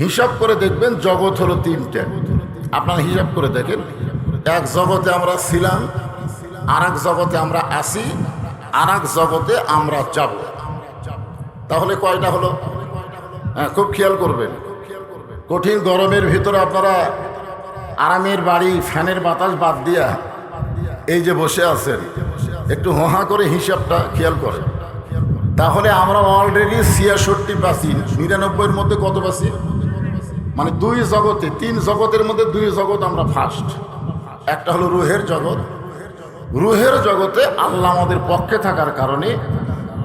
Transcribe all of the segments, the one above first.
হিসাব করে দেখবেন জগৎ হলো তিনটা। আপনারা হিসাব করে দেখেন, এক জগতে আমরা ছিলাম, আর এক জগতে আমরা আসি, আর এক জগতে আমরা যাব। তাহলে কয়টা হলো? হ্যাঁ, খুব খেয়াল করবেন। কঠিন গরমের ভিতরে আপনারা আরামের বাড়ি, ফ্যানের বাতাস বাদ দিয়া এই যে বসে আছেন, একটু হোহা করে হিসাবটা খেয়াল করেন। তাহলে আমরা অলরেডি 66 পাচ্ছি। 99-এর মধ্যে কত পাচ্ছি? মানে দুই জগতে, তিন জগতের মধ্যে দুই জগৎ আমরা ফার্স্ট। একটা হলো রুহের জগৎ। রুহের জগতে আল্লাহ আমাদের পক্ষে থাকার কারণে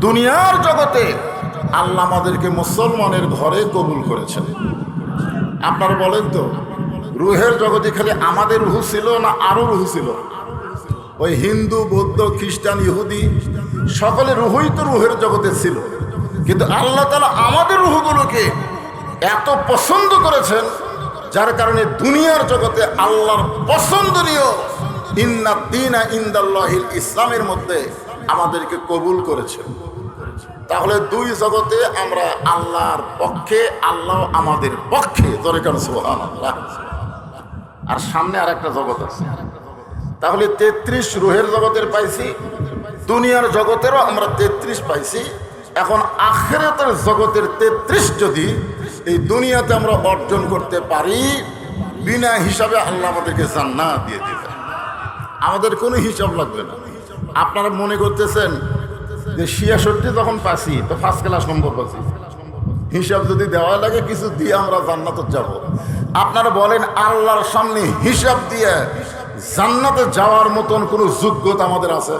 দুনিয়ার জগতে আল্লাহ আমাদেরকে মুসলমানের ঘরে কবুল করেছেন। আপনারা বলেন তো, রুহের জগতে খালি আমাদের রুহ ছিল না আরো রুহ ছিল? ওই হিন্দু, বৌদ্ধ, খ্রিস্টান, ইহুদি সকলে রুহই তো রুহের জগতে ছিল। কিন্তু আল্লাহ তাআলা আমাদের রুহগুলোকে এত পছন্দ করেছেন, যার কারণে দুনিয়ার জগতে আল্লাহর পছন্দনীয় ইন্না দীনা ইনদাল্লাহিল ইসলামের মধ্যে আমাদেরকে কবুল করেছেন। তাহলে দুই জগতে আমরা আল্লাহর পক্ষে, আল্লাহ আমাদের পক্ষে। জোরে কান সুবহানাল্লাহ। আর সামনে আর একটা জগৎ আছে। তাহলে 33 রুহের জগতের পাইছি, দুনিয়ার জগতেরও আমরা 33 পাইছি। এখন আখিরাতের জগতের 33 যদি এই দুনিয়াতে আমরা অর্জন করতে পারি, বিনা হিসাবে আল্লাহ আমাদেরকে জান্নাত দিয়ে দিবে। আমাদের কোনো হিসাব লাগবে না। আপনারা মনে করতেছেন যে 66 যখন পাচ্ছি তো ফার্স্ট ক্লাস নম্বর পাচ্ছি, হিসাব যদি দেওয়া লাগে কিছু দিয়ে আমরা জান্নাতে যাব। আপনারা বলেন, আল্লাহর সামনে হিসাব দিয়ে জান্নাতে যাওয়ার মতন কোনো যোগ্যতা আমাদের আছে?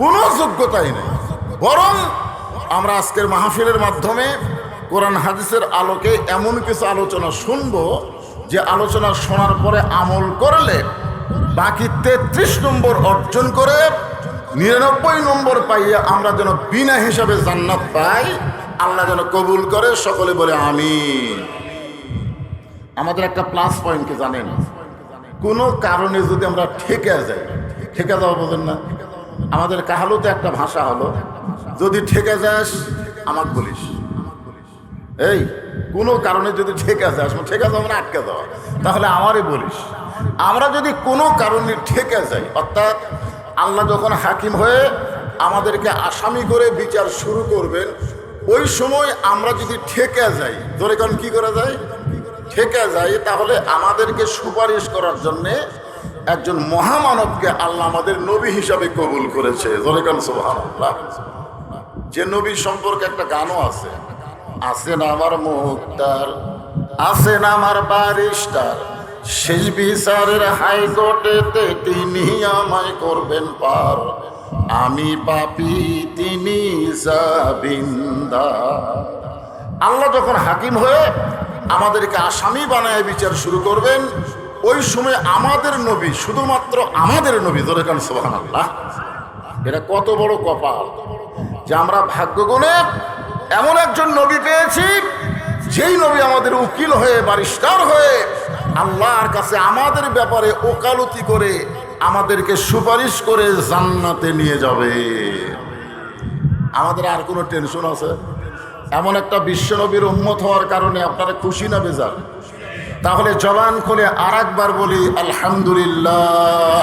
কোনো যোগ্যতাই নেই। বরং আমরা আজকের মাহফিলের মাধ্যমে কোরআন হাদিসের আলোকে এমন কিছু আলোচনা শুনবো, যে আলোচনা শোনার পরে আমল করলে বাকি 33 নম্বর অর্জন করে 99 নম্বর পাইয়ে আমরা যেন বিনা হিসাবে জান্নাত পাই। আল্লাহ যেন কবুল করে, সকলে বলে আমিন। আমাদের একটা প্লাস পয়েন্ট কি জানেন? কোনো কারণে যদি আমরা ঠেকে যাই, ঠেকে যাওয়া বোঝেন না? আমাদের কাহালুতে একটা ভাষা হলো, যদি ঠেকে যাস আমাকে বলিস। এই কোনো কারণে যদি ঠেকে যাস, ঠেকে যাওয়া মানে আটকে যাওয়া, তাহলে আমারই বলিস। আমরা যদি কোনো কারণে ঠেকে যাই, অর্থাৎ আল্লাহ যখন হাকিম হয়ে আমাদেরকে আসামি করে বিচার শুরু করবেন, ওই সময় আমরা যদি ঠেকে যাই, ধরে কারণ কি করা যায়? ঠেকে যাই, তাহলে আমাদেরকে সুপারিশ করার জন্যে একজন মহামানবকে আল্লাহ আমাদের নবী হিসাবে কবুল করেছে। ধরে কারণ সুবহানাল্লাহ। যে নবী সম্পর্কে একটা গানও আছে, আছেন আমার মুক্তার, আছেন আমার ব্যারিস্টার, শেষ বিচারের হাইকোর্টেতে তিনি আমায় করবেন পার, আমি পাপী তিনি জামিনদার। আল্লাহ যখন হাকিম হয়ে আমাদেরকে আসামি বানায় বিচার শুরু করবেন, ওই সময় আমাদের নবী, শুধুমাত্র আমাদের নবী, ধরে কারণ সুবহানাল্লাহ। এটা কত বড় কপাল যে আমরা ভাগ্যগুণে এমন একজন নবী পেয়েছি, যেই নবী আমাদের উকিল হয়ে, ব্যারিস্টার হয়ে আল্লাহর কাছে আমাদের ব্যাপারে ওকালতি করে আমাদেরকে সুপারিশ করে জান্নাতে নিয়ে যাবে। আমাদের আর কোনো টেনশন আছে? এমন একটা বিশ্বনবীর উম্মত হওয়ার কারণে আপনারা খুশি না বেজার? তাহলে জবান খুলে আর একবার বলি আলহামদুলিল্লাহ।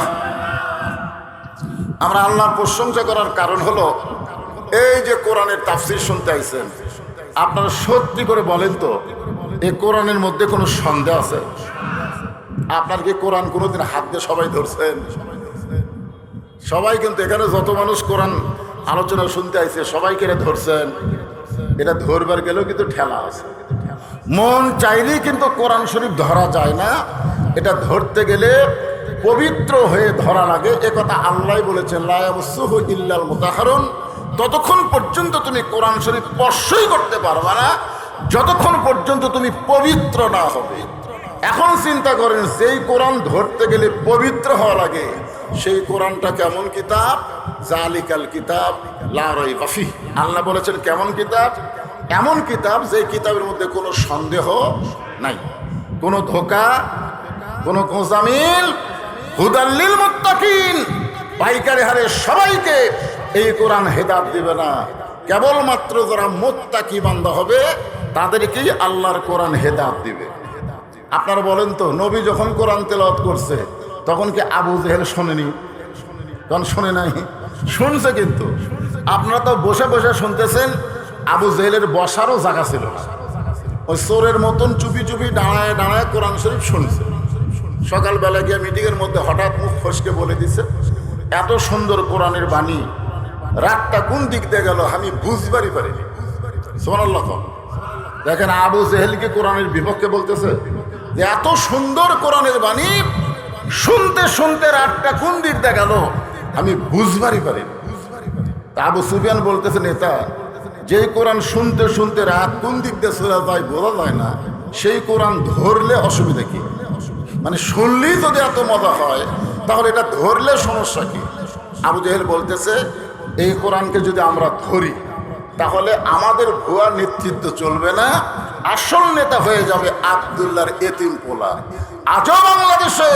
আমরা আল্লাহর প্রশংসা করার কারণ হলো, এই যে কোরআনের তাফসীর শুনতে আইছেন, আপনারা সত্যি করে বলেন তো, এই কোরআনের মধ্যে কোনো সন্দেহ আছে? আপনার কি কোরআন কোনোদিন হাত দিয়ে সবাই ধরছেন? সবাই কিন্তু এখানে যত মানুষ কোরআন আলোচনা শুনতে আইছে সবাইকে এটা ধরছেন? এটা ধরবার গেলেও কিন্তু ঠেলা আছে। মন চাইলেই কিন্তু কোরআন শরীফ ধরা যায় না, এটা ধরতে গেলে পবিত্র হয়ে ধরা লাগে। একথা আল্লাহ বলেছেন, লা ইয়ামাসসুহু ইল্লাল মুতাহহারুন। ততক্ষণ পর্যন্ত তুমি কোরআন শরীফ স্পর্শই করতে পারবে না যতক্ষণ পর্যন্ত তুমি পবিত্র না হবে। এখন চিন্তা করেন, যেই কোরআন ধরতে গেলে পবিত্র হওয়া লাগে, সেই কোরআনটা কেমন কিতাব? জালিকাল কিতাব লা রাইবা ফিহ। আল্লাহ বলেছেন কেমন কিতাব? এমন কিতাব যে কিতাবের মধ্যে কোনো সন্দেহ নাই, কোনো ধোঁকা, কোনো গোঁজামিল। হুদাল লিল মুত্তাকিন, পাইকারি হারে সবাইকে এই কোরআন হেদায়েত দিবে না। কেবলমাত্র যারা মুত্তাকি বান্দা হবে তাদেরকেই আল্লাহর কোরআন হেদায়েত দিবে। আপনারা বলেন তো, নবী যখন কোরআন তেলাওয়াত করছে তখন কি আবু জেহেল শোনেনি? তখন শোনে নাই? শুনছে। কিন্তু আপনারা তো বসে বসে শুনতেছেন, আবু জেহেলের বসারও জায়গা ছিল না। ওই চোরের মতন চুপি চুপি দাঁড়ায় দাঁড়ায় কোরআন শরীফ শুনছে। সকালবেলা গিয়ে মিটিংয়ের মধ্যে হঠাৎ মুখ ফসকে বলে দিছে, এত সুন্দর কোরআনের বাণী, রাতটা কোন দিক দিয়ে গেল আমি বুঝবারই পারিনি। সুবহানাল্লাহ। দেখেন, আবু জেহেলকে কোরআনের বিপক্ষে বলতেছে যে এত সুন্দর কোরআনের বাণী, শুনতে শুনতে রাতটা কোন দিক দিয়ে গেল আমি বুঝবারই পারিনি। তা আবু সুফিয়ান বলতেছে, নেতা, যেই কোরআন শুনতে শুনতে রাত কোন দিক দিয়ে চলে যায় বোঝা যায় না, সেই কোরআন ধরলে অসুবিধা কি? মানে শুনলেই যদি এত মজা হয় তাহলে এটা ধরলে সমস্যা কি? আবু জেহেল বলতেছে, এই কোরআনকে যদি আমরা ধরি তাহলে আমাদের ভুয়া নেতৃত্ব চলবে না, আসল নেতা হয়ে যাবে আব্দুল্লাহর এতিম পোলা। আজও বাংলাদেশে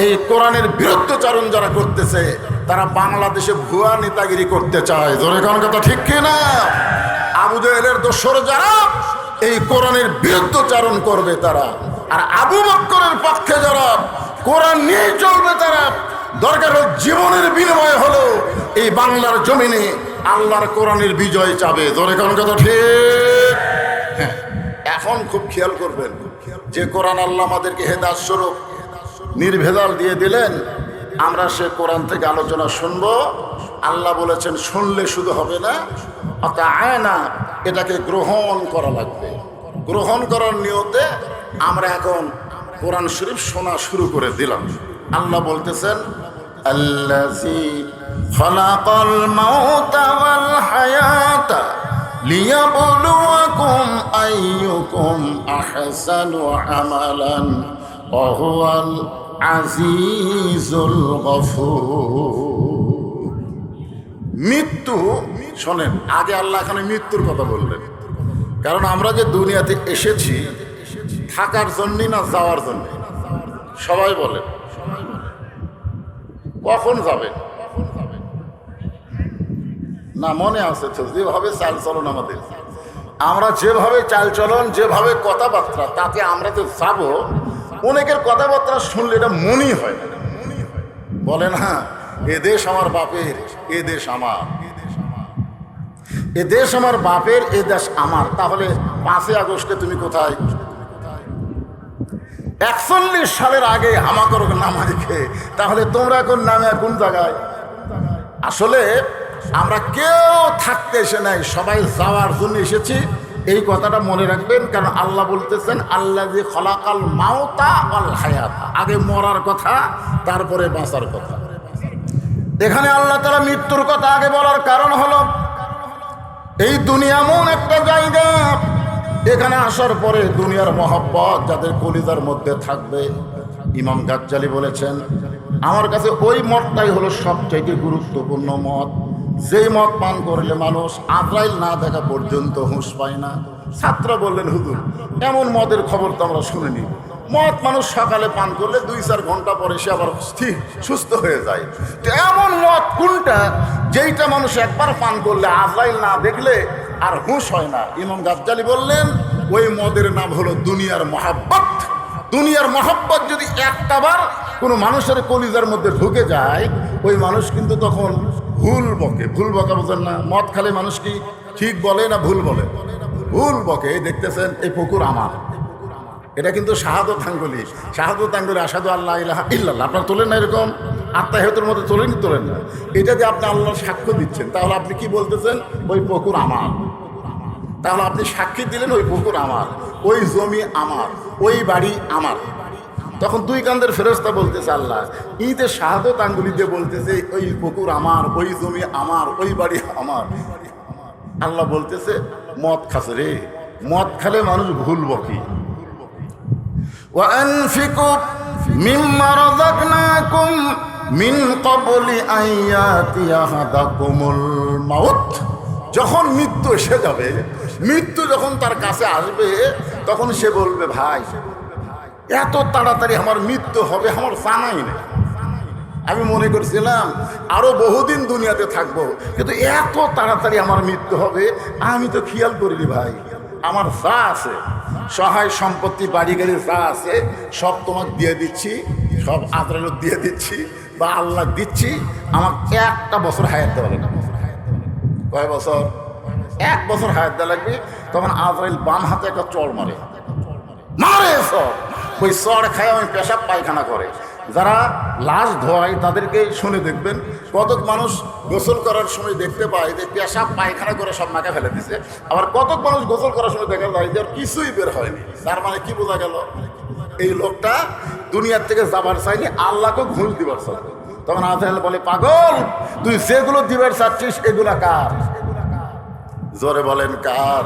এই কোরআনের বিরুদ্ধচারণ যারা করতেছে তারা বাংলাদেশে ভুয়া নেতাগিরি করতে চায়। জোরে কোন কথা ঠিক কিনা? আবু জেহেলের দোসর যারা এই কোরআনের বিরুদ্ধচারণ করবে তারা, আর আবু বকরের পক্ষে যারা কোরআন নিয়ে চলবে তারা দরকার জীবনের বিনিময়ে হলো এই বাংলার জমিনে আল্লাহর কোরআনের বিজয় চাবে। জোরে কোন কথা ঠিক? হ্যাঁ, এখন খুব খেয়াল করবেন যে কোরআন আল্লাহ আমাদেরকে হেদায়েত স্বরূপ নির্ভেজাল দিয়ে দিলেন, আমরা সে কোরআন থেকে আলোচনা শুনব। আল্লাহ বলেছেন শুনলে শুধু হবে না, আতাআনা, এটাকে গ্রহণ করা লাগবে। গ্রহণ করার নিয়তে আমরা এখন কোরআন শরীফ শোনা শুরু করে দিলাম। আল্লাহ বলতেছেন, আল্লাযী খালাকাল মাউতা ওয়াল হায়াতা লিয়াবলুয়াকুম আইয়ুকুম আহসানু আমালান ওয়া হুয়াল আজিজুল গফুর। মৃত্যু, শোনেন, আগে আল্লাহ এখানে মৃত্যুর কথা বললেন, কারণ আমরা যে দুনিয়াতে এসেছি থাকার জন্য না যাওয়ার জন্য? সবাই বলেন, কখন যাবেন? না মনে আছে তো, যেভাবে চাল চলন আমাদের, আমরা যেভাবে চাল চলন, যেভাবে কথাবার্তা, তাতে আমরা তো যাবো। অনেকের কথাবার্তা শুনলে এটা মনেই হয় না। বলে না, এ দেশ আমার বাপের, এ দেশ আমার, এ দেশ আমার বাপের, এ দেশ আমার। তাহলে 5ই আগস্টে তুমি কোথায়? 41 সালের আগে হামাকর নামা রেখে তাহলে তোমরা এখন নামে কোন জায়গায়? আসলে আমরা কেউ থাকতে এসে নাই, সবাই যাওয়ার জন্য এসেছি। এই কথাটা মনে রাখবেন, কারণ আল্লাহ বলতেছেন আল্লাযী খালাকাল মাউতা ওয়াল হায়াতা, আগে মরার কথা তারপরে বাঁচার কথা। এখানে আল্লাহ তাআলা মৃত্যুর কথা আগে বলার কারণ হলো এই দুনিয়া এমন একটা জায়গা, এখানে আসার পরে দুনিয়ার মহব্বত যাদের কলিজার মধ্যে থাকবে। ইমাম গাজ্জালী বলেছেন, আমার কাছে ওই মতটাই হলো সবচাইতে গুরুত্বপূর্ণ মত, যেই মত পান করলে মানুষ আজরাইল না দেখা পর্যন্ত হুঁশ পায় না। ছাত্র বললেন, হুজুর এমন মদের খবর তো আমরা শুনিনি। মদ মানুষ সকালে পান করলে 2-4 ঘন্টা পরে সে আবার ঠিক সুস্থ হয়ে যায়। তো এমন মদ কোনটা যেইটা মানুষ একবার পান করলে আজরাইল না দেখলে আর হুঁশ হয় না? ইমাম গাজ্জালী বললেন, ওই মদের নাম হলো দুনিয়ার মহাব্বত। দুনিয়ার মহাব্বত যদি একটাবার কোনো মানুষের কলিজার মধ্যে ঢুকে যায়, ওই মানুষ কিন্তু তখন ভুল বকে। ভুল বকা বোঝেন না? মদ খালে মানুষ কি ঠিক বলে না ভুল বলে? ভুল বকে। এই দেখতেছেন, এই পুকুর আমার, এটা কিন্তু শাহাদত আঙ্গুলি। শাহাদত আঙ্গুলি আশহাদু আল্লা ইলাহা ইল্লাল্লাহ। আপনার তোলেন না এরকম? আত্মাহিয়তের মধ্যে তোলেন কি তোলেন না? এটা যে আপনি আল্লাহর সাক্ষ্য দিচ্ছেন, তাহলে আপনি কি বলতেছেন? ওই পুকুর আমার। তাহলে আপনি সাক্ষী দিলেন ওই পুকুর আমার, ওই জমি আমার, ওই বাড়ি আমার। তখন 2 কান্দের ফেরেশতা বলতেছে, আল্লাহ ঈদে শাহাদত আঙ্গুলি দিয়ে বলতেছে ওই পুকুর আমার, ওই জমি আমার, ওই বাড়ি আমার। আল্লাহ বলতেছে, মদ খাচ্ছে রে, মদ খালে মানুষ ভুল বকি। وأنفقوا مما رزقناكم من قبل أن يأتي أحدكم الموت। যখন মৃত্যু এসে যাবে, মৃত্যু যখন তার কাছে আসবে, তখন সে বলবে, ভাই এত তাড়াতাড়ি আমার মৃত্যু হবে আমার জানাই নেই। আমি মনে করছিলাম আরো বহুদিন দুনিয়াতে থাকবো, কিন্তু এত তাড়াতাড়ি আমার মৃত্যু হবে আমি তো খেয়াল করিনি ভাই। আমার যা আছে সহায় সম্পত্তি বাড়ি গাড়ি যা আছে সব তোমাকে দিয়ে দিচ্ছি, সব আজরাইল দিয়ে দিচ্ছি বা আল্লাহ দিচ্ছি, আমাকে একটা বছর হায়াত দেওয়া লাগবে। কয় বছর? 1 বছর হায়াত দেওয়া লাগবে। তখন আজরাইল বাম হাতে একটা চড় মারে সব, ওই চড় খায় আমি পেশাব পায়খানা করে। যারা লাশ ধোয়ায় তাদেরকে শুনে দেখবেন, কতক মানুষ গোসল করার সময় দেখতে পায় যে পেশাব পায়খানা করে সব নাকে ফেলে দিছে, আবার কতক মানুষ গোসল করার সময় দেখা যায় যে কিছুই বের হয়নি। তার মানে কি বোঝা গেল? এই লোকটা দুনিয়ার থেকে যাবার চাইনি, আল্লাহকে ঘুষ দিবার চাই। তখন আজরাইল বলে, পাগল, তুই যেগুলো দিবার চাচ্ছিস এগুলা কার? জোরে বলেন কার?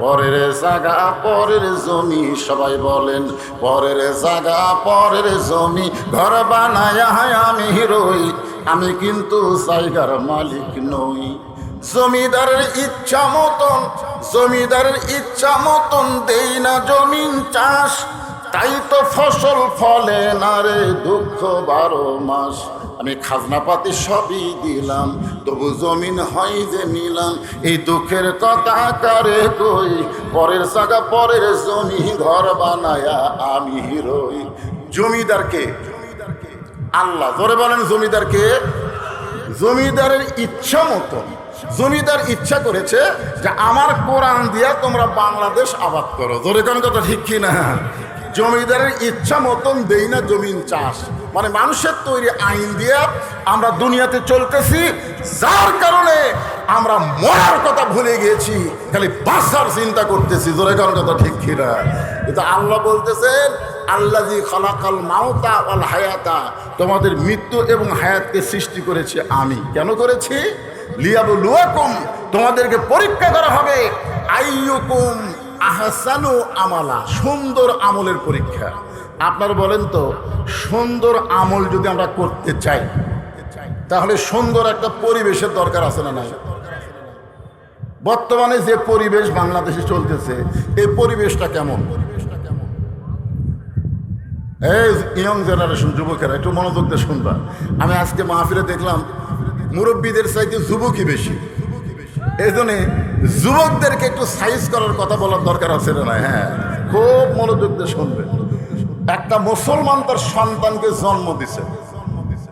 পরের জায়গা পরের জমি, সবাই বলেন পরের জায়গা পরের জমি, ঘর বানায় আমি রই, আমি কিন্তু জায়গার মালিক নই। জমিদারের ইচ্ছা মতন, জমিদারের ইচ্ছা মতন দেই না জমিন চাষ, তাই তো ফসল ফলে না রে দুঃখ 12 মাস। আমি খাজনাপাতি সবই দিলাম, তবু জমিন হয় যে নিলাম, এই দুঃখের কথা কারে কই, পরের জায়গা পরের জমি, ঘর বানায়া আমি রই। জমিদারকে? আল্লাহ। জোরে বলেন জমিদারকে? জমিদারের ইচ্ছা মতো, জমিদার ইচ্ছা করেছে যে আমার কোরআন দিয়া তোমরা বাংলাদেশ আবাদ করো। জোরে কোন কথা ঠিক কিনা? জমিদারের ইচ্ছা মতন দেই না জমিন চাষ, মানে মানুষের তৈরি আইন দিয়ে আমরা দুনিয়াতে চলতেছি, যার কারণে আমরা মরার কথা ভুলে গিয়েছি, খালি বাঁচার চিন্তা করতেছি। জোরে কোন কথা ঠিক কিনা? কিন্তু আল্লাহ বলতেছেন, আল্লাযী খালাকাল মাউতা ওয়াল হায়াতা, তোমাদের মৃত্যু এবং হায়াতকে সৃষ্টি করেছি আমি। কেন করেছি? লিয়াবলুয়াকুম, তোমাদেরকে পরীক্ষা করা হবে, আইয়ুকুম আহসানু আমালা, সুন্দর আমলের পরীক্ষা। আপনারা বলেন তো, সুন্দর আমল যদি আমরা করতে চাই তাহলে সুন্দর একটা পরিবেশের দরকার আছে না নাই? বর্তমানে যে পরিবেশ বাংলাদেশে চলতেছে, এই পরিবেশটা কেমন? এই ইয়ং জেনারেশন, যুবকেরা একটু মনোযোগ দিয়ে শুনবা। আমি আজকে মাহফিলে দেখলাম মুরব্বীদের চাইতে যুবকই বেশি। এই জন্যে যুবকদেরকে একটু সাইজ করার কথা বলার দরকার আছে না? হ্যাঁ, খুব মনোযোগ দিয়ে শুনবেন। একটা মুসলমান তার সন্তানকে জন্ম দিছে।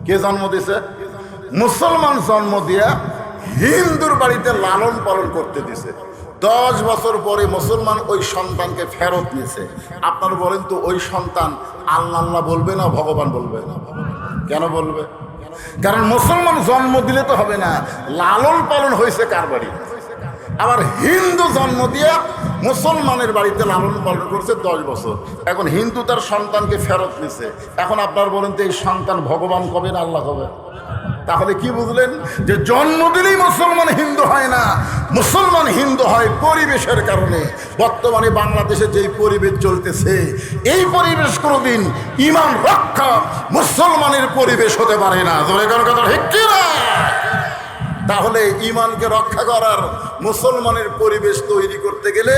কে জন্ম দিছে? মুসলমান জন্ম দিয়া হিন্দুর বাড়িতে লালন পালন করতে দিছে। 10 বছর পরে মুসলমান ওই সন্তানকে ফেরত নিয়েছে। আপনারা বলেন তো, ওই সন্তান আল্লাহ আল্লাহ বলবে না ভগবান বলবে? কেন বলবে? কারণ মুসলমান জন্ম দিলে তো হবে না, লালন পালন হয়েছে কার বাড়ি? আবার হিন্দু জন্ম দিয়ে মুসলমানের বাড়িতে লালন পালন করছে 10 বছর, এখন হিন্দু তার সন্তানকে ফেরত নিছে। এখন আপনার বলেন তো, এই সন্তান ভগবান কবে না আল্লাহ কবে? তাহলে কি বুঝলেন? যে জন্ম দিলেই মুসলমান হিন্দু হয় না, মুসলমান হিন্দু হয় পরিবেশের কারণে। বর্তমানে বাংলাদেশে যেই পরিবেশ চলতেছে, এই পরিবেশ কোনোদিন ঈমান রক্ষা মুসলমানের পরিবেশ হতে পারে না। জোরে কোন কথা ঠিক কি না? তাহলে ঈমানকে রক্ষা করার, মুসলমানের পরিবেশ তৈরি করতে গেলে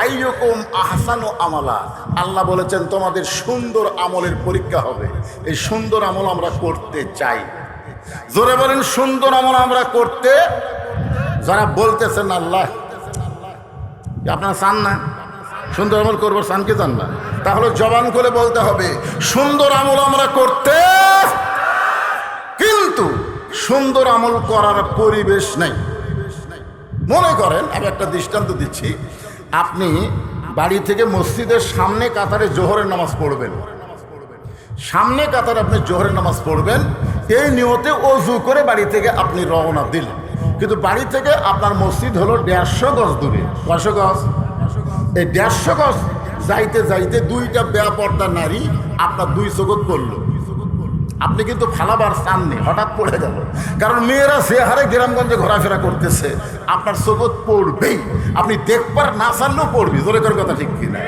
আইয়ুকুম আহসানু আমালা, আল্লাহ বলেছেন তোমাদের সুন্দর আমলের পরীক্ষা হবে। এই সুন্দর আমল আমরা করতে চাই। জোরে বলেন সুন্দর আমল আমরা করতে। যারা বলতেছেন আল্লাহ, আপনারা চান না সুন্দর আমল করবো, চান কি চান না? তাহলে জবান করে বলতে হবে সুন্দর আমল আমরা করতে, কিন্তু সুন্দর আমল করার পরিবেশ নেই। মনে করেন, আমি একটা দৃষ্টান্ত দিচ্ছি, আপনি বাড়ি থেকে মসজিদের সামনে কাতারে জোহরের নামাজ পড়বেন, সামনে কাতারে আপনি জোহরের নামাজ পড়বেন, এই নিয়তে ওযু করে বাড়ি থেকে আপনি রওনা দিলেন। কিন্তু বাড়ি থেকে আপনার মসজিদ হলো 150 গজ দূরে। 100 গজ? এই 150 গজ যাইতে যাইতে 2টা বেপর্দা নারী আপনার 2 চোখত পড়লো। আপনি কিন্তু ফালাবার চাননি, হঠাৎ পড়ে গেল। কারণ মেয়েরা যে হারে গ্রামগঞ্জে ঘোরাফেরা করতেছে, আপনার চোখত পড়বেই। আপনি দেখবার না চানলেও পড়বি। জোরে করে কথা ঠিক কিনা?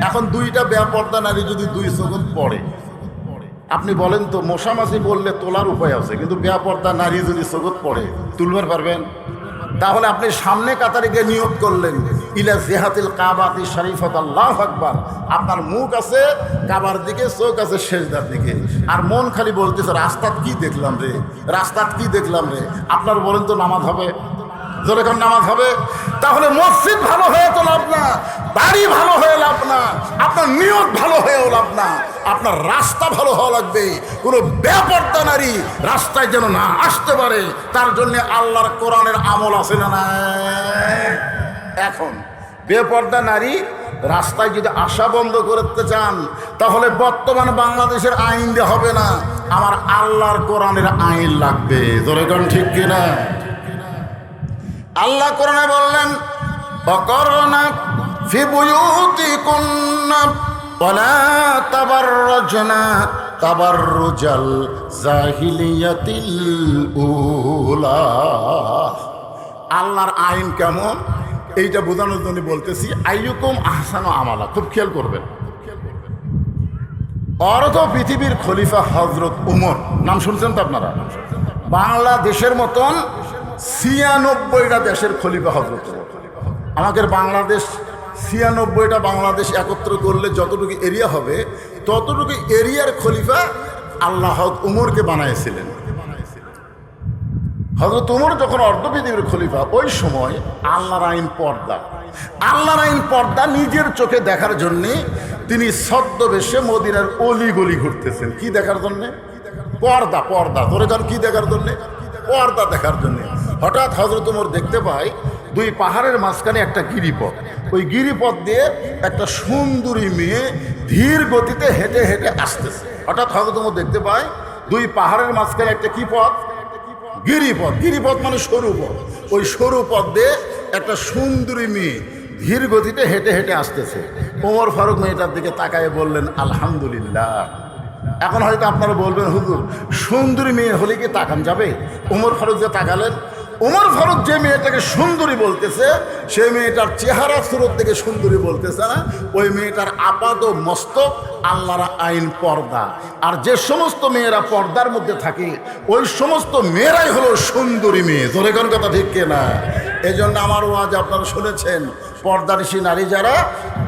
এখন 2টা বেপর্দা নারী যদি 2 চোখত পড়ে, আপনি বলেন তো, মশামাছি বললে তোলার উপায় আছে, কিন্তু বেপর্দা নারী যদি চোখত পড়ে তুলবার পারবেন? তাহলে আপনি সামনে কাতারে গিয়ে নিয়ত করলেন, ইলা জিহাতিল কাবাতি শরীফাত, আল্লাহু আকবার। আপনার মুখ আছে কাবার দিকে, চোখ আছে সেজদার দিকে, আর মন খালি বলতেছে রাস্তাত কি দেখলাম রে, রাস্তাত কি দেখলাম রে। আপনার বলেন তো নামাজ হবে? যখন নামাজ হবে। তাহলে মসজিদ ভালো হয়ে তো লাভ না, বাড়ি ভালো হয়ে লাভ না, আপনার নিয়ত ভালো হয়েও লাভ না, আপনার রাস্তা ভালো হওয়া লাগবে। কোনো বেপরদা নারী রাস্তায় যেন না আসতে পারে, তার জন্য আল্লাহর কোরআনের আমল আছে না নাই? এখন বেপরদা নারী রাস্তায় যদি আসা বন্ধ করতে চান, তাহলে বর্তমান বাংলাদেশের আইন দিয়ে হবে না, আমার আল্লাহর কোরআনের আইন লাগবে। জোরে কোন ঠিক কিনা? আল্লাহ কোরআনে বললেন, ওয়াকারনা ফি বুয়ুতিকুন্না ওয়ালা তাবাররাজনা তাবাররুজাল জাহিলিয়াতিল উলা। আল্লাহর আইন কেমন এইটা বোঝানোর জন্য বলতেছি। আইয়ুকুম আহসানু আমালা, খুব খেয়াল করবেন। অর্ধ পৃথিবীর খলিফা হযরত উমর, নাম শুনছেন তো আপনারা? বাংলাদেশের মতন ৯৬টা দেশের খলিফা হযরত উমর। আমাদের বাংলাদেশ ৯৬টা বাংলাদেশ একত্র করলে যতটুকু এরিয়া হবে, ততটুকু এরিয়ার খলিফা আল্লাহ উমরকে বানাইছিলেন। হযরত উমর যখন অর্ধ পৃথিবীর খলিফা, ওই সময় আল্লাহর আইন পর্দা। আল্লাহর আইন পর্দা নিজের চোখে দেখার জন্যে তিনি ছদ্মবেশে মদিনার অলি গলি ঘুরতেছেন। কি দেখার জন্যে? পর্দা। পর্দা ধরে যান, কি দেখার জন্যে? পর্দা দেখার জন্যে। হঠাৎ হযরত উমর দেখতে পায় দুই পাহাড়ের মাঝখানে একটা গিরিপথ। ওই গিরিপথ দিয়ে একটা সুন্দরী মেয়ে ধীর গতিতে হেঁটে হেঁটে আসতেছে। হঠাৎ হযরত উমর দেখতে পায় দুই পাহাড়ের মাঝখানে একটা কি পথ? গিরিপথ। গিরিপথ মানে সরু পথ। ওই সরু পথ দিয়ে একটা সুন্দরী মেয়ে ধীর গতিতে হেঁটে হেঁটে আসতেছে। ওমর ফারুক মেয়েটার দিকে তাকায় বললেন, আলহামদুলিল্লাহ। এখন হয়তো আপনারা বলবেন, হুজুর সুন্দরী মেয়ে হলে কি তাকান যাবে? ওমর ফারুক যে তাকালেন, ওমর ফারুক যে মেয়েটাকে সুন্দরী বলতেছে, সেই মেয়েটার চেহারা সুরত থেকে সুন্দরী বলতেছে না, ওই মেয়েটার আপাদ মস্তক আল্লাহর আইন পর্দা। আর যে সমস্ত মেয়েরা পর্দার মধ্যে থাকে, ওই সমস্ত মেয়েরাই হলো সুন্দরী মেয়ে। জোরে কোন কথা ঠিক কিনা? এই জন্য আমার ওয়াজ আপনারা শুনেছেন, পর্দানিশী নারী যারা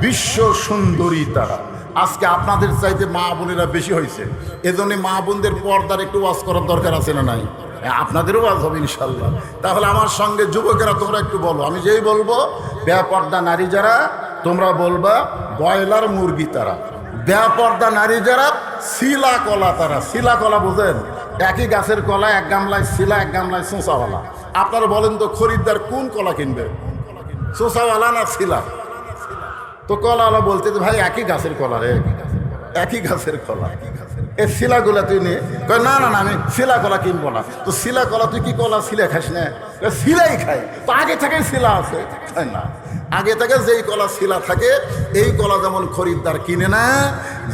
বিশ্ব সুন্দরী তারা। আজকে আপনাদের চাইতে মা বোনেরা বেশি হয়েছে, এজন্য মা বোনদের পর্দার একটু ওয়াজ করার দরকার আছে না নাই? আপনাদেরও ওয়াজ হবে ইনশাল্লাহ। তাহলে আমার সঙ্গে যুবকেরা তোমরা একটু বলো, আমি যেই বলবো বেপর্দা নারী যারা, তোমরা বলবা ব্রয়লার মুরগি তারা। বেপর্দা নারী যারা শিলা কলা তারা। শিলা কলা বোঝেন? একই গাছের কলা, এক গামলায় শিলা, এক গামলায় চোঁচাওয়ালা। আপনারা বলেন তো খরিদ্দার কোন কলা কিনবে, চোঁচাওয়ালা না শিলা? তো কলাওয়ালা বলতে ভাই একই গাছের কলা রে, একই গাছের কলা, এই শিলাগুলা তুই নিয়ে। না না না, আমি শিলা কলা কিনবো না। তো শিলা কলা তুই কি কলা শিলা খাস না? শিলাই খাই। তো আগে থেকেই শিলা আছে, তাই না? আগে থেকে যেই কলা শিলা থাকে, এই কলা যেমন খরিদ্দার কিনে না।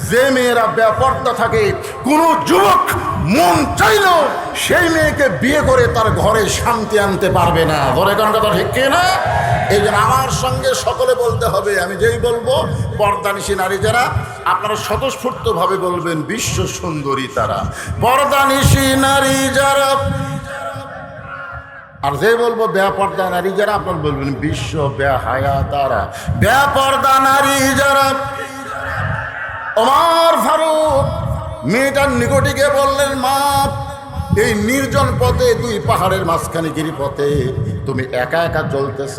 যে মেয়েরা বেপর্দা থাকে, কোনো যুবক মন চাইলেও সেই মেয়েকে বিয়ে করে তার ঘরে শান্তি আনতে পারবে না। ধরে কোন কথা ঠিক কিনা? এই জন্য আমার সঙ্গে সকলে বলতে হবে, আমি যেই বলবো পর্দানিশী নারী যারা, আপনারা স্বতঃস্ফূর্তভাবে বলবেন বিশ্ব সুন্দরী তারা। পর্দানিশী নারী যারা। আর যে বলবো বেপর্দা নারী যারা, আপনারা বলবেন বিশ্ব বেহায়া তারা। বেপর্দা নারী যারা। ওমর ফারুক মেয়েটার নিকটে গিয়ে বললেন, মা, এই নির্জন পথে, দুই পাহাড়ের মাঝখানে গিরিপথে তুমি একা একা চলতেছ,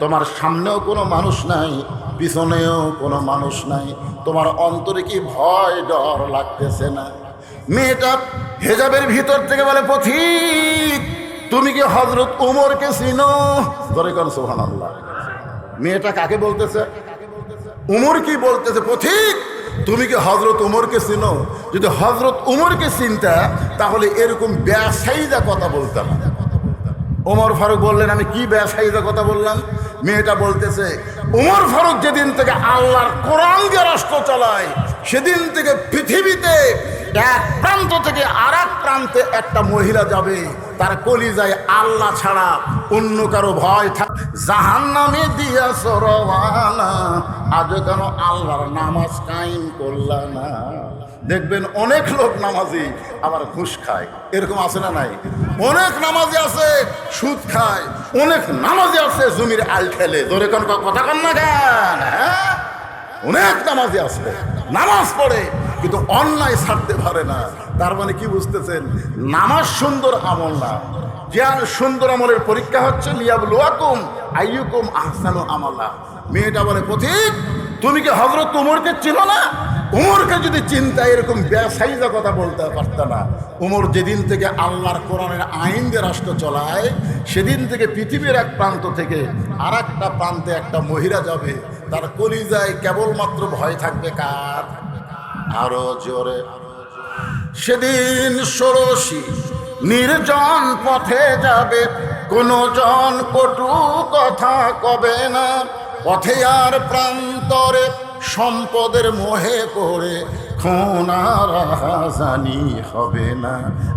তোমার সামনেও কোনো মানুষ নাই, পিছনেও কোনো মানুষ নাই, তোমার অন্তরে কি ভয় ডর লাগতেছে না? মেয়েটা হেজাবের ভিতর থেকে বলে, পথিক তুমি কি হযরত উমরকে চিনো? ধরে কোন সুবহানাল্লাহ। মেয়েটা কাকে বলতেছে? উমর কি বলতেছে, পথিক তুমি কি হযরত উমরকে চিনো? যদি হযরত উমরকে চিনতা তাহলে এরকম বেসাইদা কথা বলতাম। ওমর ফারুক বললেন, আমি কি বেসাইদা কথা বললাম? মেয়েটা বলতেছে, ওমর ফারুক যেদিন থেকে আল্লাহর কোরআন দিয়ে রাষ্ট্র চালায়, সেদিন থেকে পৃথিবীতে এক প্রান্ত থেকে আর এক প্রান্তে একটা মহিলা যাবে, তার কলিজায় আল্লাহ ছাড়া অন্য কারো ভয় থাক। জাহান্নামে দিয়াছ রওয়ানা, আজও কেন আল্লাহর নামাজ কায়েম করলা না? দেখবেন অনেক লোক নামাজি আবার ঘুষ খায়, এরকম আছে না নাই? অনেক নামাজি আছে সুদ খায়, অনেক নামাজি আছে জমির আল খেলে। ধরে কোন কথা কন না কেন? হ্যাঁ, অনেক নামাজি আছে, নামাজ পড়ে কিন্তু অন্যায় ছাড়তে পারে না। তার মানে কি বুঝতেছেন? নামাজ সুন্দর আমল না, যে সুন্দর আমলের পরীক্ষা হচ্ছে লিয়াবলুয়াকুম আইয়ুকুম আহসানু আমালা। মেয়েটা বলে পথিক, তুমি কি হযরত উমরকে চিনো না? উমরকে যদি চিন্তা এরকম বেসাইজা কথা বলতে পারত না। উমর যেদিন থেকে আল্লাহর কোরআনের আইন দিয়ে রাষ্ট্র চলায়, সেদিন থেকে পৃথিবীর এক প্রান্ত থেকে আর একটা প্রান্তে একটা মহিলা যাবে, তার কলিজায় কেবলমাত্র ভয় থাকবে কার? আরো জোরে। সেদিন ষোড়শী নির্জন পথে যাবে, কোনো জন কটু কথা কবে না। পথে আর প্রান্তরে সম্পদের মোহে পড়ে খুন আর রাহাজানি হবে না।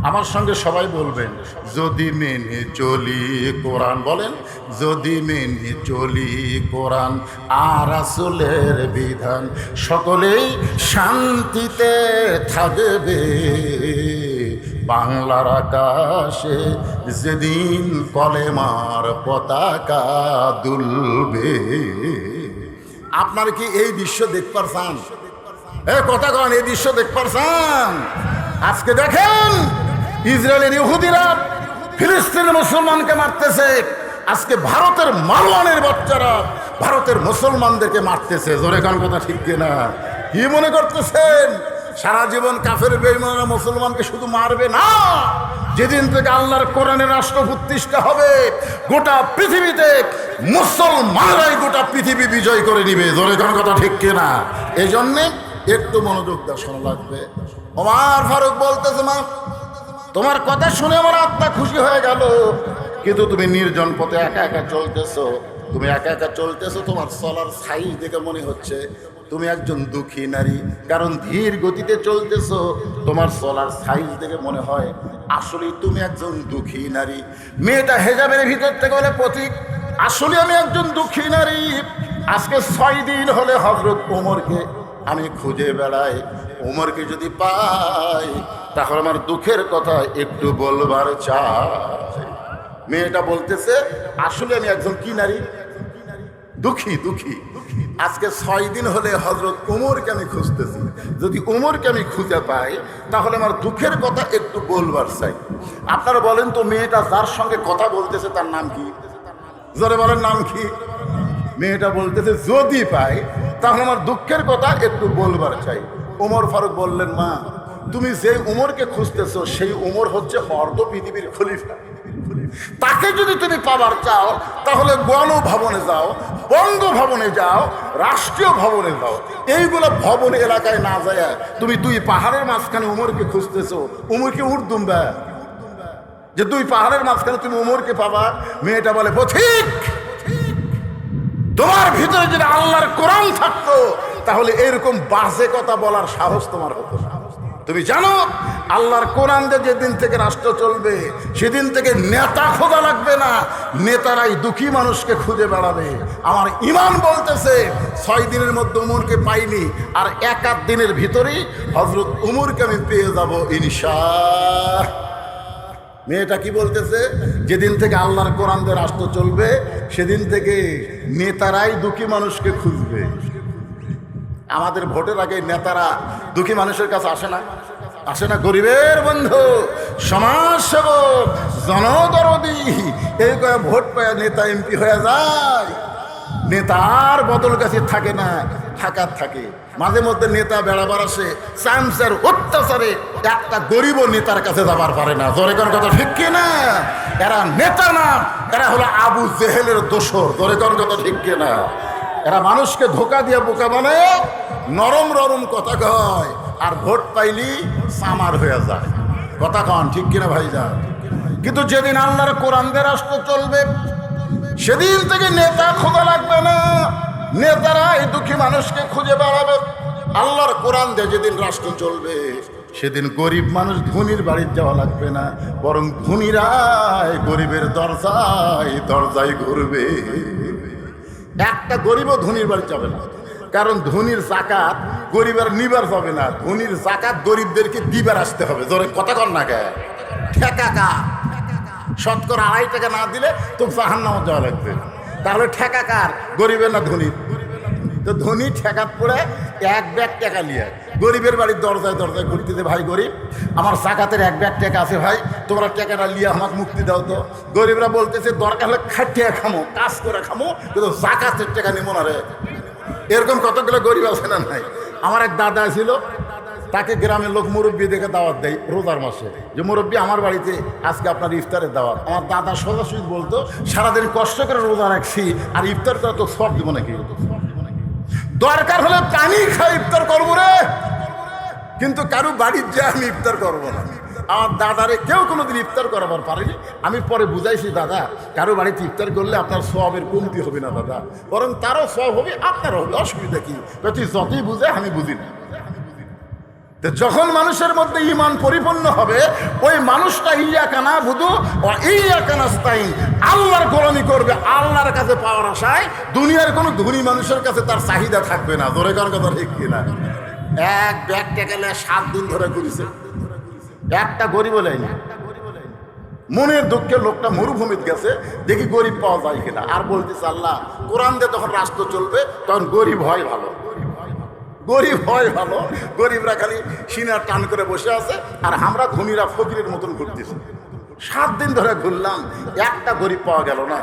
আমার সঙ্গে সবাই বলবেন, যদি মেনে চলি কোরআন। বলেন, যদি মেনে চলি কোরআন আর রাসূলের বিধান, সকলেই শান্তিতে থাকবে বাংলার আকাশে যেদিন কলেমার পতাকা দুলবে। আপনার কি এই দৃশ্য দেখবার চান? কথা কন, এই দৃশ্য দেখবার চান? আজকে দেখেন ইসরায়েলের ইহুদিরা ফিলিস্তিনের মুসলমানকে মারতেছে। আজকে ভারতের মারওয়ানের বাচ্চারা ভারতের মুসলমানদেরকে মারতেছে। জোরে কান কথা ঠিক কিনা? কি মনে করতেছেন সারা জীবন কাফের বেঈমানরা মুসলমানকে শুধু মারবে না? যেদিন থেকে আল্লাহর কোরআনের রাষ্ট্র প্রতিষ্ঠা হবে, গোটা পৃথিবীতে মুসলমানরাই গোটা পৃথিবী বিজয় করে নিবে। জোরে কান কথা ঠিক কিনা? এই জন্যে একটু মনোযোগ দিয়ে শোনা লাগবে। ওমর ফারুক বলতেছে, মা তোমার কথা শুনে আমার আত্মা খুশি হয়ে গেল, কিন্তু তুমি নির্জন পথে একা একা চলতেছো। তুমি একা একা চলতেছো, তোমার চলার সাইজ দেখে মনে হচ্ছে তুমি একজন দুঃখী নারী, কারণ ধীর গতিতে চলতেছো। তোমার চলার সাইজ দেখে মনে হয় আসলে তুমি একজন দুঃখী নারী। মেয়েটা হেজাবের ভিতর থেকে বলে, পথিক আসলে আমি একজন দুঃখী নারী। আজকে 6 দিন হলে হযরত ওমরকে আমি খুঁজে বেড়াই। ওমরকে যদি পাই তাহলে আমার দুঃখের কথা একটু বলবার চাই। মেয়েটা বলতেছে, আসলে আমি একজন কি নারী? দুঃখী। আজকে 6 দিন হলে হযরত ওমরকে আমি খুঁজতেছি। যদি ওমরকে আমি খুঁজে পাই তাহলে আমার দুঃখের কথা একটু বলবার চাই। আপনারা বলেন তো, মেয়েটা যার সঙ্গে কথা বলতেছে তার নাম কি? জোরে বলেন, নাম কি? মেয়েটা বলতেছে, যদি পাই তাহলে আমার দুঃখের কথা একটু বলবার চাই। ওমর ফারুক বললেন, মা তুমি যে উমরকে খুঁজতেছো সেই উমর হচ্ছে অর্ধ পৃথিবীর খলিফা। তাকে যদি তুমি পাবার চাও তাহলে গণভবনে যাও, বঙ্গভবনে যাও, রাষ্ট্রীয় ভবনে যাও। এইগুলো ভবন এলাকায় না যায় তুমি 2 পাহাড়ের মাঝখানে উমরকে খুঁজতেছো। উমরকে উঠ দুম্বা যে 2 পাহাড়ের মাঝখানে তুমি উমরকে পাবা? মেয়েটা বলে, পথিক তোমার ভিতরে যদি আল্লাহর কোরআন থাকতো তাহলে এরকম বাজে কথা বলার সাহস তোমার হতো না। তুমি জানো আল্লাহর কোরআন দিয়ে যেদিন থেকে রাষ্ট্র চলবে সেদিন থেকে নেতা খোঁজা লাগবে না, নেতারাই দুঃখী মানুষকে খুঁজে বেড়াবে। আমার ঈমান বলতেছে 6 দিনের মধ্যে উমরকে পাইনি, আর 1 দিনের ভিতরেই হযরত উমরকে আমি পেয়ে যাব ইনশাআল্লাহ। মেয়েটা কি বলতেছে? যেদিন থেকে আল্লাহর কোরআন দিয়ে রাষ্ট্র চলবে সেদিন থেকে নেতারাই দুঃখী মানুষকে খুঁজবে। আমাদের ভোটের আগে নেতারা দুঃখী মানুষের কাছে আসে না? গরিবের বন্ধু, সমাজসেবক, জনদরদি, এই কয়ে ভোট পায় নেতা এমপি হয়ে যায়। নেতার বদল কাছে থাকে না, থাকে। মাঝে মধ্যে নেতা বেড়াবার আসে, চামচার অত্যাচারে একটা গরিব নেতার কাছে যাবার পারে না। জোরে কোন কথা ঠিক কিনা? এরা নেতা না, এরা হলো আবু জেহেলের দোসর। জোরে কোন কথা ঠিক কিনা? এরা মানুষকে ধোকা দিয়ে বোকা বানায়, নরম কথা কয়, আর ভোট পাইলি সামার হয়ে যায়। কথা কন ঠিক কিনা ভাইজান? কিন্তু যেদিন আল্লাহর কোরআন দিয়ে রাষ্ট্র চলবে সেদিন থেকে নেতা খোঁজা লাগবে না, নেতারা এই দুঃখী মানুষকে খুঁজে বেড়াবে। আল্লাহর কোরআন দিয়ে যেদিন রাষ্ট্র চলবে সেদিন গরিব মানুষ ধনীর বাড়ির যাওয়া লাগবে না, বরং ধনীরাই গরিবের দরজায় ঘুরবে। একটা গরিবও ধনীর বাড়ি যাবে না, কারণ ধনীর জাকাত গরিবের নিবার যাবে না। ধনীর জাকাত গরিবদেরকে দিবার আসতে হবে। জোরে কথা কর না কে? ঠেকা শতকরা 2.5 টাকা না দিলে তো জাহান্নামে যাওয়া লাগবে। তাহলে ঠেকা কার? গরিবের না ধনীর? তো ধনী ঠেকাত পড়ে 1 ব্যাগ টাকা নিয়ে গরিবের বাড়ির দরজায় ঘুরতেছে, ভাই গরিব আমার জাকাতের 1 ব্যাগ টাকা আছে ভাই, তোমরা টাকাটা লিয়ে আমাকে মুক্তি দাও তো। গরিবরা বলতেছে দরকার হলে খাটিয়ে খামো, কাজ করে খামো, কিন্তু জাকাতের টাকা নিবো না রে। এরকম কতগুলো গরিব আছে না নাই? আমার এক দাদা ছিল, তাকে গ্রামের লোক মুরব্বী দেখে দাওয়াত দেয় রোজার মাসে, যে মুরব্বী আমার বাড়িতে আজকে আপনার ইফতারের দাওয়াত। আমার দাদা সোজাসুজি বলতো, সারাদিন কষ্ট করে রোজা রাখছি আর ইফতার করে তো সব দিব নাকি? দরকার হলে পানি খাই ইফতার করবো রে, কিন্তু কারো বাড়ির যে আমি ইফতার করবো না। আমার দাদারে কেউ কোনোদিন ইফতার করাবার পারেনি। আমি পরে বুঝাইছি, দাদা কারো বাড়িতে ইফতার করলে আপনার সওয়াবের কমতি হবে না দাদা, বরং তারও সওয়াব হবে, আপনারও হবে, অসুবিধা কি? তুই যতই বুঝে আমি বুঝি না। যখন মানুষের মধ্যে ঈমান পরিপূর্ণ হবে, ওই মানুষটা ইয়াকা নাবুদু ওয়া ইয়াকা নাস্তাইন, আল্লাহর গোলামি করবে, আল্লাহর কাছে পাওয়ার আশায়। দুনিয়ার কোনো ধনী মানুষের কাছে তার চাহিদা থাকবে না। ধরে কার কথা ঠিক কিনা? এক ব্যাগ গেলে 7 দিন ধরে ঘুরেছে, একটা গরিব লাইনি। মনের দুঃখে লোকটা মরুভূমিতে গেছে, দেখি গরিব পাওয়া যায় কিনা। আর বলতেছে, আল্লাহ কোরআন দিয়ে তখন রাষ্ট্র চলবে, তখন গরিব হয় ভালো, গরিব হয় ভালো। গরিবরা খালি সিনার টান করে বসে আছে, আর আমরা ধনীরা ফকিরের মতন ঘুরতেছি। 7 দিন ধরে ঘুরলাম, একটা গরিব পাওয়া গেল না।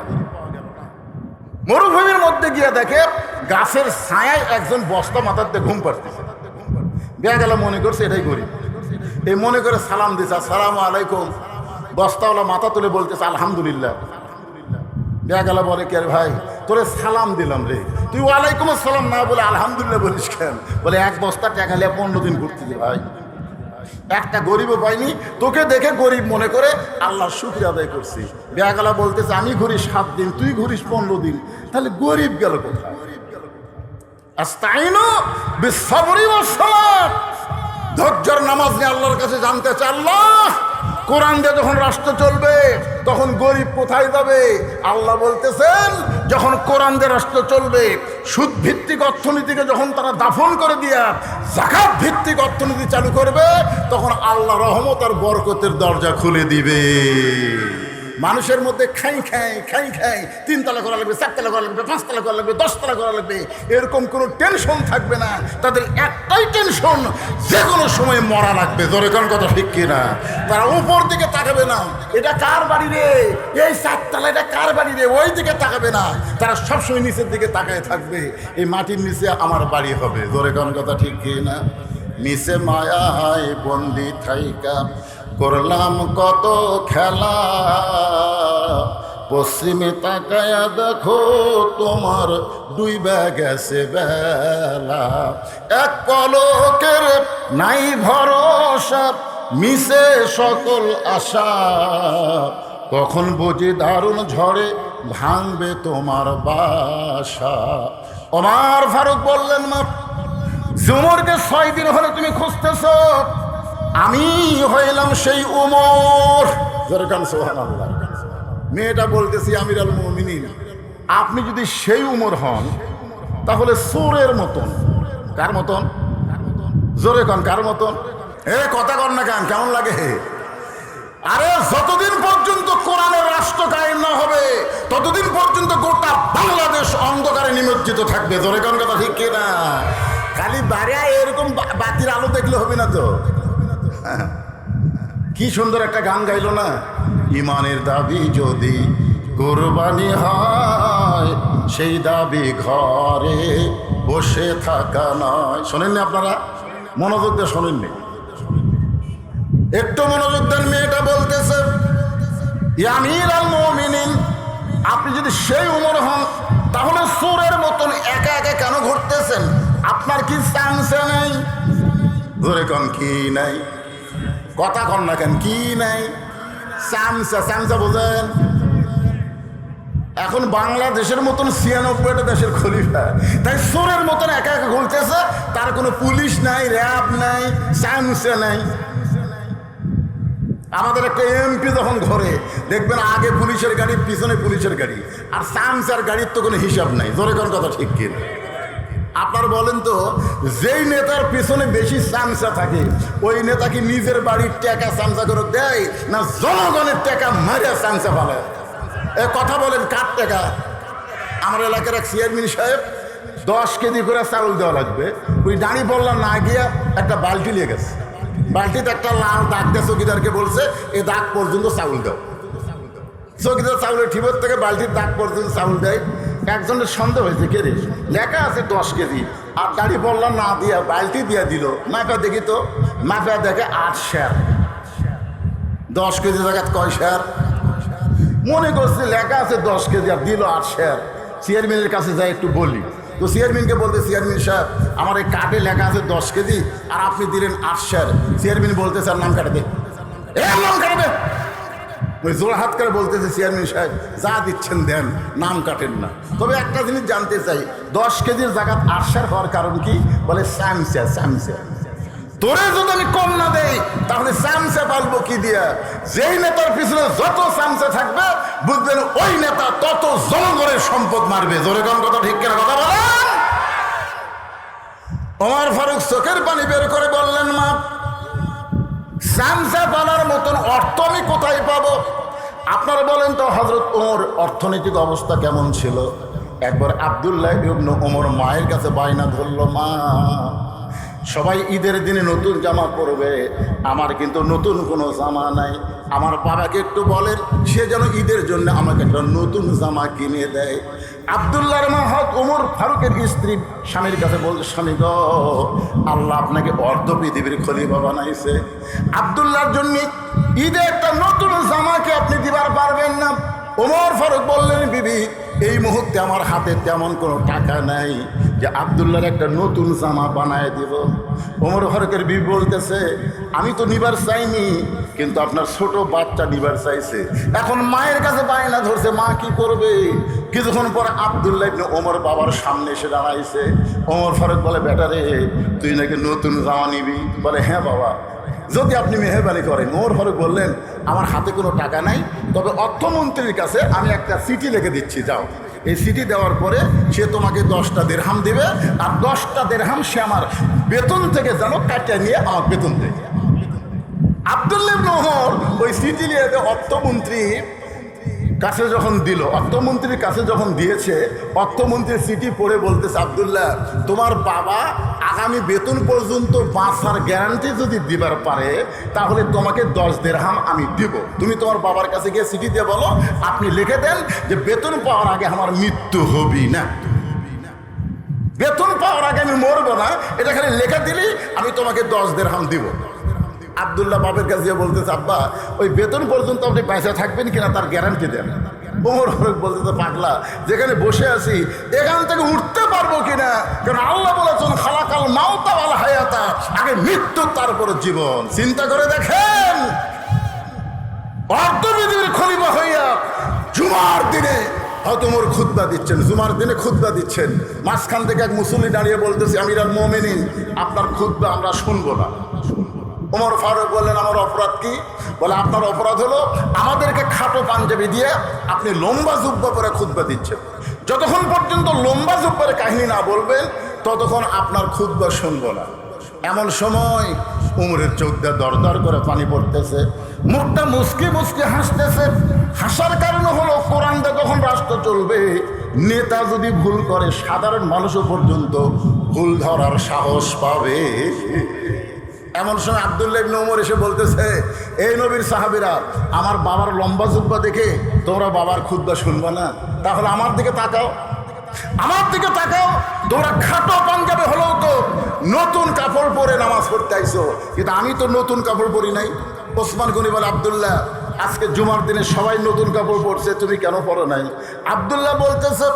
মরুভূমির মধ্যে গিয়ে দেখে গাছের ছায়ায় একজন বস্তা মাথার দিয়ে ঘুম পাড়তেছে। দেয়া গেল মনে করছে এটাই গরিব, এই মনে করে সালাম দিছে, আসসালামু আলাইকুম। বস্তাওয়ালা মাথা তুলে বলতেছে আলহামদুলিল্লাহ। দেয়া গেল বলে, কে ভাই তোরে সালাম দিলাম রে, তুই ওয়ালাইকুম আসসালাম না বলে আলহামদুলিল্লাহ বলিস কেন? বলে এক বস্তা টাকা নিয়ে 15 দিন ঘুরতেছি ভাই, একটা গরিবও পাইনি, তোকে দেখে গরিব মনে করে আল্লাহর শুকরিয়া আদায় করছি। দেয়া গেল বলতেছে আমি ঘুরি 7 দিন, তুই ঘুরিস 15 দিন, তাহলে গরিব গেল কোথায়? আস্তাইনু বিসসবরি ওয়াস সালাত, ধৈর্যের নামাজ নিয়ে আল্লাহর কাছে জানতে চাই, আল্লাহ কোরআন দিয়ে যখন রাষ্ট্র চলবে তখন গরিব কোথায় যাবে? আল্লাহ বলতেছেন, যখন কোরআন দিয়ে রাষ্ট্র চলবে, সুদ ভিত্তিক অর্থনীতিকে যখন তারা দাফন করে দিয়া যাকাত ভিত্তিক অর্থনীতি চালু করবে, তখন আল্লাহ রহমত আর বরকতের দরজা খুলে দিবে। মানুষের মধ্যে খাই খাই 3 তলা করা লাগবে, 4 তলা করা লাগবে, 5 তলা করা লাগবে, 10 তলা করা লাগবে, এরকম কোনো টেনশন থাকবে না। তাদের একটাই টেনশন, যে কোনো সময় মরা লাগবে। জোরে কোন কথা ঠিক কিনা? তারা উপর দিকে তাকাবে না, এটা কার বাড়ি রে, এই 4 তলা এটা কার বাড়ি রে, ওই দিকে তাকাবে না। তারা সবসময় নিচের দিকে তাকায় থাকবে, এই মাটির নিচে আমার বাড়ি হবে। জোরে কোন কথা ঠিক কিনা? নিচে মায়ায় বন্দি থাইকা করলাম কত খেলা, পশ্চিমে তাকায়া দেখো তোমার ডুইবা গেছে বেলা। এক পলকের নাই ভরসা, মিশে সকল আশা, কখন বুঝি দারুণ ঝড়ে ভাঙবে তোমার বাসা। ওমর ফারুক বললেন, মা উমরকে 6 দিন হলে তুমি খুঁজতেছ, আমি হইলাম সেই উমর। সুবহানাল্লাহ। মেয়েটা বলতেছি, আমিরুল মুমিনিন, আপনি যদি সেই উমর হন তাহলে চোরের মতন। কার মতন? জোরে কন, কার মতন? কথা কন না কেন, কেমন লাগে? আরে যতদিন পর্যন্ত কোরআনের রাষ্ট্র কায়েম না হবে, ততদিন পর্যন্ত গোটা বাংলাদেশ অন্ধকারে নিমজ্জিত থাকবে। জোরে কন কথা ঠিক কিনা? খালি বাড়ি এরকম বাতির আলো দেখলে হবে না তো। কি সুন্দর একটা গান গাইলো না, ইমানের দাবি যদি কোরবানি হয়, সেই দাবি ঘরে বসে থাকা নয়। শোনেননি আপনারা? মনোযোগ দিয়ে শোনেননি? একটু মনোযোগ দেন। মেয়েটা বলতেছে, আমিরুল মুমিনিন, আপনি যদি সেই উমর হন তাহলে চোরের মতন একা একা কেন ঘুরতেছেন? আপনার কি চামচা নাই? ধরে কন কি নাই? কথা কন না কেন, কি নাই? চামচা, চামচা বোঝেন? এখন বাংলাদেশের মতন 96টা দেশের খলিফা, তাই চোরের মতন একা একা ঘুরতেছে, তার কোনো পুলিশ নাই, র্যাব নাই, চামচা নাই। আমাদের একটা এমপি যখন ঘরে দেখবেন আগে পুলিশের গাড়ি, পিছনে পুলিশের গাড়ি, আর চামচার গাড়ির তো কোনো হিসাব নাই। জোরে কোন কথা ঠিক কিনা? আপনার বলেন তো, যেই নেতার পিছনে বেশি চামচা থাকে ওই নেতা কি নিজের বাড়ির টাকা চামচা করে দেয়, না জনগণের টাকা মারে চামচা ফেলে? কথা বলেন, কার টাকা? আমার এলাকার এক চেয়ারম্যান সাহেব 10 কেজি করে চাউল দেওয়া লাগবে, ওই দাঁড়ি বললাম না গিয়া একটা বালতি নিয়ে গেছে। বালতিতে একটা লাল দাগ দিয়ে চকিদারকে বলছে এই দাগ পর্যন্ত চাউল দাও। চকিদার চাউলের ঠিপের থেকে বালতির দাগ পর্যন্ত চাউল দেয়। একজনের সন্দেহ হয়েছে, কে রে, লেখা আছে 10 কেজি, আর দাড়ি বললাম না দিয়া বালতি দিয়ে দিল। মাপা দেখি তো, মাপা দেখে 8 সের। 10 কেজি জায়গায় কয় সের? মনে করছে লেখা আছে 10 কেজি, আর দিল 8 সের। চেয়ারম্যানের কাছে যাই একটু বলি, তো চেয়ারম্যানকে বলতে, চেয়ারম্যান সাহেব আমার এই কার্ডে লেখা আছে 10 কেজি আর আপনি দিলেন 8 সের। চেয়ারম্যান বলতে স্যার নাম কাটে দে, নাম কাটে দে। ওই জোড়া হাত করে বলতেছে চেয়ারম্যান সাহেব যা দিচ্ছেন দেন, নাম কাটেন না। তবে একটা জিনিস জানতে চাই, 10 কেজির জায়গা 8 সের হওয়ার কারণ কি? বলে চামচা। চামচা তোরে যদি আমি কম না দেই তাহলে চামচা পালবো কি দিয়া? যেই নেতার পিছনে যত চামচা থাকবে বুঝবেন ওই নেতা তত জনগণের সম্পদ মারবে। জোরে কোন কথা, ঠিক কিনা কথা বলেন? ওমর ফারুক চোখের পানি বের করে বললেন, মা চামচা পালার মতন অর্থ আমি কোথায় পাবো? আপনারা বলেন তো হযরত ওমর অর্থনৈতিক অবস্থা কেমন ছিল? একবার আব্দুল্লাহ ইবনে ওমর মায়ের কাছে বায়না ধরলো, মা সবাই ঈদের দিনে নতুন জামা পরবে, আমার কিন্তু নতুন কোনো জামা নাই। আমার বাবাকে একটু বলেন সে যেন ঈদের জন্য আমাকে একটা নতুন জামা কিনে দেয়। আব্দুল্লাহর মা হক ওমর ফারুকের স্ত্রী স্বামীর কাছে বলছে, স্বামী গো, আল্লাহ আপনাকে অর্ধ পৃথিবীর খলিফা বানাইছে, আব্দুল্লাহর জন্য ঈদে একটা নতুন জামাকে আপনি দিবার পারবেন না? ওমর ফারুক বললেন, বিবি এই মুহূর্তে আমার হাতে তেমন কোনো টাকা নাই যে আব্দুল্লাহর একটা নতুন জামা বানায় দিব। ওমর ফারুকের বিবি বলতেছে, আমি তো নিবার চাইনি, কিন্তু আপনার ছোট বাচ্চা নিবার চাইছে। এখন মায়ের কাছে বায়না ধরছে, মা কি করবে? কিছুক্ষণ পরে আব্দুল্লাহ ইবনে ওমর বাবার সামনে এসে দাঁড়াইছে। ওমর ফারুক বলে, বেটা রে, তুই নাকি নতুন জামা নিবি? বলে, হ্যাঁ বাবা, যদি আপনি মেহরবানি করেন। ওমর ফারুক বললেন, আমার হাতে কোনো টাকা নাই, তবে অর্থমন্ত্রীর কাছে আমি একটা চিঠি লিখে দিচ্ছি, যাও। এই চিঠি দেওয়ার পরে সে তোমাকে 10টা দিরহাম দিবে, আর 10টা দিরহাম সে আমার বেতন থেকে যেন কাটিয়ে নিয়ে আমার বেতন দেয়। আব্দুল্লাহ ইবনে ওমর ওই চিঠি নিয়ে অর্থমন্ত্রীর কাছে যখন দিল, অর্থমন্ত্রীর কাছে যখন দিয়েছে, অর্থমন্ত্রীর চিঠি পড়ে বলতেছে, আব্দুল্লাহ তোমার বাবা আগামী বেতন পর্যন্ত বাঁচার গ্যারান্টি যদি দিবার পারে তাহলে তোমাকে 10 দিরহাম আমি দিব। তুমি তোমার বাবার কাছে গিয়ে চিঠি দিয়ে বলো, আপনি লিখে দেন যে বেতন পাওয়ার আগে আমার মৃত্যু হবি না, বেতন পাওয়ার আগে আমি মরবো না, এটা খালি লেখা দিলেই আমি তোমাকে 10 দিরহাম দিব। আব্দুল্লাহ বাবের কাছে বলতেছে, আব্বা ওই বেতন পর্যন্ত আপনি পয়সা থাকবেন কিনা তার গ্যারান্টি দেন। ওমর ফারুক বলতেছে, পাগলা, যেখানে বসে আছি এখান থেকে উঠতে পারবো কিনা? কারণ আল্লাহ বলেছেন, খালাকাল মাউতা ওয়াল হায়াতা, আগে মৃত্যু তারপরে জীবন। চিন্তা করে দেখেন, অর্ধপৃথিবীর খলিফা হইয়া জুমার দিনে হয়তো ওমর খুতবা দিচ্ছেন, জুমার দিনে খুতবা দিচ্ছেন, মাঝখান থেকে এক মুসল্লি দাঁড়িয়ে বলতেছে, আমিরুল মুমিনিন আপনার খুতবা আমরা শুনবো না। ওমর ফারুক বললেন, আমার অপরাধ কি? বলে, আপনার অপরাধ হলো আমাদেরকে খাটো পাঞ্জাবি দিয়ে আপনি লম্বা জুব্বা পরে খুতবা দিচ্ছেন। যতক্ষণ পর্যন্ত লম্বা জুব্বার কাহিনী না বলবেন ততক্ষণ আপনার খুতবা শুনবো না। এমন সময় উমরের চোখ দিয়ে দর দর করে পানি পড়তেছে, মুখটা মুসকি মুসকি হাসতেছে। হাসার কারণ হলো কোরআন দিয়ে যখন রাষ্ট্র চলবে, নেতা যদি ভুল করে সাধারণ মানুষও পর্যন্ত ভুল ধরার সাহস পাবে। এমন সময় আব্দুল্লাহ ইবনে ওমর এসে বলতেছে, এই নবীর সাহাবীরা, আমার বাবার লম্বা জুব্বা দেখে তোমরা বাবার খুতবা শুনবা না? তাহলে আমার দিকে তাকাও, আমার দিকে তাকাও। তোমরা খাটো পাঞ্জাবি হলেও তো নতুন কাপড় পরে নামাজ পড়তে আইছো, কিন্তু আমি তো নতুন কাপড় পরি নাই। ওসমান গনি বলে, আব্দুল্লাহ আজকে জুমার দিনে সবাই নতুন কাপড় পরছে, তুমি কেন পরো নাই? আব্দুল্লাহ বলতেছে,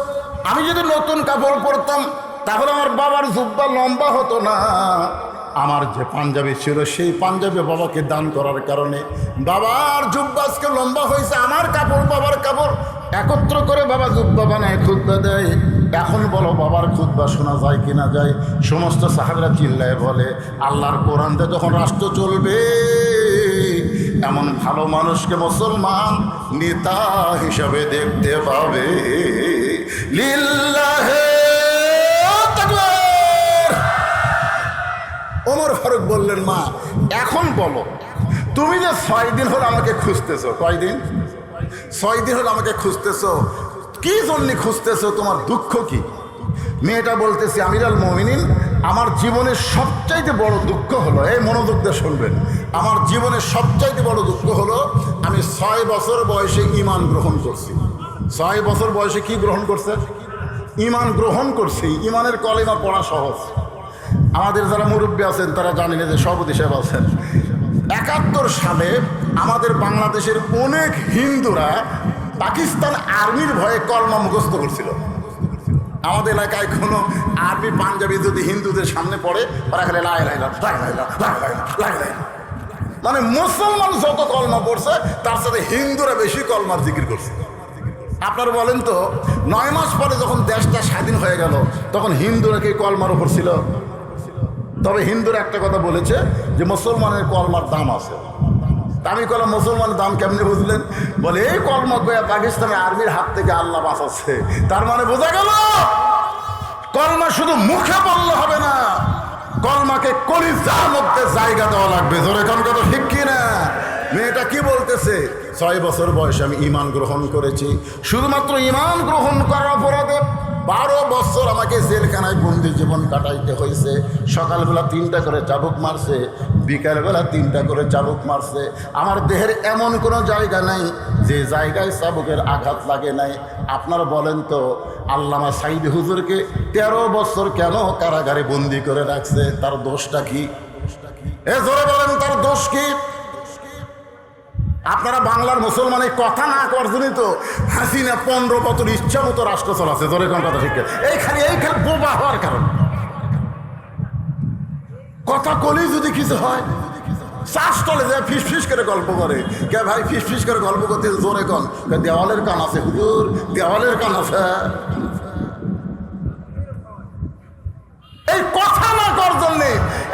আমি যদি নতুন কাপড় পরতাম তাহলে আমার বাবার জুব্বা লম্বা হতো না। আমার যে পাঞ্জাবি ছিল সেই পাঞ্জাবি বাবাকে দান করার কারণে বাবার জুব্বা আজকে লম্বা হয়েছে, আমার কাপড় বাবার কাপড় একত্র করে বাবা জুব্বা বানায় খুতবা দেয়। এখন বলো বাবার খুতবা শোনা যায় কিনা যায়? সমস্ত সাহাবীরা চিল্লায় বলে, আল্লাহর কোরআনতে যখন রাষ্ট্র চলবে এমন ভালো মানুষকে মুসলমান নেতা হিসাবে দেখতে পাবে। লিল্লাহে তাকবীর। ওমর ফারুক বললেন, মা এখন বলো, তুমি যে 6 দিন হলো আমাকে খুঁজতেছো, কয়দিন? 6 দিন হলো আমাকে খুঁজতেছো, কি জন্য খুঁজতেছো? তোমার দুঃখ কি? মেয়েটা বলতেছে, আমিরুল মুমিনিন আমার জীবনের সবচাইতে বড় দুঃখ হলো, এই মনোযোগ দিয়ে শুনবেন, আমার জীবনের সবচাইতে বড় দুঃখ হলো আমি 6 বছর বয়সে ঈমান গ্রহণ করছি। 6 বছর বয়সে কি গ্রহণ করছে? ঈমান গ্রহণ করছি। ঈমানের কলেমা পড়া সহজ। আমাদের যারা মুরব্বী আছেন তারা জানেন যে সভাপতি সাহেব আছেন, 71 সালে আমাদের বাংলাদেশের অনেক হিন্দুরা পাকিস্তান আর্মির ভয়ে কলমা মুখস্থ করছিল। আমাদের এলাকায় কোনো আরবি পাঞ্জাবি যদি হিন্দুদের সামনে পড়ে, ওরা খালি লা ইলাহা ইল্লাল্লাহ, লা ইলাহা ইল্লাল্লাহ, লা ইলাহা ইল্লাল্লাহ, লা ইলাহা ইল্লাল্লাহ। মানে মুসলমান যত কলমা পড়ছে তার সাথে হিন্দুরা বেশি কলমার জিকির করছে। আপনারা বলেন তো, 9 মাস পরে যখন দেশটা স্বাধীন হয়ে গেল তখন হিন্দুরা কি কলমার উপর ছিল? তবে হিন্দুরা একটা কথা বলেছে যে মুসলমানের কলমার দাম আছে। আমি কলম মুসলমানের দাম কেমনি বুঝলেন? বলে এই কলমা কয়া পাকিস্তানের আর্মির হাত থেকে আল্লাহ বাঁচাচ্ছে। তার মানে বোঝা গেল কলমা শুধু মুখে বললে হবে না, কলমাকে কলিজার মধ্যে জায়গা দেওয়া লাগবে। জোরে কোন কথা ঠিক কি না? মেয়েটা কি বলতেছে? 6 বছর বয়সে আমি ঈমান গ্রহণ করেছি। শুধুমাত্র ঈমান গ্রহণ করার অপরাধে 12 বছর আমাকে জেলখানায় বন্দি জীবন কাটাইতে হয়েছে। সকালবেলা 3টা করে চাবুক মারছে, বিকালবেলা 3টা করে চাবুক মারছে। আমার দেহের এমন কোনো জায়গা নাই যে জায়গায় চাবুকের আঘাত লাগে নাই। আপনারা বলেন তো, আল্লামা সাইদি হুজুরকে 13 বছর কেন কারাগারে বন্দি করে রাখছে? তার দোষটা কি? এ জোরে বলেন, তার দোষ কি? আপনারা বাংলার মুসলমানের কথা না করছেনই তো হাসিনা 15 বছর ইচ্ছা মতো রাষ্ট্র চলাচ্ছে। ধরে কোন কথা ঠিক? এইখানে বোবা হওয়ার কারণ, কথা কলেই যদি কিছু হয় শ্বাস তলে যায় ফিস ফিস করে গল্প করে। কে ভাই ফিস ফিস করে গল্প করতে? জোরে কন। দেওয়ালের কান আছে হুজুর, দেওয়ালের কান আছে। এই কথা না করার জন্য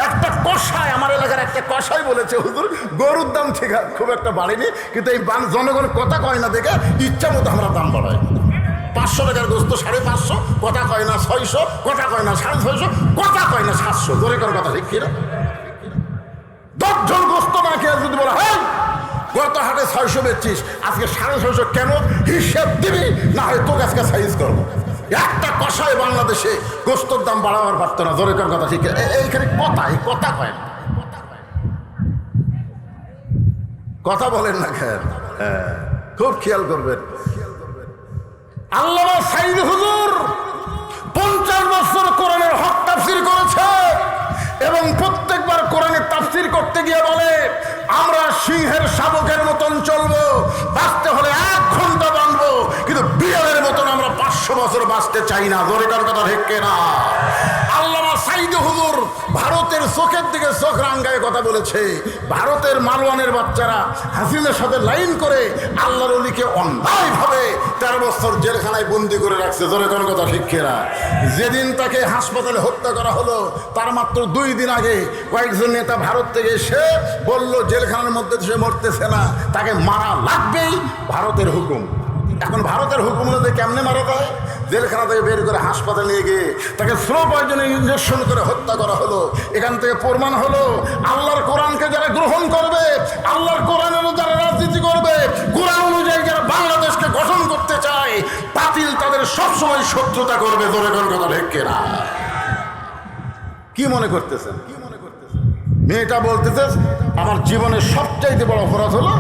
একটা কষাই, আমার এলাকার একটা কষাই বলেছে, হুজুর গরুর দাম ঠিক খুব একটা বাড়েনি, কিন্তু এই জনগণ কথা কয় না দেখে ইচ্ছা মতো আমরা দাম বাড়াই। 500 টাকার গোস্ত 550, কথা কয় না 600, কথা কয় না 650, কথা কয় না 700। ধরে করার কথা ঠিক কিনা? 10 জন গোস্ত না খেয়ে যদি বলা হয় গত হাটে 600 বেচছিস, আজকে 650 কেন? হিসেব দিবি, না হয় তোকে আজকে সাইজ করবো। একটা কষায় বাংলাদেশে গোস্তর দাম বাড়াবার পারতো না। জোরে কোন কথা ঠিক? এইখানে কথা কয় না, কথা বলেন না কেন? খুব খেয়াল করবেন। আল্লামা সাইদ হুজুর 50 বছর কোরআনের হক তাফসীর করেছে এবং প্রত্যেকবার কোরআনের তাফসীর করতে গিয়ে বলে, আমরা সিংহের শাবকের মতন চলবো, বাঁচতে হলে 1 ঘন্টা বাঁচবো, কিন্তু বিড়ালের মতন আমরা 500 বছর বাঁচতে চাই না। জোরে কার কথা ঠিক না? আল্লামা সাইদ হুজুর ভারতের চোখের দিকে চোখ রাঙ্গায় কথা বলেছে। ভারতের মালওয়ানের বাচ্চারা হাসিনের সাথে লাইন করে আল্লাহর ওলিকে অন্যায়ভাবে 13 বছর জেলখানায় বন্দি করে রাখছে। জোরে কোন কথা ঠিক না? যেদিন তাকে হাসপাতালে হত্যা করা হলো তার মাত্র 2 দিন আগে কয়েকজন নেতা ভারত থেকে এসে বলল জেলখানার মধ্যে সে মরতেছে না, তাকে মারা লাগবেই, ভারতের হুকুম। এখন ভারতের হুকুম অনুযায়ী কেমনে মারা যায়? জেলখানা থেকে বের করে হাসপাতালে নিয়ে গিয়ে তাকে স্লো পয়জনে ইঞ্জেকশন করে হত্যা করা হলো। এখান থেকে প্রমাণ হলো আল্লাহর কোরআনকে যারা গ্রহণ করবে, আল্লাহর কোরআনের যারা রাজনীতি করবে, কোরআন অনুযায়ী যারা বাংলাদেশকে গঠন করতে চায়, বাতিল তাদের সবসময় শত্রুতা করবে। ধরে কোন কথা ঢেকে না? কি মনে করতেছেন? মেয়েটা বলতেছে আমার জীবনের সবচাইতে বড় অপরাধ হলো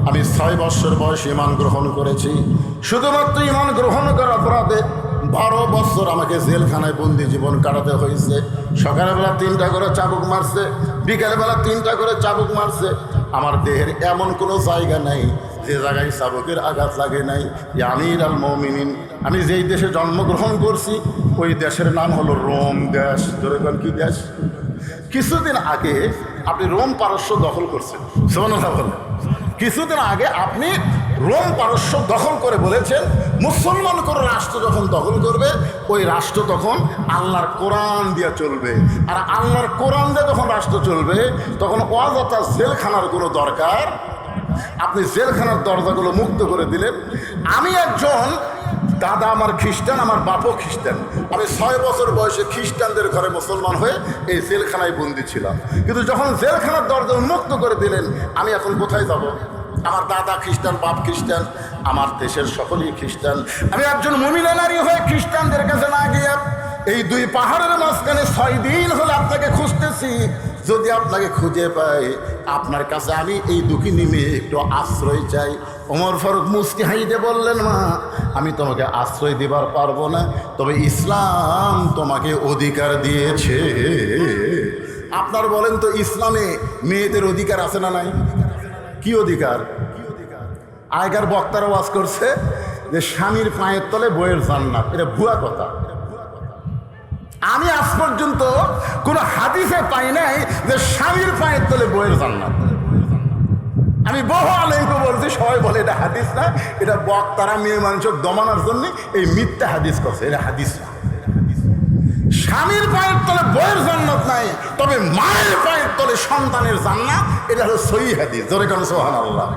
আমি 6 বছর বয়সে ঈমান গ্রহণ করেছি। শুধুমাত্র ঈমান গ্রহণ করার অপরাধে 12 বছর আমাকে জেলখানায় বন্দি জীবন কাটাতে হয়েছে। সকালবেলা 3টা করে চাবুক মারছে, বিকালবেলা 3টা করে চাবুক মারছে। আমার দেহের এমন কোনো জায়গা নাই যে জায়গায় চাবুকের আঘাত লাগে নাই। আমির আল মুমিনিন, আমি যেই দেশে জন্মগ্রহণ করছি ওই দেশের নাম হলো রোম দেশ। ধরে কোন কি দেশ? কিছুদিন আগে আপনি রোম পারস্য দখল করছেন। সুবহানাল্লাহ বলেন। কিছুদিন আগে আপনি রোম পারস্য দখল করে বলেছেন মুসলমান কোনো রাষ্ট্র যখন দখল করবে ওই রাষ্ট্র তখন আল্লাহর কোরআন দিয়ে চলবে। আর আল্লাহর কোরআন দিয়ে যখন রাষ্ট্র চলবে তখন অযথা জেলখানার কোনো দরকার। আপনি জেলখানার দরজাগুলো মুক্ত করে দিলেন। আমি একজন দাদা আমার খ্রিস্টান, আমার বাপও খ্রিস্টান। আমি 6 বছর বয়সে খ্রিস্টানদের ঘরে মুসলমান হয়ে এই জেলখানায় বন্দি ছিলাম। কিন্তু যখন জেলখানার দরজা উন্মুক্ত করে দিলেন আমি এখন কোথায় যাব? আমার দাদা খ্রিস্টান, বাপ খ্রিস্টান, আমার দেশের সকলেই খ্রিস্টান। আমি একজন মুমিনা নারী হয়ে খ্রিস্টানদের কাছে না গিয়ে এই দুই পাহাড়ের মাঝখানে 6 দিন হলে আপনাকে খুঁজতেছি। যদি আপনাকে খুঁজে পাই, আপনার কাছে আমি এই দুঃখিনী মেয়ে একটু আশ্রয় চাই। ওমর ফারুক মুস্কি হাইতে বললেন, মা আমি তোমাকে আশ্রয় দিবার পারবো না, তবে ইসলাম তোমাকে অধিকার দিয়েছে। আপনার বলেন তো, ইসলামে মেয়েদের অধিকার আছে না নাই? কি অধিকার? আগেকার বক্তারা ওয়াজ করছে যে স্বামীর পায়ের তলে বইয়ের জান্নাত। এটা ভুয়া কথা। আমি আজ পর্যন্ত কোনো হাদিসে পাই নাই যে স্বামীর পায়ের তলে বইয়ের জান্নাত। আমি বহু আলেমকে বলছি, সবাই বলে এটা হাদিস না, এটা বক্তারা মেয়ে মানুষের দমানোর জন্য এই মিথ্যা হাদিস করছে। এটা হাদিস না। স্বামীর পায়ের তলে বইয়ের জান্নাত নাই, তবে মায়ের পায়ের তলে সন্তানের জান্নাত। এটা হলো সহিহ হাদিস। জোরে কারণ সুবহানাল্লাহ।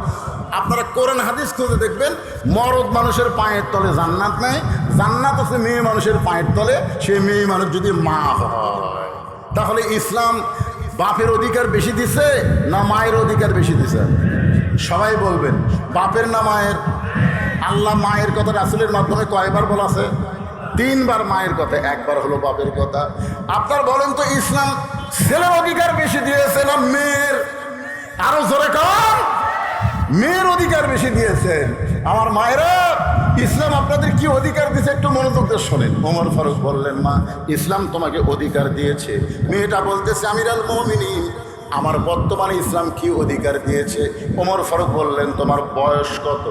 আপনারা কোরআন হাদিস খুঁজে দেখবেন, মরদ মানুষের পায়ের তলে জান্নাত নাই, জান্নাত আছে মেয়ে মানুষের পায়ের তলে। সে মেয়ে মানুষ যদি মা হয়, তাহলে ইসলাম বাপের অধিকার বেশি দিছে না মায়ের অধিকার বেশি দিছে? সবাই বলবেন বাপের না মায়ের? আল্লাহ মায়ের কথা রাসূলের মাধ্যমে কয়বার বলেছে? 3 বার মায়ের কথা, 1 বার হলো বাপের কথা। আপনার বলেন তো, ইসলাম ছেলের অধিকার বেশি দিয়েছে না মেয়ের? আরো জোরে কর। মেয়ের অধিকার বেশি দিয়েছেন। আমার মায়েরা, ইসলাম আপনাদের কি অধিকার দিয়েছে একটু মনোযোগ দিয়ে শোনেন। ওমর ফারুক বললেন, মা ইসলাম তোমাকে অধিকার দিয়েছে। মেয়েটা বলতেছে, আমিরুল মুমিনিন, আমার বর্তমানে ইসলাম কি অধিকার দিয়েছে? ওমর ফারুক বললেন, তোমার বয়স কত?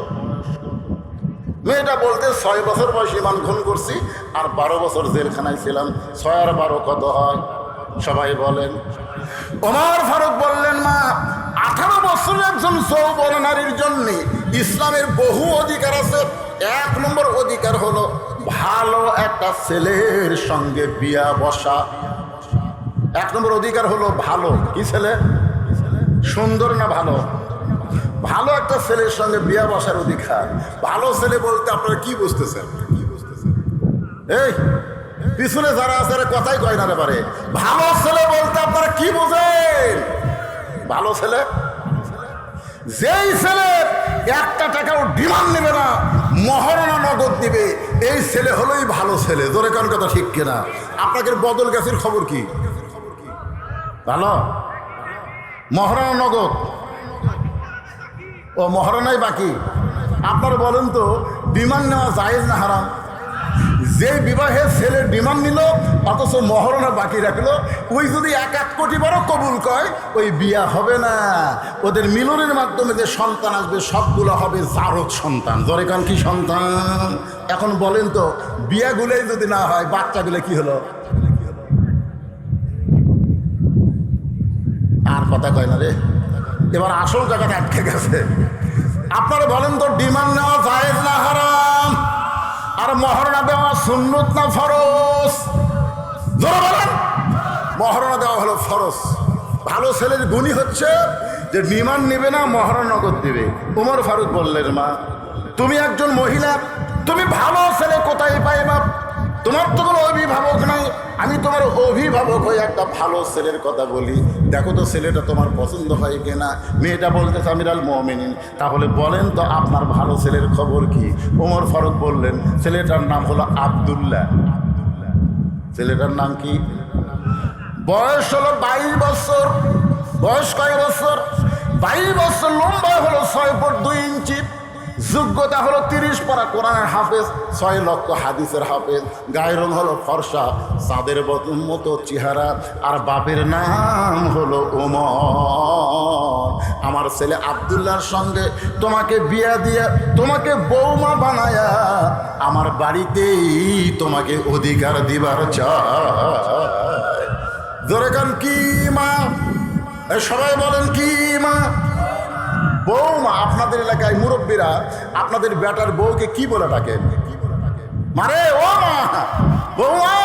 মেয়েটা বলতে, 6 বছর বয়স ঈমান গ্রহণ করছি, আর 12 বছর জেলখানায় ছিলাম। 6 আর 12 কত হয়? সবাই বলেন। ওমর ফারুক বললেন, মা 18 বছরের একজন যৌবন নারীর জন্য ইসলামের বহু অধিকার আছে। 1 নম্বর অধিকার হলো ভালো একটা ছেলের সঙ্গে বিয়া বসা। 1 নম্বর অধিকার হলো ভালো কি ছেলে? সুন্দর না ভালো? ভালো একটা ছেলের সঙ্গে বিয়া বসার অধিকার। ভালো ছেলে বলতে আপনারা কি বুঝতেছেন? এই পিছনে যারা আছে কথাই কয় না রে পারে। ভালো ছেলে বলতে আপনারা কি বোঝেন? ভালো ছেলে যেই ছেলে 1 টাকাও ডিমান্ড নেবে না, মহারণা নগদ দিবে, এই ছেলে হলোই ভালো ছেলে। জোরে কোন কথা ঠিক কিনা? আপনাদের বদল গাছের খবর কি? ভালো মহারণা নগদ? ও মহারণাই বাকি। আপনারা বলেন তো, ডিমান্ড নেওয়া জায়েজ না হারাম? যে বিবাহে ছেলের ডিমান্ড নিল অথচ মহারণা বাকি রাখলো, ওই যদি 1 কোটি বড় কবুল কয়, ওই বিয়া হবে না। ওদের মিলনের মাধ্যমে যে সন্তান আসবে সবগুলো হবে জারদ সন্তান। জোরে কান কি সন্তান? এখন বলেন তো, বিয়াগুলোই যদি না হয়, বাচ্চাগুলো কি হলো? আর কথা কয় না রে। এবার আসল জায়গাটা আটকে গেছে। আপনারা বলেন তো, ডিমান্ড নেওয়া জায়েজ না হারাম? আর মহারণা দেওয়া সুন্নত না ফরজ? জোরে বলেন। মহারণা দেওয়া হলো ফরজ। ভালো ছেলের গুণই হচ্ছে যে ডিমান্ড নেবে না, মহারণা নগদ দিবে। ওমর ফারুক বললেন, মা তুমি একজন মহিলা, তুমি ভালো ছেলে কোথায় পাইবা? তোমার তো কোনো অভিভাবক নাই, আমি তোমার অভিভাবক হয়ে একটা ভালো ছেলের কথা বলি, দেখো তো ছেলেটা তোমার পছন্দ হয় কিনা। মেয়েটা বলতেছে, আমিরুল মুমিনিন, তাহলে বলেন তো আপনার ভালো ছেলের খবর কি? ওমর ফারুক বললেন, ছেলেটার নাম হলো আব্দুল্লাহ। ছেলেটার নাম কি? বয়স হলো 22 বছর। বয়স কয় বছর? 22 বছর। লম্বা হলো 6 ফুট 2 ইঞ্চি। যোগ্যতা হলো 30 পারা কোরআনের হাফেজ, 6 লক্ষ হাদিসের হাফেজ। গায়ের রং হলো ফর্সা, চাঁদের মতো চেহারা। আর বাপের নাম হলো ওমর। আমার ছেলে আব্দুল্লাহর সঙ্গে তোমাকে বিয়া দিয়া, তোমাকে বৌমা বানায়া আমার বাড়িতেই তোমাকে অধিকার দিবার চাই। জোরে কান কি মা? সবাই বলেন কি মা? বৌমা। আপনাদের এলাকায় মুরব্বীরা আপনাদের বেটার বউকে কি বলে ডাকেন? মারে ও মা, বৌমা।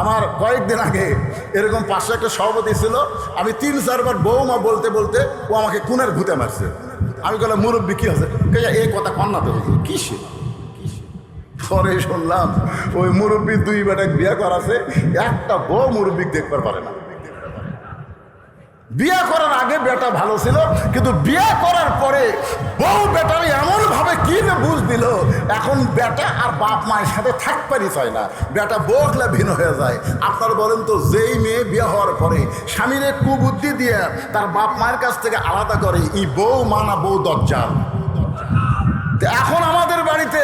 আমার কয়েকদিন আগে এরকম পাশে একটা সভাপতি ছিল, আমি 3-4 বার বৌমা বলতে বলতে ও আমাকে কুনের ঘুতে মারছে। আমি বললাম, মুরব্বী কি হচ্ছে? এই কথা কন্যা তো কিসে? পরে শুনলাম ওই মুরব্বী 2 বেটাকে বিয়ে করাছে, একটা বউ মুরব্বী দেখবার পারে না। বিয়ে করার আগে বেটা ভালো ছিল, কিন্তু বিয়ে করার পরে বউ বেটারে এমন ভাবে কি না বুঝ দিল, এখন বেটা আর বাপ মায়ের সাথে থাকতে চায় না, বেটা বউকলে ভিন্ন হয়ে যায়। আপনারা বলেন তো, যেই মেয়ে বিয়ে হওয়ার পরে স্বামীর কুবুদ্ধি দিয়ে তার বাপ মায়ের কাছ থেকে আলাদা করে, এই বউ মানা বউ দজ্জাল। এখন আমাদের বাড়িতে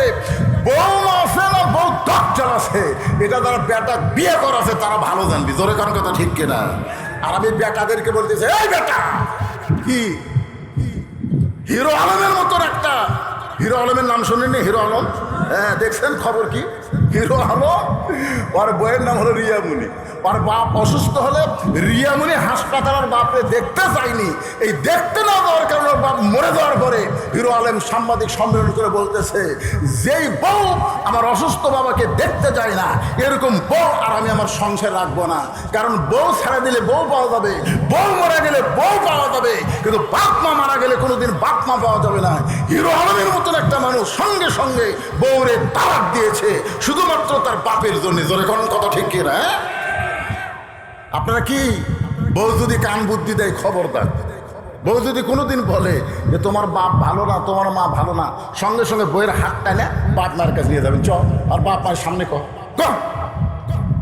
বউ আছে না বউ দজ্জাল আছে, এটা যারা বেটা বিয়ে করাছে তারা ভালো জানবি, জোরে কারণ কথা ঠিক কিনা। আর আমি বেটাদেরকে বলতেছি, এই বেটা কি হিরো আলমের মতন একটা, হিরো আলমের নাম শুনেননি? হিরো আলম, হ্যাঁ দেখছেন খবর কি? হিরো আলম, ওর বইয়ের নাম হলো রিয়ামণি। ওর বাপ অসুস্থ হলে রিয়ামণি হাসপাতালের বাপরে দেখতে চায়নি, এই দেখতে না যাওয়ার কারণে ওর বাপ মরে যাওয়ার পরে হিরো আলম সাংবাদিক সম্মেলন করে বলতেছে, যেই বউ আমার অসুস্থ বাবাকে দেখতে যায় না, এরকম বউ আর আমি আমার সংসার রাখবো না। কারণ বউ ছেড়ে দিলে বউ পাওয়া যাবে, বউ মারা গেলে বউ পাওয়া যাবে, কিন্তু বাপ মা মারা গেলে কোনোদিন বাপ মা পাওয়া যাবে না। হিরো আলমের মতন একটা মানুষ সঙ্গে সঙ্গে বউরে তালাক দিয়েছে শুধুমাত্র তার বাপের জন্য, জোরে কোন কথা ঠিক কিনা? আপনারা কি, বউ যদি কান বুদ্ধি দেয় খবরদার, বউ যদি কোনোদিন বলে যে তোমার বাপ ভালো না, তোমার মা ভালো না, সঙ্গে সঙ্গে বইয়ের হাত টানে বাপ মায়ের কাছে নিয়ে যাবেন, চ আর বাপ মায়ের সামনে কর,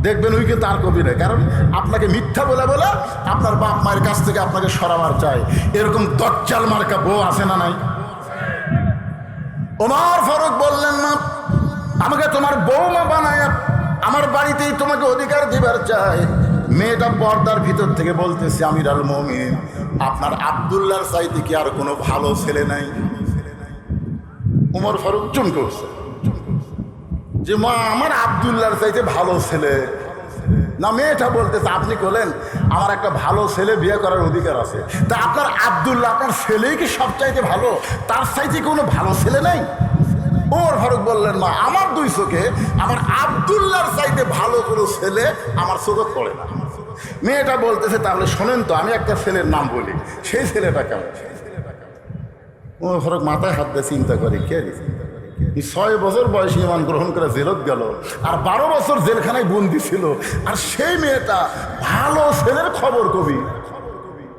দেখবেন ওই কিন্তু আর কবি নয়। কারণ আপনাকে মিথ্যা বলে বলে আপনার বাপ মায়ের কাছ থেকে আপনাকে সরাবার চাই, এরকম দজ্জাল মার্কা বউ আছে না নাই? ওমর ফারুক বললেন, না আমাকে তোমার বৌমা বানায় আমার বাড়িতেই তোমাকে অধিকার দিবার চাই। মেয়েটা পর্দার ভিতর থেকে বলতেছে, আমিরুল মুমিনিন আপনার আব্দুল্লাহর চাইতে কি আর কোনো ভালো ছেলে নাই? ওমর ফারুক চুন করছে যে, মা আমার আব্দুল্লাহর চাইতে ভালো ছেলে না। মেয়েটা বলতেছে, আপনি বলেন আমার একটা ভালো ছেলে বিয়ে করার অধিকার আছে, তা আপনার আব্দুল্লাহ আপনার ছেলেই কি সব চাইতে ভালো? তার চাইতে কোনো ভালো ছেলে নাই? ওমর ফারুক বললেন, মা আমার দুই চোখে আমার আব্দুল্লাহর চাইতে ভালো কোনো ছেলে আমার চোখে পড়ে না। মেয়েটা বলতেছে, তাহলে শোনেন তো আমি একটা ছেলের নাম বলি, সেই ছেলেটা কেমন? ওমর ফারুক মাথায় হাত দিয়ে চিন্তা করে, কে 6 বছর বয়সে ইমান গ্রহণ করে জেলত গেল, আর 12 বছর জেলখানায় বন্দি ছিল, আর সেই মেয়েটা ভালো ছেলের খবর কবি।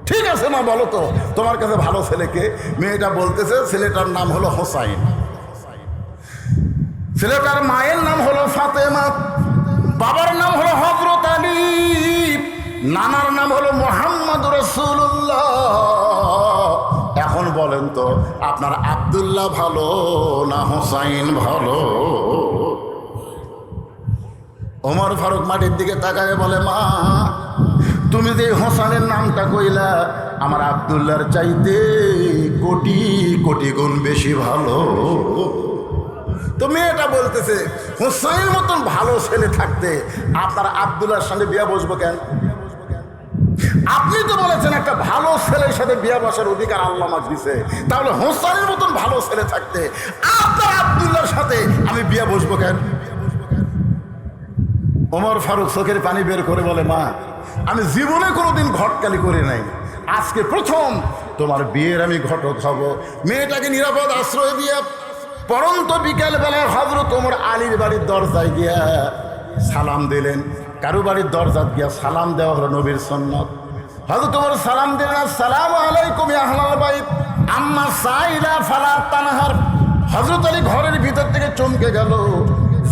ঠিক আছে না, বলো তো তোমার কাছে ভালো ছেলেকে? মেয়েটা বলতেছে, ছেলেটার নাম হলো হোসাইন, ছেলেটার মায়ের নাম হলো ফাতেমা, বাবার নাম হলো হযরত আলী, নানার নাম হলো মুহাম্মদ রাসূলুল্লাহ। এখন বলেন তো আপনার আব্দুল্লাহ ভালো না হোসাইন ভালো? ওমর ফারুক মাটির দিকে তাকায় বলে, মা তুমি যে হোসাইনের নামটা কইলা, আমার আব্দুল্লাহর চাইতে কোটি কোটি গুণ বেশি ভালো। তো মেয়েটা বলতেছে, হোসাইনের মতন ভালো ছেলে থাকতে আপনার আব্দুল্লাহর সঙ্গে বিয়ে বসবো কেন? আপনি তো বলেছেন একটা ভালো ছেলের সাথে বিয়ে বসার অধিকার আল্লাহ আমাকে দিছে, তাহলে হোসাইনের মতন ভালো ছেলে থাকতে আপনার আব্দুল্লাহর সাথে আমি বিয়ে বসবো কেন? ওমর ফারুক চোখের পানি বের করে বলে, মা আমি জীবনে কোনোদিন ঘটকালি করি নাই, আজকে প্রথম তোমার বিয়ের আমি ঘটক হব। মেয়েটাকে নিরাপদ আশ্রয় দিয়ে পরন্ত বিকেল বেলায় হযরত ওমর আলীর বাড়ির দরজায় গিয়া সালাম দিলেন। কারো বাড়ির দরজা গিয়া সালাম দেওয়া হলো নবীর সুন্নাত। হযরত ওমর সালাম দিলেন, আসসালামু আলাইকুম ইয়া আহলাল বাইত আম্মা সাইলা ফালা তানহার। হযরত আলী ঘরের ভিতর থেকে চমকে গেল,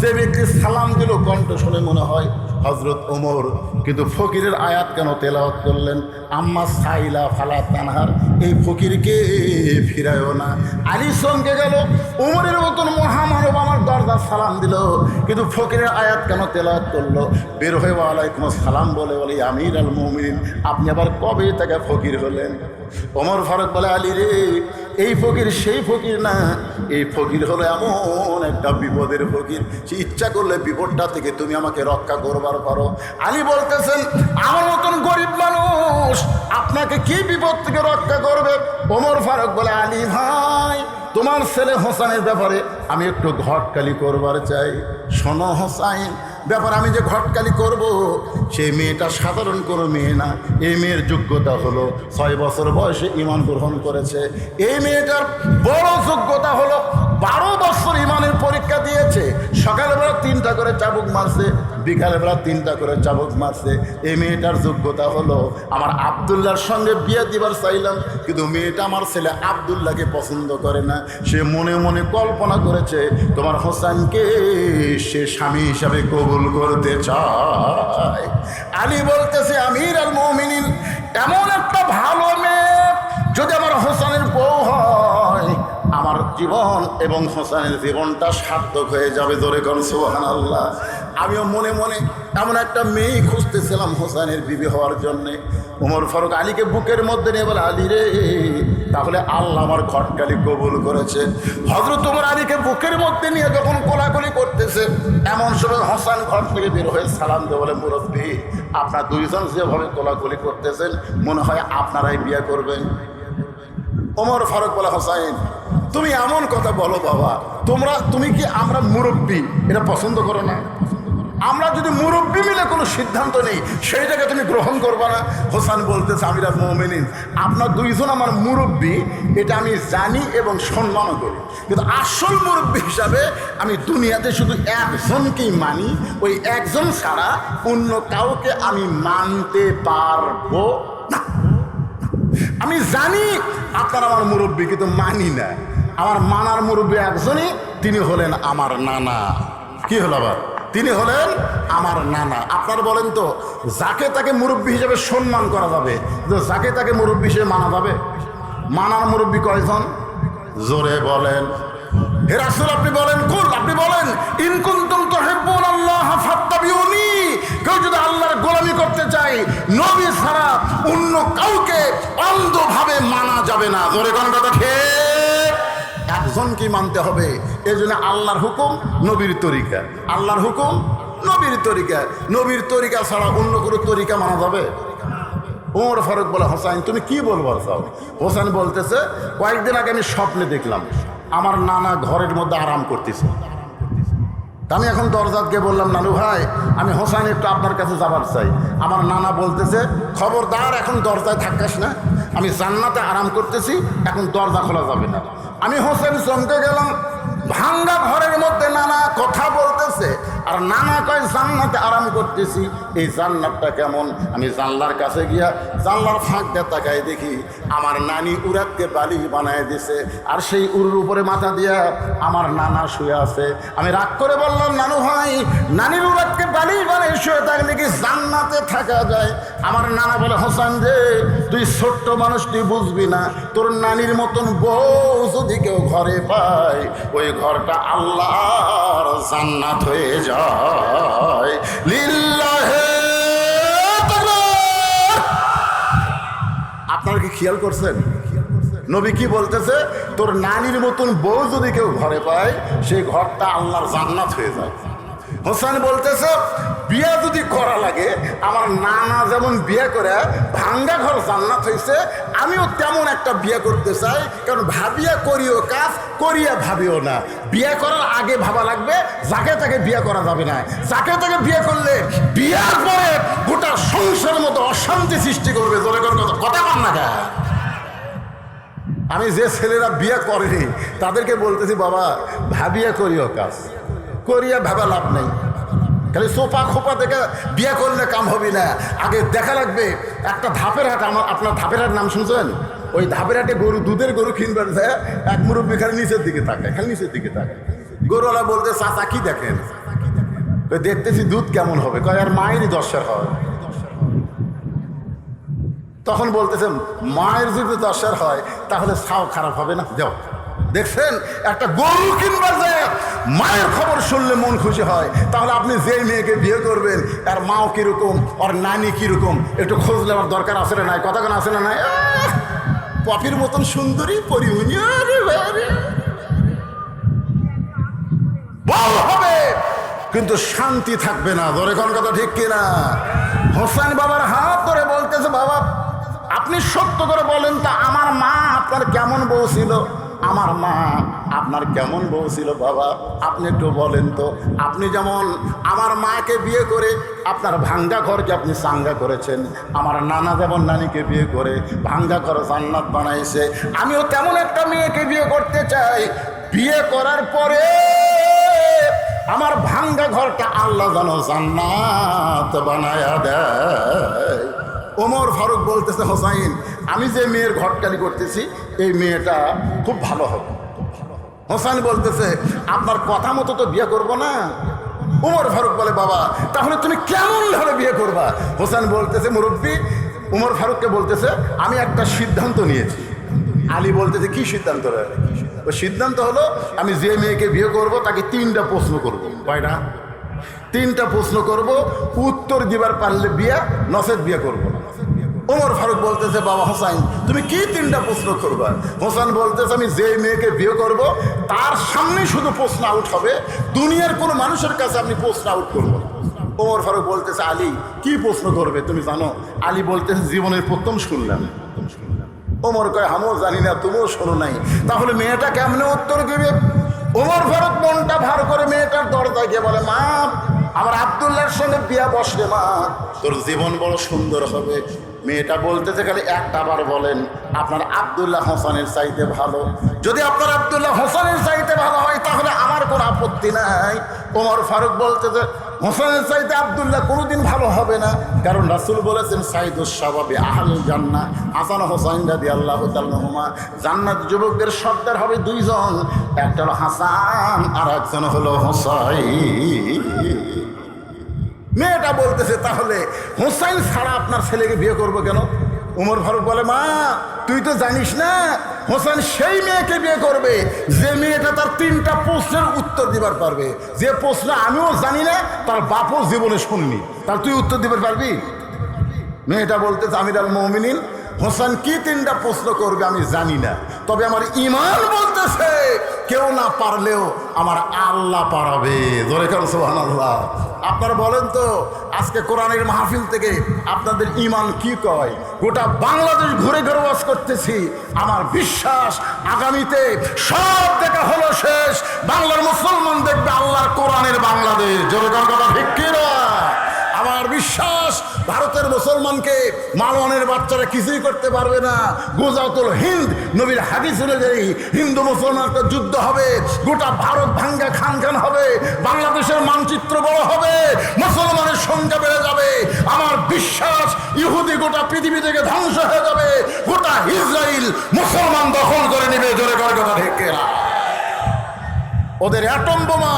যে ব্যক্তি সালাম দিল কণ্ঠ শুনে মনে হয় হযরত ওমর, কিন্তু ফকিরের আয়াত কেন তেলাওয়াত করলেন? আম্মা সাইলা ফালা তানহার, এই ফকিরকে ফিরায়ও না। আলী চমকে গেল, ওমরের মতন মহামানব আমার দরজা সালাম দিল, কিন্তু ফকিরের আয়াত কেন তেলাওয়াত করলো? বের হয়ে ওয়ালাইকুম সালাম বলে বলে, আমিরুল মুমিনিন আপনি আবার কবে থেকে ফকির হলেন? ওমর ফারুক বলে, আলী রে এই ফকির সেই ফকির না, এই ফকির হলো এমন একটা বিপদের ফকির, সে ইচ্ছা করলে বিপদটা থেকে তুমি আমাকে রক্ষা করবার পারো। আলী বলতেছেন, আমার মতন গরিব মানুষ আপনাকে কি বিপদ থেকে রক্ষা করবে? ওমর ফারুক বলে, আলী ভাই তোমার ছেলে হোসাইনের ব্যাপারে আমি একটু ঘটকালি করবার চাই। শোনো হোসাইন, ব্যাপার আমি যে ঘটকালি করব, সেই মেয়েটা সাধারণ কোনো মেয়ে না। এই মেয়ের যোগ্যতা হলো 6 বছর বয়সে ঈমান গ্রহণ করেছে। এই মেয়েটার বড় যোগ্যতা হলো 12 বছর ঈমানের পরীক্ষা দিয়েছে। সকালবেলা 3টা করে চাবুক মারছে, বিকালবেলা 3টা করে চাবুক মারছে। এই মেয়েটার যোগ্যতা হলো আমার আব্দুল্লাহর সঙ্গে বিয়ে দিবার চাইলাম, কিন্তু মেয়েটা আমার ছেলে আব্দুল্লাহকে পছন্দ করে না। সে মনে মনে কল্পনা করেছে তোমার হোসেনকে সে স্বামী হিসাবে কবুল করতে চায়। আলী বলতেছে আমির আল মুমিনিন, এমন একটা ভালো মেয়ে যদি আমার হোসেনের বউ হয়, আমার জীবন এবং হোসেনের জীবনটা সার্থক হয়ে যাবে। জোরে কোন সুবহানাল্লাহ। আমিও মনে মনে এমন একটা মেয়ে খুঁজতেছিলাম হোসেনের বিবি হওয়ার জন্যে। ওমর ফারুক আলীকে বুকের মধ্যে নিয়ে বলে, আলী রে, তাহলে আল্লাহ আমার ঘটকালি কবুল করেছে। হযরত ওমর আলীকে বুকের মধ্যে নিয়ে যখন কোলাকুলি করতেছে, এমন সময় হোসেন ঘর থেকে বের হয়ে সালাম দিয়ে বলে, মুরব্বী, আপনার দুইজন যেভাবে কোলাকুলি করতেছেন মনে হয় আপনারাই বিয়ে করবেন। ওমর ফারুক বলে, হোসেন তুমি এমন কথা বলো বাবা, তুমি কি আমরা মুরব্বী এটা পছন্দ করো না? আমরা যদি মুরব্বী মিলে কোনো সিদ্ধান্ত নেই সেইটাকে তুমি গ্রহণ করবা না? হোসেন বলতেছে আমির আল মুমিনিন, আপনার দুইজন আমার মুরব্বী, এটা আমি জানি এবং সম্মানও করি, কিন্তু আসল মুরব্বী হিসাবে আমি দুনিয়াতে শুধু একজনকেই মানি, ওই একজন ছাড়া অন্য কাউকে আমি মানতে পারবো না। আমি জানি আপনার আমার মুরব্বী, কিন্তু মানি না। আমার মানার মুরব্বী একজনই, তিনি হলেন আমার নানা। কি হলো আবার? তিনি হলেন আমার নানা। আপনার বলেন তো, যাকে তাকে মুরব্বী হিসেবে সম্মান করা যাবে, যাকে তাকে মুরব্বী হিসেবে মানা যাবে? মানার মুরব্বী কয়জন? জোরে বলেন। হে রাসূল আপনি বলেন, কুল আপনি বলেন, ইন কুনতুম তুহিব্বুনাল্লাহ ফাত্তাবিউনি, কেউ যদি আল্লাহর গোলামি করতে চায় নবী ছাড়া অন্য কাউকে অন্ধভাবে মানা যাবে না। জোরে কোন কথা ঠিক? একজনকে মানতে হবে। এই জন্য আল্লাহর হুকুম নবীর তরিকা, আল্লাহর হুকুম নবীর তরিকা। নবীর তরিকা ছাড়া অন্য কোনো তরিকা মানা যাবে? ওমর ফারুক বলে, হোসেন তুমি কি বলবার চাও? হোসেন বলতেছে, কয়েকদিন আগে আমি স্বপ্নে দেখলাম আমার নানা ঘরের মধ্যে আরাম করতেছে। আমি এখন দরজাত গিয়ে বললাম, নানু ভাই আমি হোসেন একটু আপনার কাছে যাবার চাই। আমার নানা বলতেছে, খবরদার এখন দরজায় থাকাস না, আমি জান্নাতে আরাম করতেছি, এখন দরজা খোলা যাবে না। আমি হোসেন চমকে গেলাম, ভাঙ্গা ঘরের মধ্যে নানা কথা বলতেছে, আর নানা কয় জান্নাতে আরাম করতেছি। এই জান্নাতটা কেমন? আমি জানলার কাছে গিয়া জানলার ফাঁক দিয়ে তাকাই, দেখি আমার নানি উরাতকে বালিশ বানায় দিছে, আর সেই উরুর উপরে মাথা দিয়া আমার নানা শুয়ে আছে। আমি রাগ করে বললাম, নানু ভাই নানির উরাতকে বালিশ বানায় শুয়ে থাকলে কি জান্নাতে থাকা যায়? আমার নানা বলে, হোসেন রে তুই ছোট্ট মানুষ, তুই বুঝবি না, তোর নানির মতন বউ যদি কেউ ঘরে পায়, ওই ঘরটা আল্লাহর জান্নাত হয়ে যায়। লিল্লাহে তাকবীর। আপনারা কি খেয়াল করছেন নবী কি বলতেছে? তোর নানির মতন বউ যদি কেউ ঘরে পায়, সেই ঘরটা আল্লাহর জান্নাত হয়ে যায়। হোসেন বলতেছে, বিয়ে যদি করা লাগে, আমার নানা যেমন বিয়ে করে ভাঙ্গা ঘর জান্নাত হয়েছে, আমিও তেমন একটা বিয়ে করতে চাই। কারণ ভাবিয়া করিও কাজ, করিয়া ভাবিও না। বিয়ে করার আগে ভাবা লাগবে, যাকে তাকে বিয়ে করা যাবে না। যাকে তাকে বিয়ে করলে বিয়ার পরে গোটা সংসারের মতো অশান্তি সৃষ্টি করবে। জোরে করে কথা কর না কেন? আমি যে ছেলেরা বিয়ে করেনি তাদেরকে বলতেছি, বাবা ভাবিয়া করিও কাজ, করিয়া ভাবা লাভ নেই। খালি সোফা খোপা দেখে বিয়ে করলে কাম হবে না। আগে দেখা লাগবে একটা ধাপের হাট। আপনার ধাপের হাট নাম শুনছেন? ওই ধাপের হাটে গরু, দুধের গরু কিনবার যায়, এক মুরব্বী খালি নিচের দিকে তাকায়, খালি নিচের দিকে তাকায়। গরুওয়ালা বলতে, চাচা কি দেখেন? দেখতেছি দুধ কেমন হবে। কয় আর মায়েরই দশের হয়। তখন বলতেছে, মায়ের যদি দশের হয় তাহলে ছাও খারাপ হবে না? যাও। দেখছেন, একটা গরু কিনবার যায় মায়ের খবর শুনলে মন খুশি হয়। তাহলে আপনি যে মেয়েকে বিয়ে করবেন তার মাও কিরকম, ওর নানি কিরকম, একটু খোঁজ নেওয়ার দরকার আছে না নাই? কতক্ষণ আছে না নাই? পপির মতন সুন্দরী পরিমণি বল হবে, কিন্তু শান্তি থাকবে না। ধরে কোন কথা ঠিক কিনা? হোসেন বাবার হাত ধরে বলতেছে, বাবা আপনি সত্য করে বলেন তা আমার মা আপনার কেমন বউ ছিল? আমার মা আপনার কেমন বউ ছিল বাবা? আপনি একটু বলেন তো। আপনি যেমন আমার মাকে বিয়ে করে আপনার ভাঙ্গা ঘরকে আপনি চাঙ্গা করেছেন, আমার নানা যেমন নানিকে বিয়ে করে ভাঙ্গা ঘর জান্নাত বানাইছে, আমিও তেমন একটা মেয়েকে বিয়ে করতে চাই। বিয়ে করার পরে আমার ভাঙ্গা ঘরটা আল্লাহ যেন জান্নাত বানায়া দেয়। ওমর ফারুক বলতেছে, হোসাইন আমি যে মেয়ের ঘটকালি করতেছি এই মেয়েটা খুব ভালো হবে। হোসাইন বলতেছে, আপনার কথা মতো তো বিয়ে করব না। ওমর ফারুক বলে, বাবা তাহলে তুমি কেমন ভাবে বিয়ে করবা? হোসেন বলতেছে, মুরব্বী ওমর ফারুককে বলতেছে, আমি একটা সিদ্ধান্ত নিয়েছি। আলী বলতেছে, কি সিদ্ধান্ত? ওই সিদ্ধান্ত হলো আমি যে মেয়েকে বিয়ে করব তাকে 3টা প্রশ্ন করব। কয়টা? 3টা প্রশ্ন করব, উত্তর দিবার পারলে বিয়ে, নচেত বিয়ে করব না। ওমর ফারুক বলতেছে, বাবা হোসাইন তুমি কি 3টা প্রশ্ন করবা? হোসেন বলতেছে, আমি যে মেয়েকে বিয়ে করব তার সামনে শুধু প্রশ্ন আউট হবে, দুনিয়ার কোনো মানুষের কাছে আপনি প্রশ্ন আউট করবো না। ওমর ফারুক বলতেছে, আলী কি প্রশ্ন করবে তুমি জানো? আলী বলতেছে, জীবনের প্রথম শুনলাম। ওমর কয়, আমিও জানি না, তুমিও শোনো নাই, তাহলে মেয়েটা কেমনে উত্তর দেবে? ওমর ফারুক মনটা ভার করে মেয়েটার দরজায় গিয়ে বলে, মা আমার আব্দুল্লাহর সঙ্গে বিয়া বসলে মা, তোর জীবন বড় সুন্দর হবে। মেয়েটা বলতেছে, খালি একটা বার বলেন আপনার আব্দুল্লাহ হোসেনের চাইতে ভালো। যদি আপনার আব্দুল্লাহ হোসেনের চাইতে ভালো হয় তাহলে আমার কোনো আপত্তি নাই। ওমর ফারুক বলতেছে, হোসেনের চাইতে আব্দুল্লাহ কোনোদিন ভালো হবে না, কারণ রাসূল বলেছেন সাইদুস শাবাবি আহলুল জান্নাহ। হাসান হোসাইন রাদিয়াল্লাহু তাআলা হুমা জান্নাত যুবকদের সর্দার হবে 2 জন, একটা হলো হাসান আর একজন হলো হোসাইন। মেয়েটা বলতেছে, তাহলে হোসাইন ছাড়া আপনার ছেলেকে বিয়ে করবো কেন? ওমর ফারুক বলে, মা তুই তো জানিস না হোসেন সেই মেয়েকে বিয়ে করবে যে মেয়েটা তার 3টা প্রশ্নের উত্তর দিবার পারবে, যে প্রশ্ন আমিও জানি না, তার বাপও জীবনে শুননি, তার তুই উত্তর দিবার পারবি? মেয়েটা বলতেছে, আমিরুল মুমিনিন হোসেন কি 3টা প্রশ্ন করবে আমি জানি না, তবে আমার ঈমান বলতেছে কেউ না পারলেও আমার আল্লাহ পারাবে। জোরে কারণ সুবহানাল্লাহ। আপনারা বলেন তো আজকে কোরআনের মাহফিল থেকে আপনাদের ঈমান কি কয়? গোটা বাংলাদেশ ঘুরে ঘুরে ওয়াজ করতেছি, আমার বিশ্বাস আগামীতে সব দেখা হলো শেষ, বাংলার মুসলমান দেখবে আল্লাহর কোরআনের বাংলাদেশ। জোরে কারণ কথা ঠিক কি না? আমার বিশ্বাস ভারতের মুসলমানকে মালওয়ানের বাচ্চারা কিছুই করতে পারবে না। গোজাতুল হিন্দ নবীর হাদিস অনুযায়ী হিন্দু মুসলমান একটা যুদ্ধ হবে, গোটা ভারত ভাঙ্গা খান খান হবে, বাংলাদেশের মানচিত্র বড় হবে, মুসলমানের সংখ্যা বেড়ে যাবে। আমার বিশ্বাস ইহুদি গোটা পৃথিবী থেকে ধ্বংস হয়ে যাবে, গোটা ইসরায়েল মুসলমান দখল করে নেবে। জোরে করে কথা ঠিক না? ওদের অ্যাটম বোমা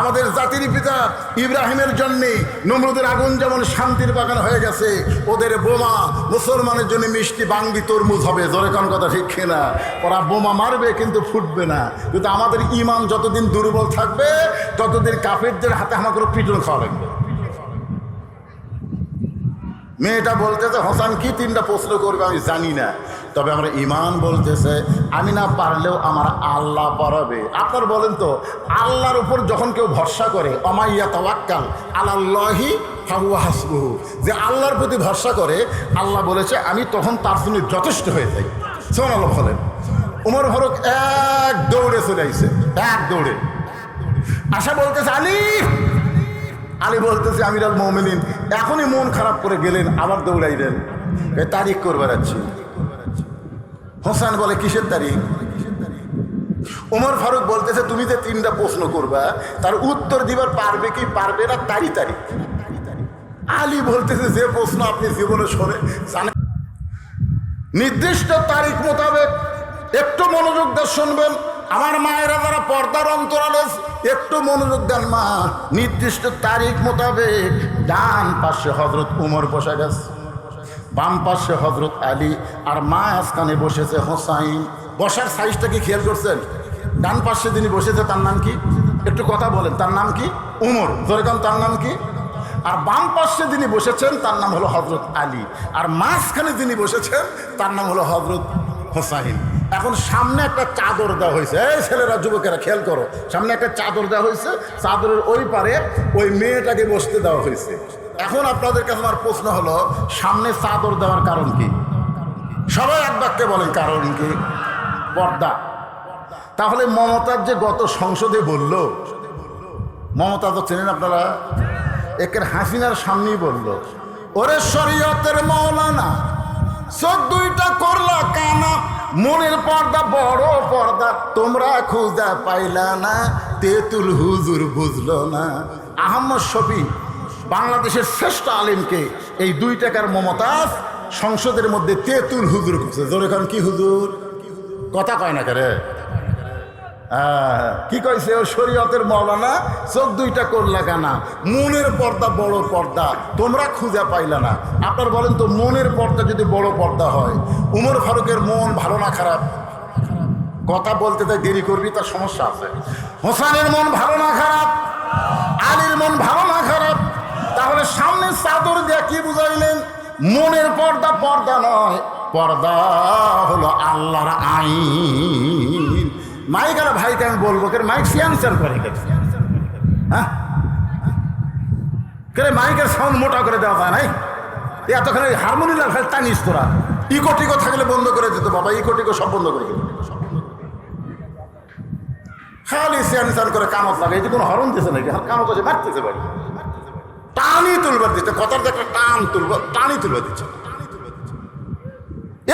আমাদের জাতির পিতা ইব্রাহিমের জন্যে নমরুদের আগুন যেমন শান্তির বাগান হয়ে গেছে, ওদের বোমা মুসলমানের জন্য মিষ্টি বাঙ্গি তরমুজ হবে। জোরে কোন কথা ঠিক না? ওরা বোমা মারবে কিন্তু ফুটবে না। কিন্তু আমাদের ঈমান যতদিন দুর্বল থাকবে ততদিন কাফেরদের হাতে আমাকে পিটন খাওয়া লাগবে। মেয়েটা বলতেছে, হোসেন কি 3টা প্রশ্ন করবে আমি জানি না, তবে আমার ঈমান বলতেছে আমি না পারলেও আমার আল্লাহ পারাবে। আপনার বলেন তো, আল্লাহর উপর যখন কেউ ভরসা করে, অমাইয়া তাওয়াক্কাল আলাল্লাহি ফাহুয়া হাসবুহু, যে আল্লাহর প্রতি ভরসা করে আল্লাহ বলেছে আমি তখন তার জন্য যথেষ্ট হয়ে যাই। সুবহানাল্লাহ বলেন। ওমর ফারুক এক দৌড়ে চলে আইছে, এক দৌড়ে আশা বলতেছে, আলী আলী বলতেছে, আমিরুল মুমিনিন এখনই মন খারাপ করে গেলেন, আবার দৌড়াইলেন, তারিখ করবার আছি। হোসেন বলে, কিসের তারিখ? ওমর ফারুক বলতেছে, তুমি যে 3টা প্রশ্ন করবা তার উত্তর দিবার পারবে কি পারবে না তারই তারিখ। আলী বলতেছে, যে প্রশ্ন আপনি জীবনে শোনে জানেন, নির্দিষ্ট তারিখ মোতাবেক একটু মনোযোগ দিয়ে শুনবেন। আমার মায়েরা যারা পর্দার অন্তরালে একটু মনোযোগ দেন মা, নির্দিষ্ট তারিখ মোতাবেক ডান পাশে হযরত উমর বসে গেছে, বাম পাশে হযরত আলী, আর মাঝখানে বসেছে হোসাইন। বসার সাইজটা কি খেয়াল করছেন? ডান পাশে যিনি বসেছে তার নাম কি? একটু কথা বলেন, তার নাম কি? উমর। যেরকম তার নাম কি? আর বাম পাশে যিনি বসেছেন তার নাম হলো হযরত আলী, আর মাঝখানে যিনি বসেছেন তার নাম হলো হযরত হোসাইন। এখন সামনে একটা চাদর দেওয়া হয়েছে, এই ছেলেরা যুবকেরা খেয়াল করো, সামনে একটা চাদর দেওয়া হয়েছে, চাদরের ওই পারে ওই মেয়েটাকে বসতে দেওয়া হয়েছে। এখন আপনাদের কাছে আমার প্রশ্ন হলো, সামনে চাদর দেওয়ার কারণ কি? সবাই এক বাক্যে বলেন, কারণ কি? পর্দা। তাহলে মমতাজ যে গত সংসদে বলল, মমতা তো চেনেন আপনারা, একের হাসিনার সামনেই বলল, ওরে শরীয়তের মৌলানা 14টা করলা কানা, মনের পর্দা বড় পর্দা তোমরা খুঁজে পাইলা না, তেঁতুল হুজুর বুঝলো না। আহমদ শফী বাংলাদেশের শ্রেষ্ঠ আলেমকে এই 2 টাকার মমতাজ সংসদের মধ্যে তেঁতুল হুজুর করছে। জোরে কারণ কি হুজুর কথা কয় না করে কি কইছে? ও শরীয়তের মৌলানা, চোখ 2টা করলা কানা, মনের পর্দা বড় পর্দা তোমরা খুঁজে পাইলা না। আপনার বলেন তো, মনের পর্দা যদি বড় পর্দা হয়, উমর ফারুকের মন ভালো না খারাপ? কথা বলতে তাই দেরি করবি, তার সমস্যা আছে। হোসেনের মন ভালো না খারাপ? আলীর মন ভালো না খারাপ? তাহলে সামনে চাদর দিয়ে কি বুঝাইলেন? মনের পর্দা পর্দা নয়, পর্দা হলো আল্লাহর আইন। মাইক আর ভাইকে আমি বলবো, কে মাইক সিয়ানসার করে হ্যাঁ, কে মাইকের সাউন্ড মোটা করে দেওয়া যায় নাই? এতখানে হারমোনিয়াম খালি টানিস তোরা। ইকো টিকো থাকলে বন্ধ করে দিত বাবা, ইকো টিকো সব বন্ধ করে দিত। খালি সিয়ানসার করে কামত লাগে, এই যে কোনো হরণ দিছে নাকি? কামত আছে মারতেছে বাড়ি, টানি তুলবার দিচ্ছে, কথার একটা টান তুলব, টানি তুলবার দিচ্ছে।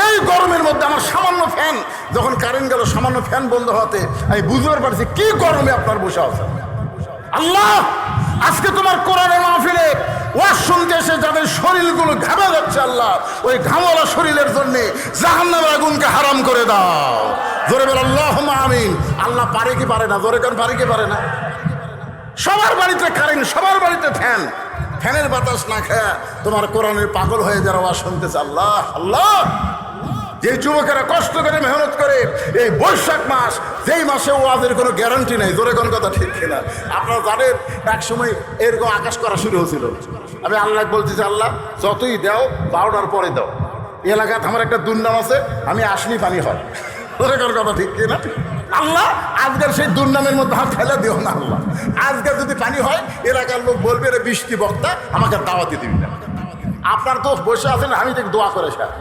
এই গরমের মধ্যে আমার সামান্য ফ্যান, যখন কারেন্ট গেল সামান্য ফ্যান বন্ধ হতে আমি বুঝতে পারছি কি গরমে আপনার বসে আছেন। আল্লাহ, আজকে তোমার কোরআনের মাহফিলে ওয়াজ শুনতে এসে যাদের শরীরগুলো ঘামে যাচ্ছে, আল্লাহ ওই ঘামওয়ালা শরীরের জন্য জাহান্নামের আগুনকে হারাম করে দাও। জোরে বল আল্লাহুম্মা আমিন। আল্লাহ পারে কি পারে না? জোরে কারণ পারে কি পারে না? সবার বাড়িতে কারেন্ট, সবার বাড়িতে ফ্যান, ফ্যানের বাতাস না খায় তোমার কোরআনের পাগল হয়ে যারা ওয়াজ শুনতেছে। আল্লাহ আল্লাহ, যে যুবকেরা কষ্ট করে মেহনত করে এই বৈশাখ মাস, যেই মাসে ওয়াজের কোনো গ্যারান্টি নেই, জোরে কোন কথা ঠিক কিনা? আপনারা জানেন এক সময় এরকম আকাশ করা শুরু হয়েছিল। আমি আল্লাহ বলতেছি, আল্লাহ যতই দাও 12টার পরে দাও। এলাকাতে আমার একটা দুর্নাম আছে, আমি আসনি পানি হয়, জোরে কোন কথা ঠিক কিনা? আল্লাহ আজকের সেই দুর্নামের মধ্যে হাত ফেলে দিও না। আল্লাহ আজকে যদি পানি হয় এলাকার লোক বলবে রে বৃষ্টি বক্তা, আমাকে দাওয়াতি দিবি না। আপনার তো বসে আছেন, আমি তো দোয়া করে স্যার,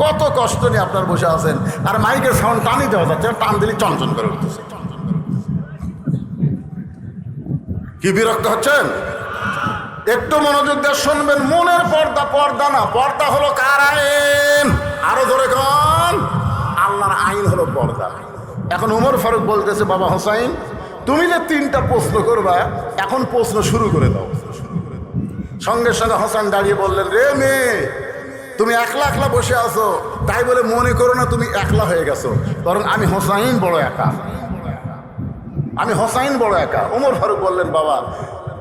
কত কষ্ট নিয়ে আপনার বসে আছেন, আর মাইকের সাউন্ড টানি দেওয়া যাচ্ছে, টান দিলে চঞ্চন করে উঠতেছে। কি বিরক্ত হচ্ছেন? একটু মনোযোগ দিয়ে শুনবেন। মনের পর্দা পর্দা না, পর্দা হলো কার আইন? আরো ধরে কন, আল্লাহর আইন হলো পর্দা। এখন উমর ফারুক বলতেছে, বাবা হোসাইন, তুমি যে 3টা প্রশ্ন করবা, এখন প্রশ্ন শুরু করে দাও। সঙ্গে সঙ্গে হোসেন দাঁড়িয়ে বললেন, রে মেয়ে, তুমি একলা একলা বসে আছো, তাই বলে মনে করো না তুমি একলা হয়ে গেছো, বরং আমি হোসাইন বড় একা, আমি হোসাইন বড় একা। ওমর ফারুক বললেন, বাবা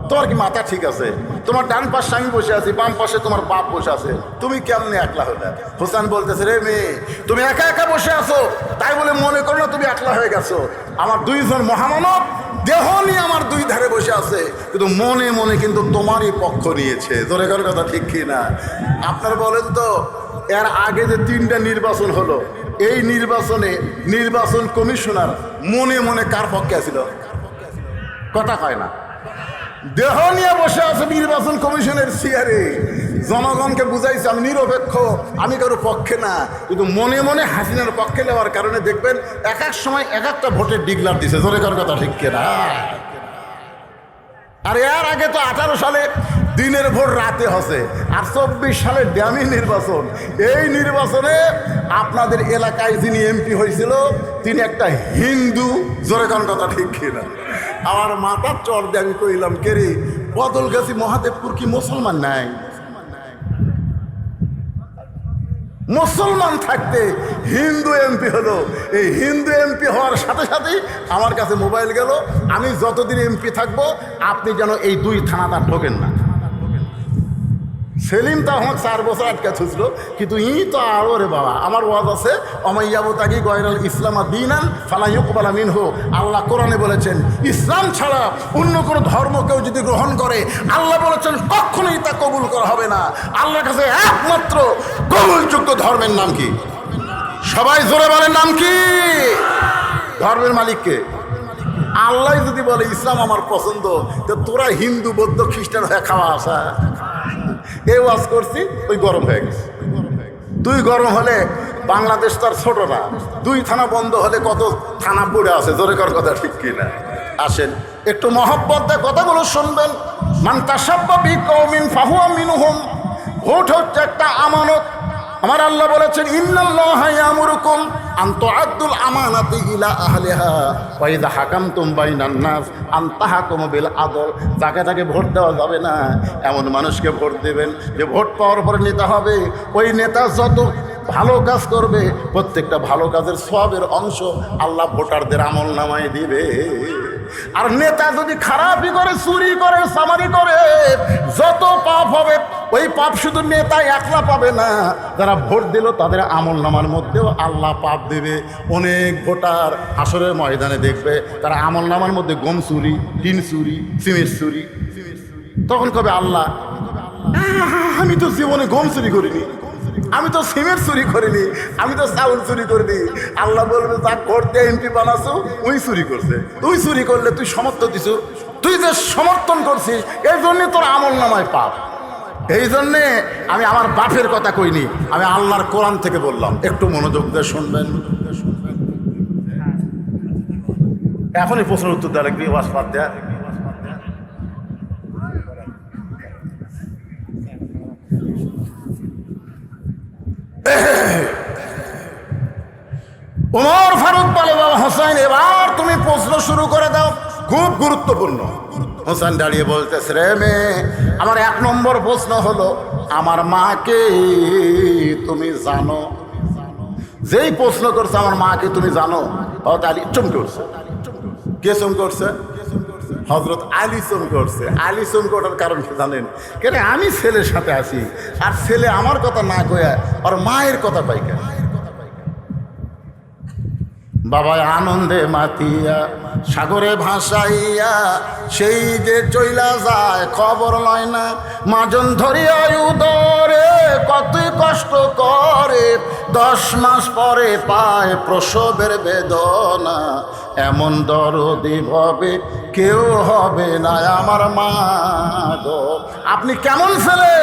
তোমার কি মাথা ঠিক আছে? তোমার ডান পাশে আমি বসে আছি, বাম পাশে তোমার বাপ বসে আছে, তুমি কেমনে একলা হলে? হোসেন বলতেছে, রে মেয়ে, তুমি একা একা বসে আছো, তাই বলে মনে করো না তুমি একলা হয়ে গেছো। আমার 2জন মহামানব দেহ নিয়ে আমার 2 ধারে বসে আছে, কিন্তু মনে মনে কিন্তু তোমারই পক্ষ নিয়েছে। জোরে করে কথা ঠিক কি না? আপনার বলেন তো, এর আগে যে 3টা নির্বাচন হলো, এই নির্বাচনে নির্বাচন কমিশনার মনে মনে কার পক্ষে ছিল? কথা কয় না। দেহ নিয়ে বসে আছে নির্বাচন কমিশনের চেয়ারে, জনগণকে বুঝাইছে আমি নিরপেক্ষ, আমি কারো পক্ষে না, কিন্তু মনে মনে হাসিনার পক্ষে নেওয়ার কারণে দেখবেন এক এক সময় এক একটা ভোটের ডিক্লার দিছে। জোরে কার কথা ঠিক কিনা? আর এর আগে তো 18 সালে দিনের ভোট রাতে হসে, আর 24 সালে ড্যামি নির্বাচন। এই নির্বাচনে আপনাদের এলাকায় যিনি এমপি হয়েছিল তিনি একটা হিন্দু। জোরে কার কথা ঠিক কিনা? আমার মাথার চর দিয়ে আমি কইলাম, কে রে বদলগাছি মহাদেবপুর কি মুসলমান নাই? মুসলমান থাকতে হিন্দু এমপি হলো। এই হিন্দু এমপি হওয়ার সাথে সাথেই আমার কাছে মোবাইল গেল, আমি যতদিন এমপি থাকবো আপনি যেন এই 2 থানাটা ঢোকেন না। সেলিম তো আমাকে 4 বছর আটকে থুছিল, কিন্তু তো আরো রে বাবা, আমার ওয়াজ আছে, অমাইয়াবতাগি গয়রাল ইসলামা দীনান ফালা ইউকবালা মিনহু। আল্লাহ কোরআনে বলেছেন, ইসলাম ছাড়া অন্য কোনো ধর্ম কেউ যদি গ্রহণ করে, আল্লাহ বলেছেন কখনোই তা কবুল করা হবে না। আল্লাহর কাছে একমাত্র কবুলযোগ্য ধর্মের নাম কি? সবাই জোরে বলেন, নাম কি? ধর্মের মালিককে? আল্লাহ যদি বলে ইসলাম আমার পছন্দ, তো তোরা হিন্দু বৌদ্ধ খ্রিস্টান হয়ে খাওয়া আসা। এই ওয়াজ করছি, ওই গরম হয়ে গেছে। 2 গরম হলে বাংলাদেশ তার ছোট না, 2 থানা বন্ধ হলে কত থানা পড়ে আছে। জোরে কর কথা ঠিক কিনা? আসেন একটু মহব্বত দিয়ে কথাগুলো শুনবেন। মান তাসাব্বা বিকওমিন ফাহুয়া মিনহুম। ভোট হচ্ছে একটা আমানত। আমার আল্লাহ বলেছেন ইন্নাল্লাহা ইয়ামুরুকুম আন তুআদ্দুল আমানাতি ইলা আহলিহা ওয়া ইযা হাকামতুম বাইনান নাস আন তাহকুমু বিল আদল। যাকে যাকে ভোট দেওয়া যাবে না এমন মানুষকে ভোট দেবেন যে ভোট পাওয়ার পরে নেতা হবে। ওই নেতা যত ভালো কাজ করবে প্রত্যেকটা ভালো কাজের সওয়াবের অংশ আল্লাহ ভোটারদের আমলনামায় দিবে। আর নেতা যদি খারাপই করে, চুরি করে, চামারি করে, যত পাপ হবে ওই পাপ শুধু নেতা একলা পাবে না, যারা ভোট দিল তাদের আমলনামার মধ্যেও আল্লাহ পাপ দেবে। অনেক ভোটার হাসরের ময়দানে দেখবে তারা আমলনামার মধ্যে গম চুরি, টিন চুরি, সিমেন্ট চুরি। তখন কবে আল্লাহ, আমি তো জীবনে গম চুরি করিনি, আমি তো সিমেন্ট চুরি করিনি, আমি তো চাউল চুরি করিনি। আল্লাহ বলবে যা করতে এমপি বানাছো ওই চুরি করছে। তুই চুরি করলে তুই সমর্থন দিছু, তুই যে সমর্থন করছিস এই জন্যে তোর আমল নামায় পাপ। এই জন্যে আমি আমার বাপের কথা কইনি, আমি আল্লাহর কোরআন থেকে বললাম। একটু মনোযোগ দিয়ে শুনবেন। এখনই প্রশ্নের উত্তর দেওয়া লাগবে, ওয়াজ বাদ দেয়া। ওমর ফারুক বলে বাবা হোসেন এবার তুমি প্রশ্ন শুরু করে দাও, খুব গুরুত্বপূর্ণ। হোসেন দাঁড়িয়ে বলতেছে, রে মেয়ে, আমার 1 নম্বর প্রশ্ন হলো আমার মাকে তুমি জানো? যেই প্রশ্ন করছে আমার মাকে তুমি জানো, আলী চমকে উঠছে। কে চমকে উঠছে? হযরত আলী চমকে উঠছে। আলী চমকে ওঠার কারণ কি জানেন? কেন আমি ছেলের সাথে আছি আর ছেলে আমার কথা না কয়া আর মায়ের কথা পাইকা। বাবা আনন্দে মাতিয়া সাগরে ভাসাইয়া সেই যে চইলা যায় খবর লয় না। মাজন ধরিয়া উদরে কতই কষ্ট করে, 10 মাস পরে পায় প্রসবের বেদনা। এমন দরদি ভাবে কেউ হবে না আমার মা গো। আপনি কেমন ছেলে,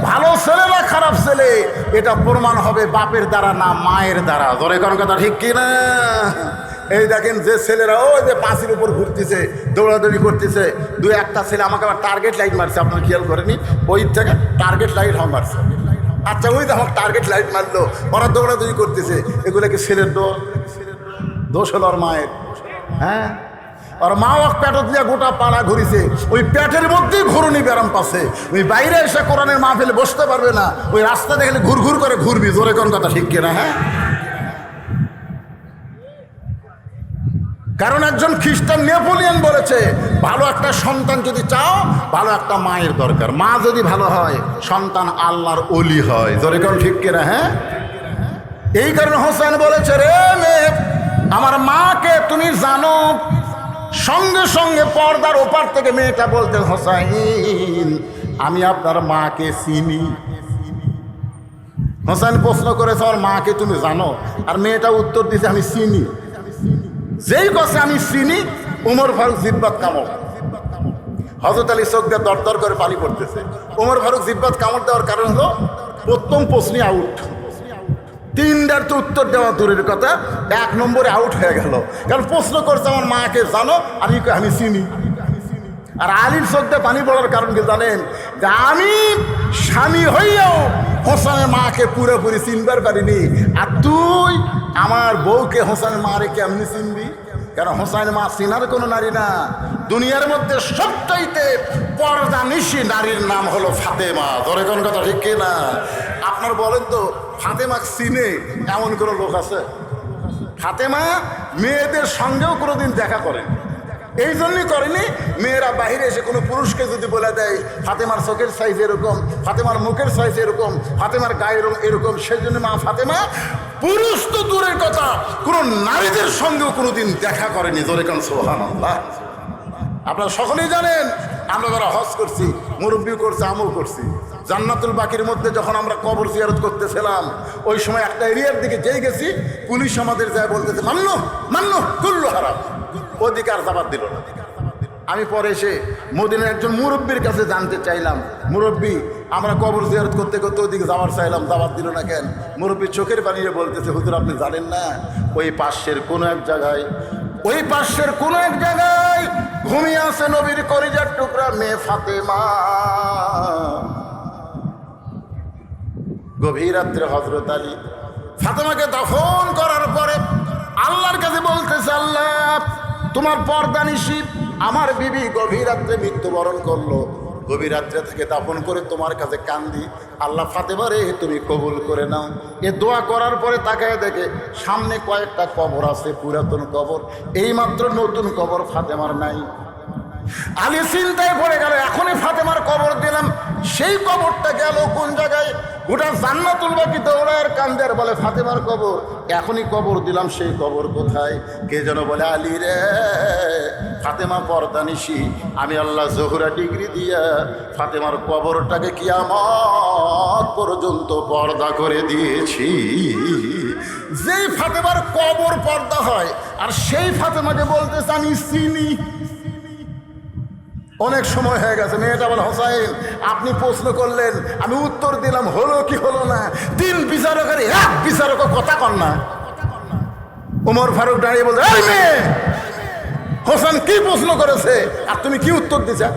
ভালো ছেলে না খারাপ ছেলে, এটা প্রমাণ হবে বাপের দ্বারা না মায়ের দ্বারা। ধরে কোন কথা ঠিক কিনা? এই দেখেন যে ছেলেরা ওই যে পাঁচির উপর ঘুরতেছে, দৌড়াদৌড়ি করতেছে, 2-1টা ছেলে আমাকে আবার টার্গেট লাইট মারছে, আপনার খেয়াল করেনি? ওই থেকে টার্গেট লাইট মারছে। আচ্ছা ওই তো আমাকে টার্গেট লাইট মারলো, ওরা দৌড়াদৌড়ি করতেছে, এগুলো কি ছেলের দোষ? দোষ হলো ওর মায়ের। হ্যাঁ, আর মা পেটত দিয়ে গোটা পাড়া ঘুরিছে, ওই পেটের মধ্যেই ঘুরুনি ব্যারাম পাচ্ছে। ওই বাইরে এসে কোরআনের মাহফিলে বসতে পারবে না, ওই রাস্তা দেখলে ঘুর ঘুর করে ঘুরবি। জোরে কোন কথা ঠিক কিনা? হ্যাঁ, কারণ একজন খ্রিস্টান নেপোলিয়ন বলেছে ভালো একটা সন্তান যদি চাও ভালো একটা মায়ের দরকার। মা যদি ভালো হয় সন্তান আল্লাহর ওলি হয়। জোরে কোন ঠিক কিনা? হ্যাঁ, এই কারণে হোসেন বলেছে, রে মেয়ে, আমার মাকে তুমি জানো? সঙ্গে সঙ্গে পর্দার ওপার থেকে মেয়েটা বলতে, হোসাইন আমি আপনার মাকে চিনি। হোসেন প্রশ্ন করেছে আমার মাকে তুমি জানো? আর মেয়েটা উত্তর দিয়েছে আমি চিনি। যেই কথা আমি চিনি, উমর ফারুক জিব্বাত কামড়। হযরত আলী চোখ দিয়ে দরদর করে পানি পড়তেছে। উমর ফারুক জিব্বাত কামড় দেওয়ার কারণ হলো প্রথম প্রশ্নই আউট। 3টার তো উত্তর দেওয়া দূরের কথা, 1 নম্বরে আউট হয়ে গেল। কারণ প্রশ্ন করছে আমার মাকে জানো, আমি চিনি। আর আলীর চোখ দিয়ে পানি পড়ার কারণ কি জানেন? যে আমি স্বামী হইয়াও হোসেনের মাকে পুরোপুরি চিনবার পারিনি, আর তুই আমার বউকে হোসেনের মারে কেমনি চিনবি? কারণ হোসেনের মা চিনার কোনো নারী না। দুনিয়ার মধ্যে সবচাইতে পর্দা নিশি নারীর নাম হলো ফাতেমা। ধরে কোন কথা ঠিক কিনা? আপনার বলেন তো ফাতেমা চিনে এমন কোনো লোক আছে? ফাতেমা মেয়েদের সঙ্গেও কোনোদিন দেখা করেন, এই জন্যই করেনি। মেয়েরা বাহিরে এসে কোনো পুরুষকে যদি বলে দেয় ফাতেমার চোখের সাইজ এরকম, ফাতেমার মুখের সাইজ এরকম, ফাতেমার গায়ের রং এরকম, সেই জন্য মা ফাতেমা পুরুষ তো দূরের কথা কোনো নারীদের সঙ্গেও কোনোদিন দেখা করেনি। জোরে কান সুবহানাল্লাহ। আপনারা সকলেই জানেন আমরা যারা হজ করছি, মুরব্বিও করছি, আমও করছি, জান্নাতুল বাকির মধ্যে যখন আমরা কবর জিয়ারত করতেছিলাম ওই সময় একটা এরিয়ার দিকে যেই গেছি পুলিশ আমাদের যায় বলতেছে মান্নো কুল্লু হারাম। ওদিকে আর জবাব দিল না। আমি পরে এসে মদিনার একজন মুরব্বীর কাছে জানতে চাইলাম, মুরব্বী আমরা কবর জিয়ারত করতে করতে ওদিকে যাওয়ার চাইলাম, জবাব দিল না কেন? মুরব্বী চোখের পানিয়ে বলতেছে, হুজুর আপনি জানেন না ওই পাশের কোনো এক জায়গায় ঘুমিয়ে আছে নবীর কলিজার টুকরা মেয়ে ফাতেমা। গভীর রাত্রে হযরত আলী ফাতেমাকে দাফন করার পরে আল্লাহর কাছে বলতেছে, আল্লাহ তোমার পর্দানিশী আমার বিবি গভীর রাত্রে মৃত্যুবরণ করলো, গভীর রাত্রে থেকে দাফন করে তোমার কাছে কান্দি, আল্লাহ ফাতেমারে তুমি কবুল করে নাও। এ দোয়া করার পরে তাকায় দেখে সামনে কয়েকটা কবর আছে, পুরাতন কবর, এইমাত্র নতুন কবর ফাতেমার নাই। আলী চিন্তায় পড়ে গেল, এখনই ফাতেমার কবর দিলাম, সেই কবরটা গেল কোন জায়গায়? গোটা জান্নাতুল বাকি দৌড়ার কান্দের বলে ফাতেমার কবর, এখনই কবর দিলাম, সেই কবর কোথায়? কে যেন বলে, আলী রে, ফাতেমা পর্দানিশী, আমি আল্লাহ জোহরা ডিগ্রি দিয়া ফাতেমার কবরটাকে কিয়ামত পর্যন্ত পর্দা করে দিয়েছি। যেই ফাতেমার কবর পর্দা হয়, আর সেই ফাতেমাকে বলতেছে আমি চিনি। অনেক সময় হয়ে গেছে, মেয়েটা বলে, হোসাইন আপনি প্রশ্ন করলেন, আমি উত্তর দিলাম, হলো কি হলো না? তিন বিচারকের এক বিচারক কথা কন না। ওমর ফারুক দাঁড়িয়ে বলছে, এই মেয়ে, হোসেন কি প্রশ্ন করেছে আর তুমি কি উত্তর দিছা?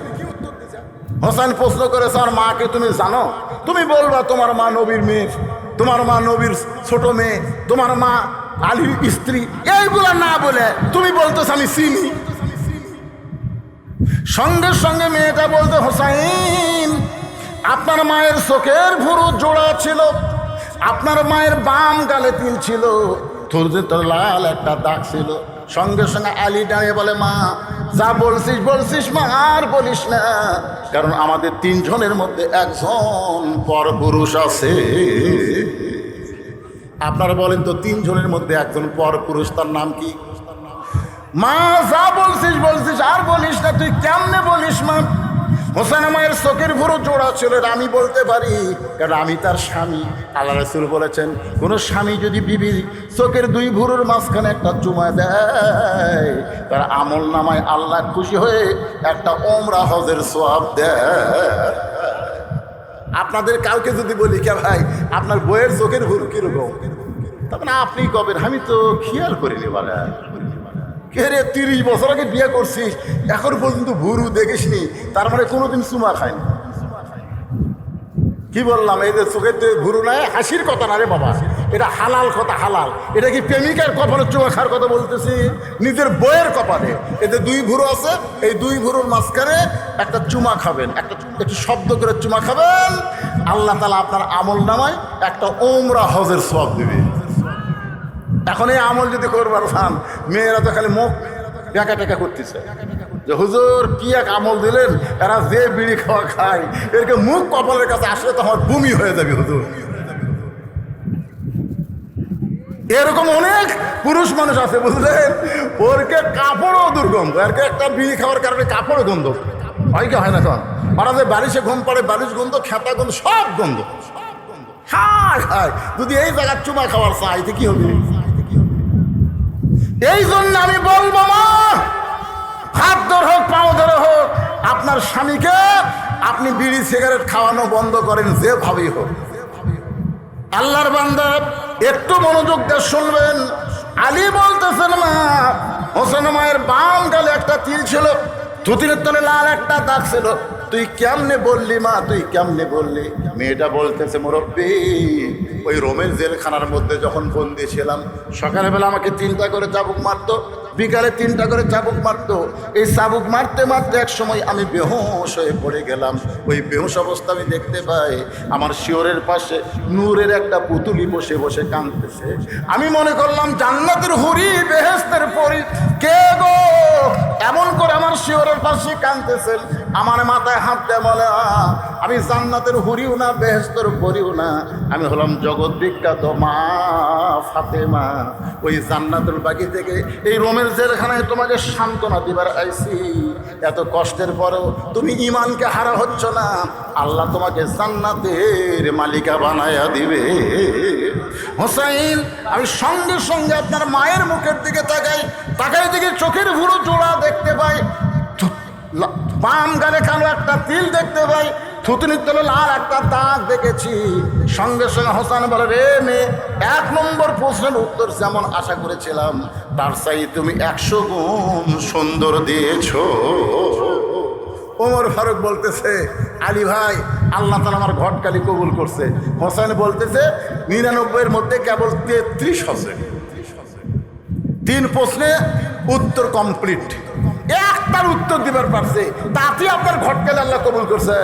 হোসেন প্রশ্ন করেছে, আর মাকে তুমি জানো? তুমি বলবা তোমার মা নবীর মেয়ে, তোমার মা নবীর ছোট মেয়ে, তোমার মা আলীর স্ত্রী, এইগুলা না বলে তুমি বলতেছ আমি চিনি। সঙ্গে সঙ্গে মেয়েটা বলতে, হোসাইন আপনার মায়ের চোখের ভুরু জোড়া ছিল, আপনার মায়ের বাম গালে তিল ছিল, তোর লাল একটা দাগ ছিল। সঙ্গে সঙ্গে আলী দাঁড়িয়ে বলে, মা যা বলছিস বলছিস মা, আর বলিস না, কারণ আমাদের তিনজনের মধ্যে একজন পরপুরুষ আছে। আপনারা বলেন তো, তিনজনের মধ্যে একজন পরপুরুষ, তার নাম কি? মা যা বলছিস বলছিস, আর বলিস না, তুই কেমনে বলিস মা? হোসেন মায়ের চোখের ভুরু জোড়া ছিল, আমি বলতে পারি, কারণ আমি তার স্বামী। আল্লাহ রাসূল বলেছেন, কোন স্বামী যদি বিবি চোখের দুই ভুরুর মাঝখানে একটা চুমা দেয়, তার আমল নামায় আল্লাহ খুশি হয়ে একটা ওমরা হজের সওয়াব দেয়। আপনাদের কাউকে যদি বলি, কে ভাই আপনার বইয়ের চোখের ভুরু কিরকম, তখন আপনি কবেন, আমি তো খেয়াল করিনি। বলে, কে রে 30 বছর আগে বিয়ে করছিস, এখন পর্যন্ত ভুরু দেখিসনি, তার মানে কোনোদিন চুমা খায়নি। কি বললাম, এই যে চোখের ভুরু নাই, হাসির কথা না রে বাবা, এটা হালাল কথা, হালাল। এটা কি প্রেমিকার কপালে চুমা খাওয়ার কথা বলতেছি? নিজের বইয়ের কপালে এতে দুই ভুরু আছে, এই দুই ভুরুর মাঝখানে একটা চুমা খাবেন, একটু শব্দ করে চুমা খাবেন, আল্লাহ তাআলা আপনার আমল নামায় একটা ওমরা হজের সওয়াব দিবে। এখন এই আমল যদি করবার চান, মেয়েরা তো খালি মুখ টাকা টাকা করতেছে যে হুজুর কি এক আমল দিলেন, এরা যে বিড়ি খাওয়া খায়, এরকে মুখ কপালের কাছে আসলে তো আমার বমি হয়ে যাবে হুজুর। এরকম অনেক পুরুষ মানুষ আছে, বুঝলেন, ওরকে কাপড়ও দুর্গন্ধ, এরকে একটা বিড়ি খাওয়ার কারণে কাপড়ও গন্ধ হয়, কি হয় না? কারণ মারা যে বারিশে ঘুম পড়ে, বারিশ গন্ধ, খেতা গন্ধ, সব গন্ধ। হায় হায়, যদি এই জায়গার চুমা খাওয়ার চাইতে কি হবে? এই জন্য আমি বলবো, মা হাত ধরে হোক, পাও ধরে হোক, আপনার স্বামীকে আপনি বিড়ি সিগারেট খাওয়ানো বন্ধ করেন, যেভাবেই হোক। আল্লাহর বান্দা একটু মনোযোগ দিয়ে শুনবেন। আলী বলতেছেন, মা হোসেন মায়ের বাম গালে একটা তিল ছিল, থুতির তলে লাল একটা দাগ ছিল, তুই কেমনে বললি মা, তুই কেমনে বললি? মেয়েটা বলতেছে, মুরব্বী ওই রোমের জেলখানার মধ্যে যখন বন্দি ছিলাম, সকালবেলা আমাকে 3টা করে চাবুক মারতো, বিকালে 3টা করে চাবুক মারতো। এই চাবুক মারতে মারতে এক সময় আমি বেহুশ হয়ে পড়ে গেলাম। ওই বেহুশ অবস্থা আমি দেখতে পাই আমার শিওরের পাশে নূরের একটা পুতুলি বসে বসে কাঁদতেছে। আমি মনে করলাম জান্নাতের হুরি, বেহেশতের পরী, কে গো এমন করে আমার শিওরের পাশে কাঁদতেছেন। আমার মাথায় হাত দিয়ে বলে, আমি জান্নাতের হুরিও না, বেহেশতের পরীও না, আমি হলাম জগৎ বিখ্যাত মা ফাতেমা। ওই জান্নাতুল বাকি থেকে এই রোমের জেলখানায় তোমাকে সান্ত্বনা দিবার আইছি। এত কষ্টের পরেও তুমি ঈমানকে হারা হচ্ছ না, আল্লাহ তোমাকে জান্নাতের মালিকা বানায়া দিবে। হোসাইন, আমি সঙ্গে সঙ্গে আপনার মায়ের মুখের দিকে তাকাই দিকে চোখের ভুরু জোড়া দেখতে পাই, বাম গালে কালো একটা তিল দেখতে পাই, থুতনির তলে লাল একটা দাগ দেখেছি। সঙ্গে সঙ্গে হোসেন বলে, রে মেয়ে, 1 নম্বর প্রশ্নের উত্তর যেমন আশা করেছিলাম, তার চাই তুমি 100 গুণ সুন্দর দিয়েছ। ওমর ফারুক বলতেছে, আলী ভাই, আল্লাহ তাআলা আমার ঘটকালি কবুল করছে। হোসেন বলতেছে 99-এর মধ্যে কেবল 33 হচ্ছে। 3 প্রশ্নে উত্তর কমপ্লিট, একটার উত্তর দিবার পারছে, তাতে আপনার ঘটকালি আল্লাহ কবুল করছে।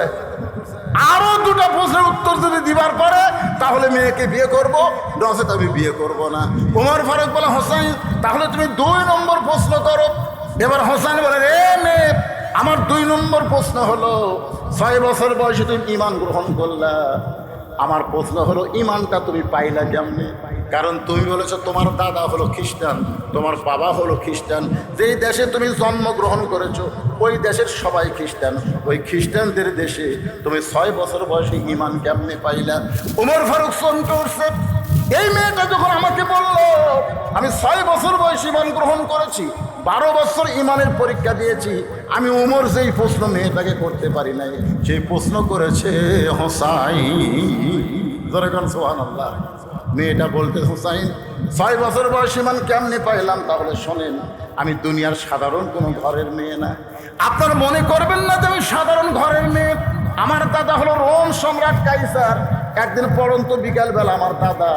আরো 2টা প্রশ্নের উত্তর যদি দিবার পরে তাহলে মেয়েকে বিয়ে করব, নচেত আমি বিয়ে করব না। ওমর ফারুক বলে, হোসেন তাহলে তুমি 2 নম্বর প্রশ্ন করো। এবার হোসেন বলে, রে মেয়ে, আমার 2 নম্বর প্রশ্ন হলো 6 বছর বয়সে তুমি ঈমান গ্রহণ করলা। আমার প্রশ্ন হলো ঈমানটা তুমি পাইলা কেমনে? কারণ তুমি বলেছো তোমার দাদা হলো খ্রিস্টান, তোমার বাবা হলো খ্রিস্টান, যেই দেশে তুমি জন্মগ্রহণ করেছো ওই দেশের সবাই খ্রিস্টান, ওই খ্রিস্টানদের দেশে তুমি 6 বছর বয়সে ঈমান কেমনে পাইলা? ওমর ফারুক চমকে উঠছে। এই মেয়েটা যখন আমাকে বলল আমি 6 বছর বয়সে ঈমান গ্রহণ করেছি, 12 বছর ঈমানের পরীক্ষা দিয়েছি, আমি ওমর যেই প্রশ্ন মেয়েটাকে করতে পারি নাই সেই প্রশ্ন করেছে হোসাইন। ধরে গান সুবহানাল্লাহ। মেয়েটা বলতে, হোসাইন 6 বছর বয়স ঈমান কেমনে পাইলাম? তাহলে শোনেন, আমি দুনিয়ার সাধারণ কোনো ঘরের মেয়ে না। আপনার মনে করবেন না যে আমি সাধারণ ঘরের মেয়ে। আমার দাদা হলো রোম সম্রাট কাইসার। একদিন পড়ন্ত বিকালবেলা আমার দাদা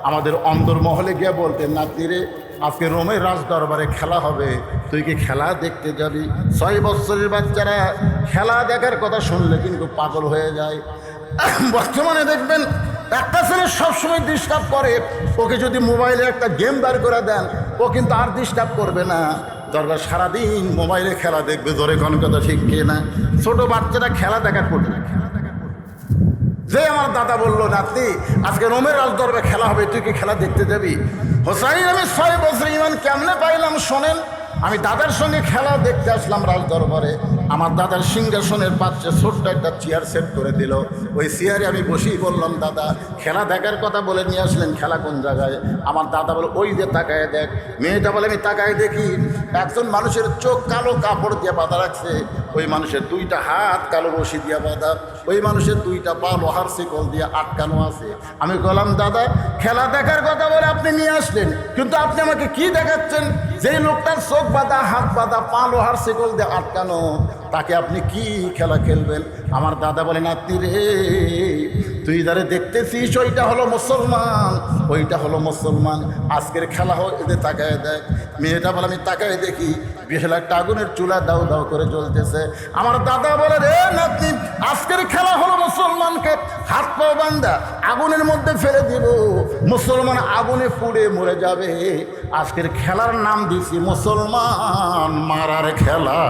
আমাদের অন্দরমহলে গিয়ে বলতেন, নাতি রে, আজকে রোমের রাজ দরবারে খেলা হবে, তুই কি খেলা দেখতে যাবি? 6 বছরের বাচ্চারা খেলা দেখার কথা শুনলে কিন্তু পাগল হয়ে যায়। বর্তমানে দেখবেন একটা ছেলে সবসময় ডিস্টার্ব করে, ওকে যদি মোবাইলে একটা গেম বার করে দেন ও কিন্তু আর ডিস্টার্ব করবে না, দরকার সারাদিন মোবাইলে খেলা দেখবে। ধরে কোন কথা ঠিক কে না? ছোট বাচ্চারা খেলা দেখা করবে। যে আমার দাদা বললো, নাতি আজকে রোমের রাজদরবারে খেলা হবে, তুই কি খেলা দেখতে যাবি? হোসাইন, আমি 6 বছর ঈমান কেমনে পাইলাম শোনেন। আমি দাদার সঙ্গে খেলা দেখতে আসলাম রাজদরবারে। আমার দাদার সিংহাসনের পাশে ছোট্ট একটা চেয়ার সেট করে দিল। ওই চেয়ারে আমি বসেই বললাম, দাদা খেলা দেখার কথা বলে নিয়ে আসলেন, খেলা কোন জায়গায়? আমার দাদা বলে, ওই যে তাকায় দেখ। মেয়েটা বলে, আমি তাকায় দেখি একজন মানুষের চোখ কালো কাপড় দিয়ে বাঁধা রাখছে, ওই মানুষের 2টা হাত কালো রশি দিয়ে বাঁধা, ওই মানুষের 2টা পা লোহার শিকল দিয়ে আটকানো আছে। আমি বললাম, দাদা খেলা দেখার কথা বলে আপনি নিয়ে আসলেন, কিন্তু আপনি আমাকে কি দেখাচ্ছেন? যেই লোকটার চোখ বাঁধা, হাত বাঁধা, পা লোহার শিকল দিয়ে আটকানো, তাকে আপনি কি খেলা খেলবেন? আমার দাদা বলে, নাতি রে, তুই যারা দেখতেছিস ওইটা হলো মুসলমান, ওইটা হলো মুসলমান। আজকের খেলা হোক, এদের তাকায় দেখ। মেয়েটা বলে, আমি তাকায় দেখি বিশাল একটা আগুনের চুলা দাউ দাউ করে জ্বলতেছে। আমার দাদা বলে, রে নাতি, আজকের খেলা হলো মুসলমানকে হাত পা বান্ধা আগুনের মধ্যে ফেলে দিব, মুসলমান আগুনে পুড়ে মরে যাবে। আজকের খেলার নাম দিছি মুসলমান মারার খেলা।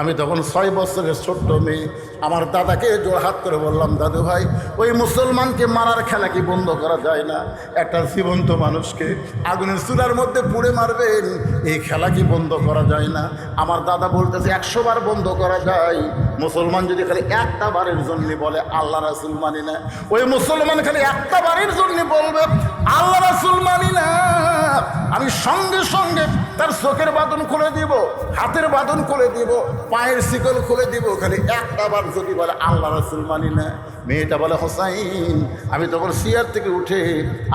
আমি তখন 6 বছরের ছোট্ট মেয়ে। আমার দাদাকে জোড়হাত করে বললাম, দাদু ভাই, ওই মুসলমানকে মারার খেলা কি বন্ধ করা যায় না? একটা জীবন্ত মানুষকে আগুনের চুলার মধ্যে পুড়ে মারবেন, এই খেলা কি বন্ধ করা যায় না? আমার দাদা বলতেছে, 100 বার বন্ধ করা যায়। মুসলমান যদি খালি একটা বারের জন্য বলে আল্লাহ রাসূল মানি না, ওই মুসলমান খালি একটা বারের জন্য বলবে আল্লাহ রাসূল মানি না, আমি সঙ্গে সঙ্গে তার চোখের বাঁধন খুলে দিব, হাতের বাঁধন খুলে দিব, পায়ের শিকল খুলে দিব, খালি একটা বার যদি বলে আল্লাহ রাসূল মানি না। মেয়েটা বলে, হোসাইন, আমি তখন চেয়ার থেকে উঠে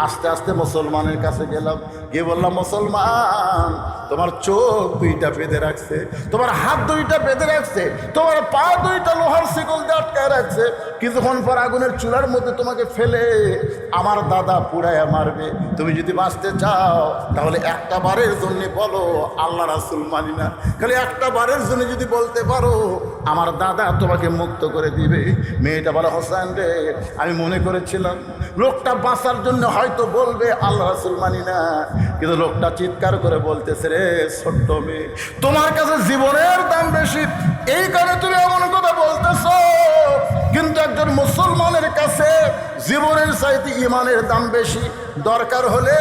আস্তে আস্তে মুসলমানের কাছে গেলাম, গিয়ে বললাম, মুসলমান, তোমার চোখ 2টা বেঁধে রাখছে, তোমার হাত 2টা বেঁধে রাখছে, তোমার পা 2টা লোহার শিকল দিয়ে আটকায় রাখছে, কিছুক্ষণ পর আগুনের চুলার মধ্যে তোমাকে ফেলে আমার দাদা পুড়াইয়া মারবে। তুমি যদি বাঁচতে চাও তাহলে একটা বারের জন্য বলো আল্লাহ রাসূল মানি না, খালি একটা বারের জন্য যদি বলতে পারো আমার দাদা তোমাকে মুক্ত করে দিবে। মেয়েটা বলে, হোসেন রে, আমি মনে করেছিলাম লোকটা বাঁচার জন্য হয়তো বলবে আল্লাহ রাসূল মানি না, কিন্তু লোকটা চিৎকার করে বলতেছে, রে ছোট্ট মেয়ে, তোমার কাছে জীবনের দাম বেশি, এই কারণে তুমি এমন কথা বলতেছো, কিন্তু একজন মুসলমানের কাছে জীবনের চাইতে ঈমানের দাম বেশি। দরকার হলে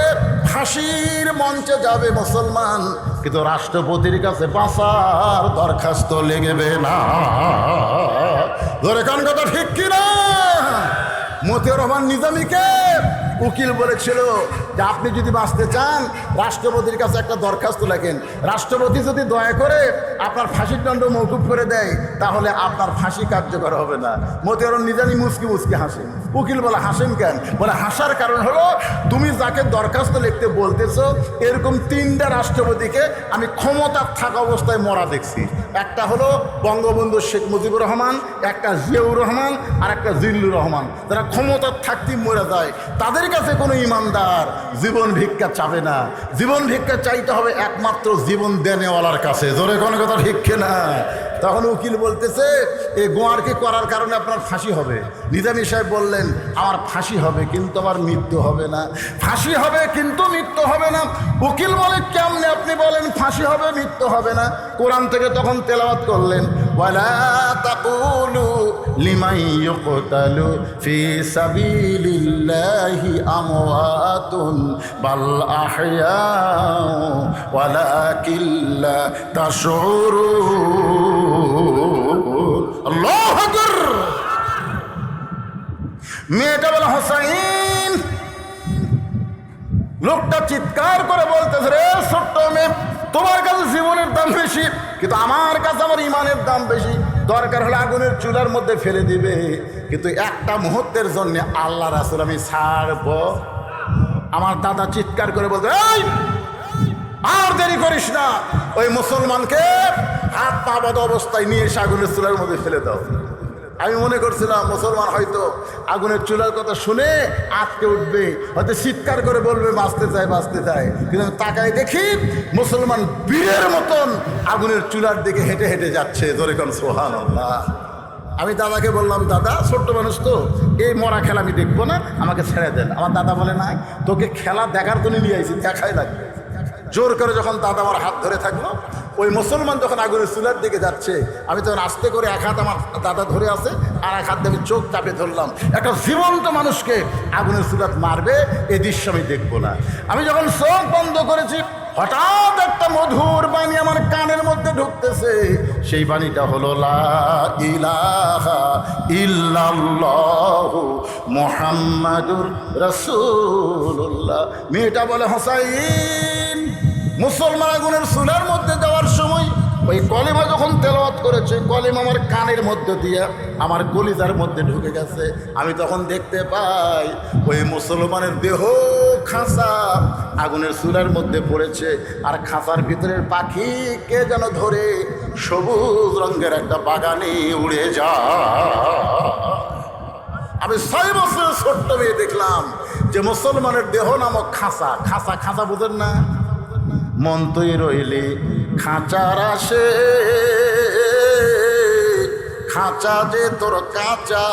ফাঁসির মঞ্চে যাবে মুসলমান, কিন্তু রাষ্ট্রপতির কাছে বাঁচার দরখাস্ত লেগেবে না। ধরে কোন কথা ঠিক কিনা? মতিউর রহমান নিজামীকে উকিল বলেছিল যে আপনি যদি বাঁচতে চান রাষ্ট্রপতির কাছে একটা দরখাস্ত লেখেন, রাষ্ট্রপতি যদি দয়া করে আপনার ফাঁসির দণ্ড মওকুফ করে দেয় তাহলে আপনার ফাঁসি কার্যকর হবে না। মতিউর রহমান নিজামী মুচকি মুচকি হাসেন। উকিল বলে হাসেন কেন? বলে হাসার কারণ হলো তুমি যাকে দরখাস্ত লিখতে বলতেছো এরকম 3টা রাষ্ট্রপতিকে আমি ক্ষমতার থাকা অবস্থায় মরা দেখছি। একটা হলো বঙ্গবন্ধু শেখ মুজিবুর রহমান, একটা জিয়াউর রহমান, আর একটা জিল্লুর রহমান। যারা ক্ষমতার থাকতেই মরে যায় তাদের কাছে কোনো ইমানদার জীবন ভিক্ষা চাবে না। জীবন ভিক্ষা চাইতে হবে একমাত্র জীবন দেনেওয়ালার কাছে। জোরে কোনো কথা ঠিক না? তখন উকিল বলতেছে এই গোয়ারকে করার কারণে আপনার ফাঁসি হবে। নিজামী সাহেব বললেন আমার ফাঁসি হবে কিন্তু আমার মৃত্যু হবে না। ফাঁসি হবে কিন্তু মৃত্যু হবে না। উকিল বলে কেমনে আপনি বলেন ফাঁসি হবে মৃত্যু হবে না? কোরআন থেকে তখন তেলাওয়াত করলেন ওয়ালা তাকুলু লিমান ইউকতালু ফি সাবিলিল্লাহি আমওয়াতুন বাল আহইয়া ওয়ালাকিন লা তাশউরুন। আল্লাহু আকবার। মেয়েটা বলে হোসাইন। লোকটা চিৎকার করে বলতেছে রে ছোট্ট মেয়ে, তোমার কাছে জীবনের দাম বেশি কিন্তু আমার কাছে আমার ইমানের দাম বেশি। দরকার হলে আগুনের চুলার মধ্যে ফেলে দিবে কিন্তু একটা মুহূর্তের জন্য আল্লাহ রাসূল আমি ছাড়ব। আমার দাদা চিৎকার করে বলতে এই আর দেরি করিস না, ওই মুসলমানকে হাত পা বাঁধা অবস্থায় নিয়ে এসে আগুনের চুলার মধ্যে ফেলে দাও। আমি মনে করছিলাম মুসলমান হয়তো আগুনের চুলার কথা শুনে আটকে উঠবে, হয়তো চিৎকার করে বলবে বাঁচতে চায় বাঁচতে চায়। কিন্তু তাকায় দেখি মুসলমান বীরের মতন আগুনের চুলার দিকে হেঁটে হেঁটে যাচ্ছে। জোরে কোন সুবহানাল্লাহ। আমি দাদাকে বললাম দাদা ছোট্ট মানুষ তো, এই মরা খেলা আমি দেখবো না, আমাকে ছেড়ে দেন। আমার দাদা বলে নাই তোকে খেলা দেখার জন্য নিয়ে আইছি, দেখাই লাগবে। জোর করে যখন দাদা আমার হাত ধরে থাকলো, ওই মুসলমান যখন আগুনের চুলার দিকে যাচ্ছে আমি তখন আস্তে করে এক হাত আমার দাদা ধরে আছে আর এক হাত দিয়ে আমি চোখ চাপে ধরলাম। একটা জীবন্ত মানুষকে আগুনের চুলাত মারবে এই দৃশ্য আমি দেখবো না। আমি যখন চোখ বন্ধ করেছি হঠাৎ একটা মধুর বাণী আমার কানের মধ্যে ঢুকতেছে। সেই বাণীটা হলো লা ইলাহা ইল্লাল্লাহু মুহাম্মাদুর রাসূলুল্লাহ। মেয়েটা বলে হোসাইন, মুসলমান আগুনের চুলার মধ্যে যাওয়ার সময় ওই কলিমা যখন তেলাওয়াত করেছে কলিমা আমার কানের মধ্যে দিয়ে আমার কলিজার মধ্যে ঢুকে গেছে। আমি তখন দেখতে পাই ওই মুসলমানের দেহ খাঁচা আগুনের চুলার মধ্যে পড়েছে আর খাঁচার ভিতরের পাখি কে যেন ধরে সবুজ রঙের একটা বাগানে উড়ে যায়। আমি 6 বছরের ছোট্ট মেয়ে দেখলাম যে মুসলমানের দেহ নামক খাঁচা, খাঁচা খাঁচা বুঝেন না? মন তুই রইলি খাঁচার আসে, খাঁচা যে তোর কাঁচা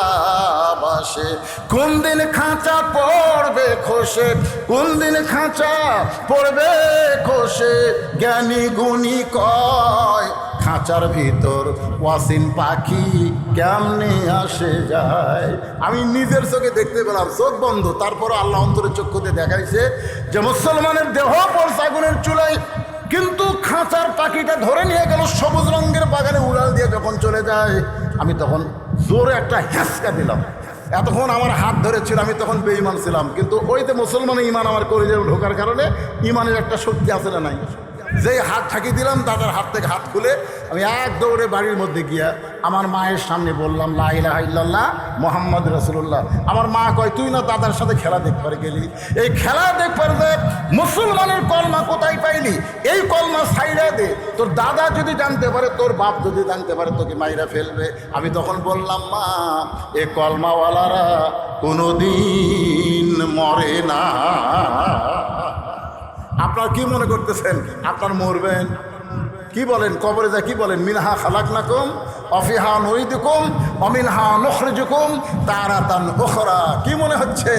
বাসে, কোন দিন খাঁচা পড়বে খসে, কোন দিন খাঁচা পড়বে খসে, জ্ঞানী গুণী কয় খাঁচার ভিতর ওয়াসিন পাখি কেমনে আসে যায়। আমি নিজের চোখে দেখতে পেলাম, চোখ বন্ধ, তারপর আল্লাহ অন্তরের চক্ষুতে দেখাইছে যে মুসলমানের দেহ পড়ছে আগুনের চুলায় কিন্তু খাঁচার পাখিটা ধরে নিয়ে গেল সবুজ রঙের বাগানে উড়াল দিয়ে যখন চলে যায় আমি তখন জোরে একটা হ্যাঁচকা দিলাম। এতক্ষণ আমার হাত ধরেছিল, আমি তখন বেঈমান ছিলাম কিন্তু ওই যে মুসলমানের ইমান আমার কলিজায় ঢোকার কারণে ইমানের একটা শক্তি আছে না নাই, যেই হাত ঠাকি দিলাম দাদার হাত থেকে হাত খুলে আমি এক দৌড়ে বাড়ির মধ্যে গিয়া আমার মায়ের সামনে বললাম লা ইলাহা ইল্লাল্লাহ মুহাম্মদ রাসূলুল্লাহ। আমার মা কয় তুই না দাদার সাথে খেলা দেখবার গেলি, এই খেলা দেখবার যে মুসলমানের কলমা কোথায় পাইলি, এই কলমা ছাইড়া দে, তোর দাদা যদি জানতে পারে তোর বাপ যদি জানতে পারে তোকে মাইরা ফেলবে। আমি তখন বললাম মা এ কলমাওয়ালারা কোনোদিন মরে না। আপনার কি মনে করতেছেন আপনার মরবেন? কি বলেন কবরে যা কি বলেন মিনহা খালাকনাকুম অফিহা নুইদুকুম অমিনহা নুখরিজুকুম তারাতান উখরা। কি মনে হচ্ছে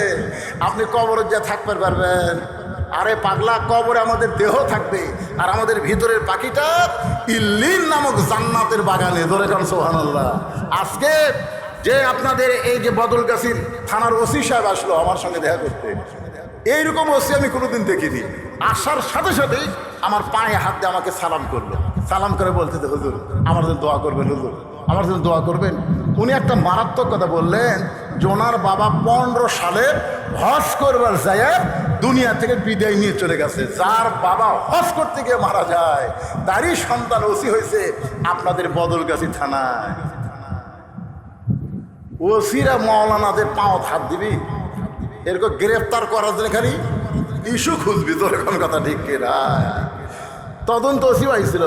আপনি কবরে যা থাকতে পারবেন? আরে পাগলা, কবরে আমাদের দেহ থাকবে আর আমাদের ভিতরের পাখিটা ইল্লিন নামক জান্নাতের বাগানে। ধরে কারণ সুবহানাল্লাহ। আজকে যে আপনাদের এই যে বদলগাছীর থানার ওসি সাহেব আসলো আমার সঙ্গে দেখা করতে, এইরকম ওসি আমি কোনোদিন দেখিনি। আসার সাথে সাথেই আমার পায়ে হাত দিয়ে আমাকে সালাম করলো, সালাম করে বলতে হুজুর আমার জন্য দোয়া করবেন হুজুর। আমার জন্য দোয়া করবেন। উনি একটা মারাত্মক কথা বললেন যে ওনার বাবা 15 সালে হজ করবার যায় দুনিয়া থেকে বিদায় নিয়ে চলে গেছে। যার বাবা হজ করতে গিয়ে মারা যায় তারই সন্তান ওসি হয়েছে আপনাদের বদলগাছি থানায়। ওসিরা মৌলানাদের পাও হাত দিবি, এরকম গ্রেফতার করার জন্য খালি ইস্যু খুঁজবি, তোর এখন কথা ঠিক কিনা। তদন্ত ওসি হয়েছিল,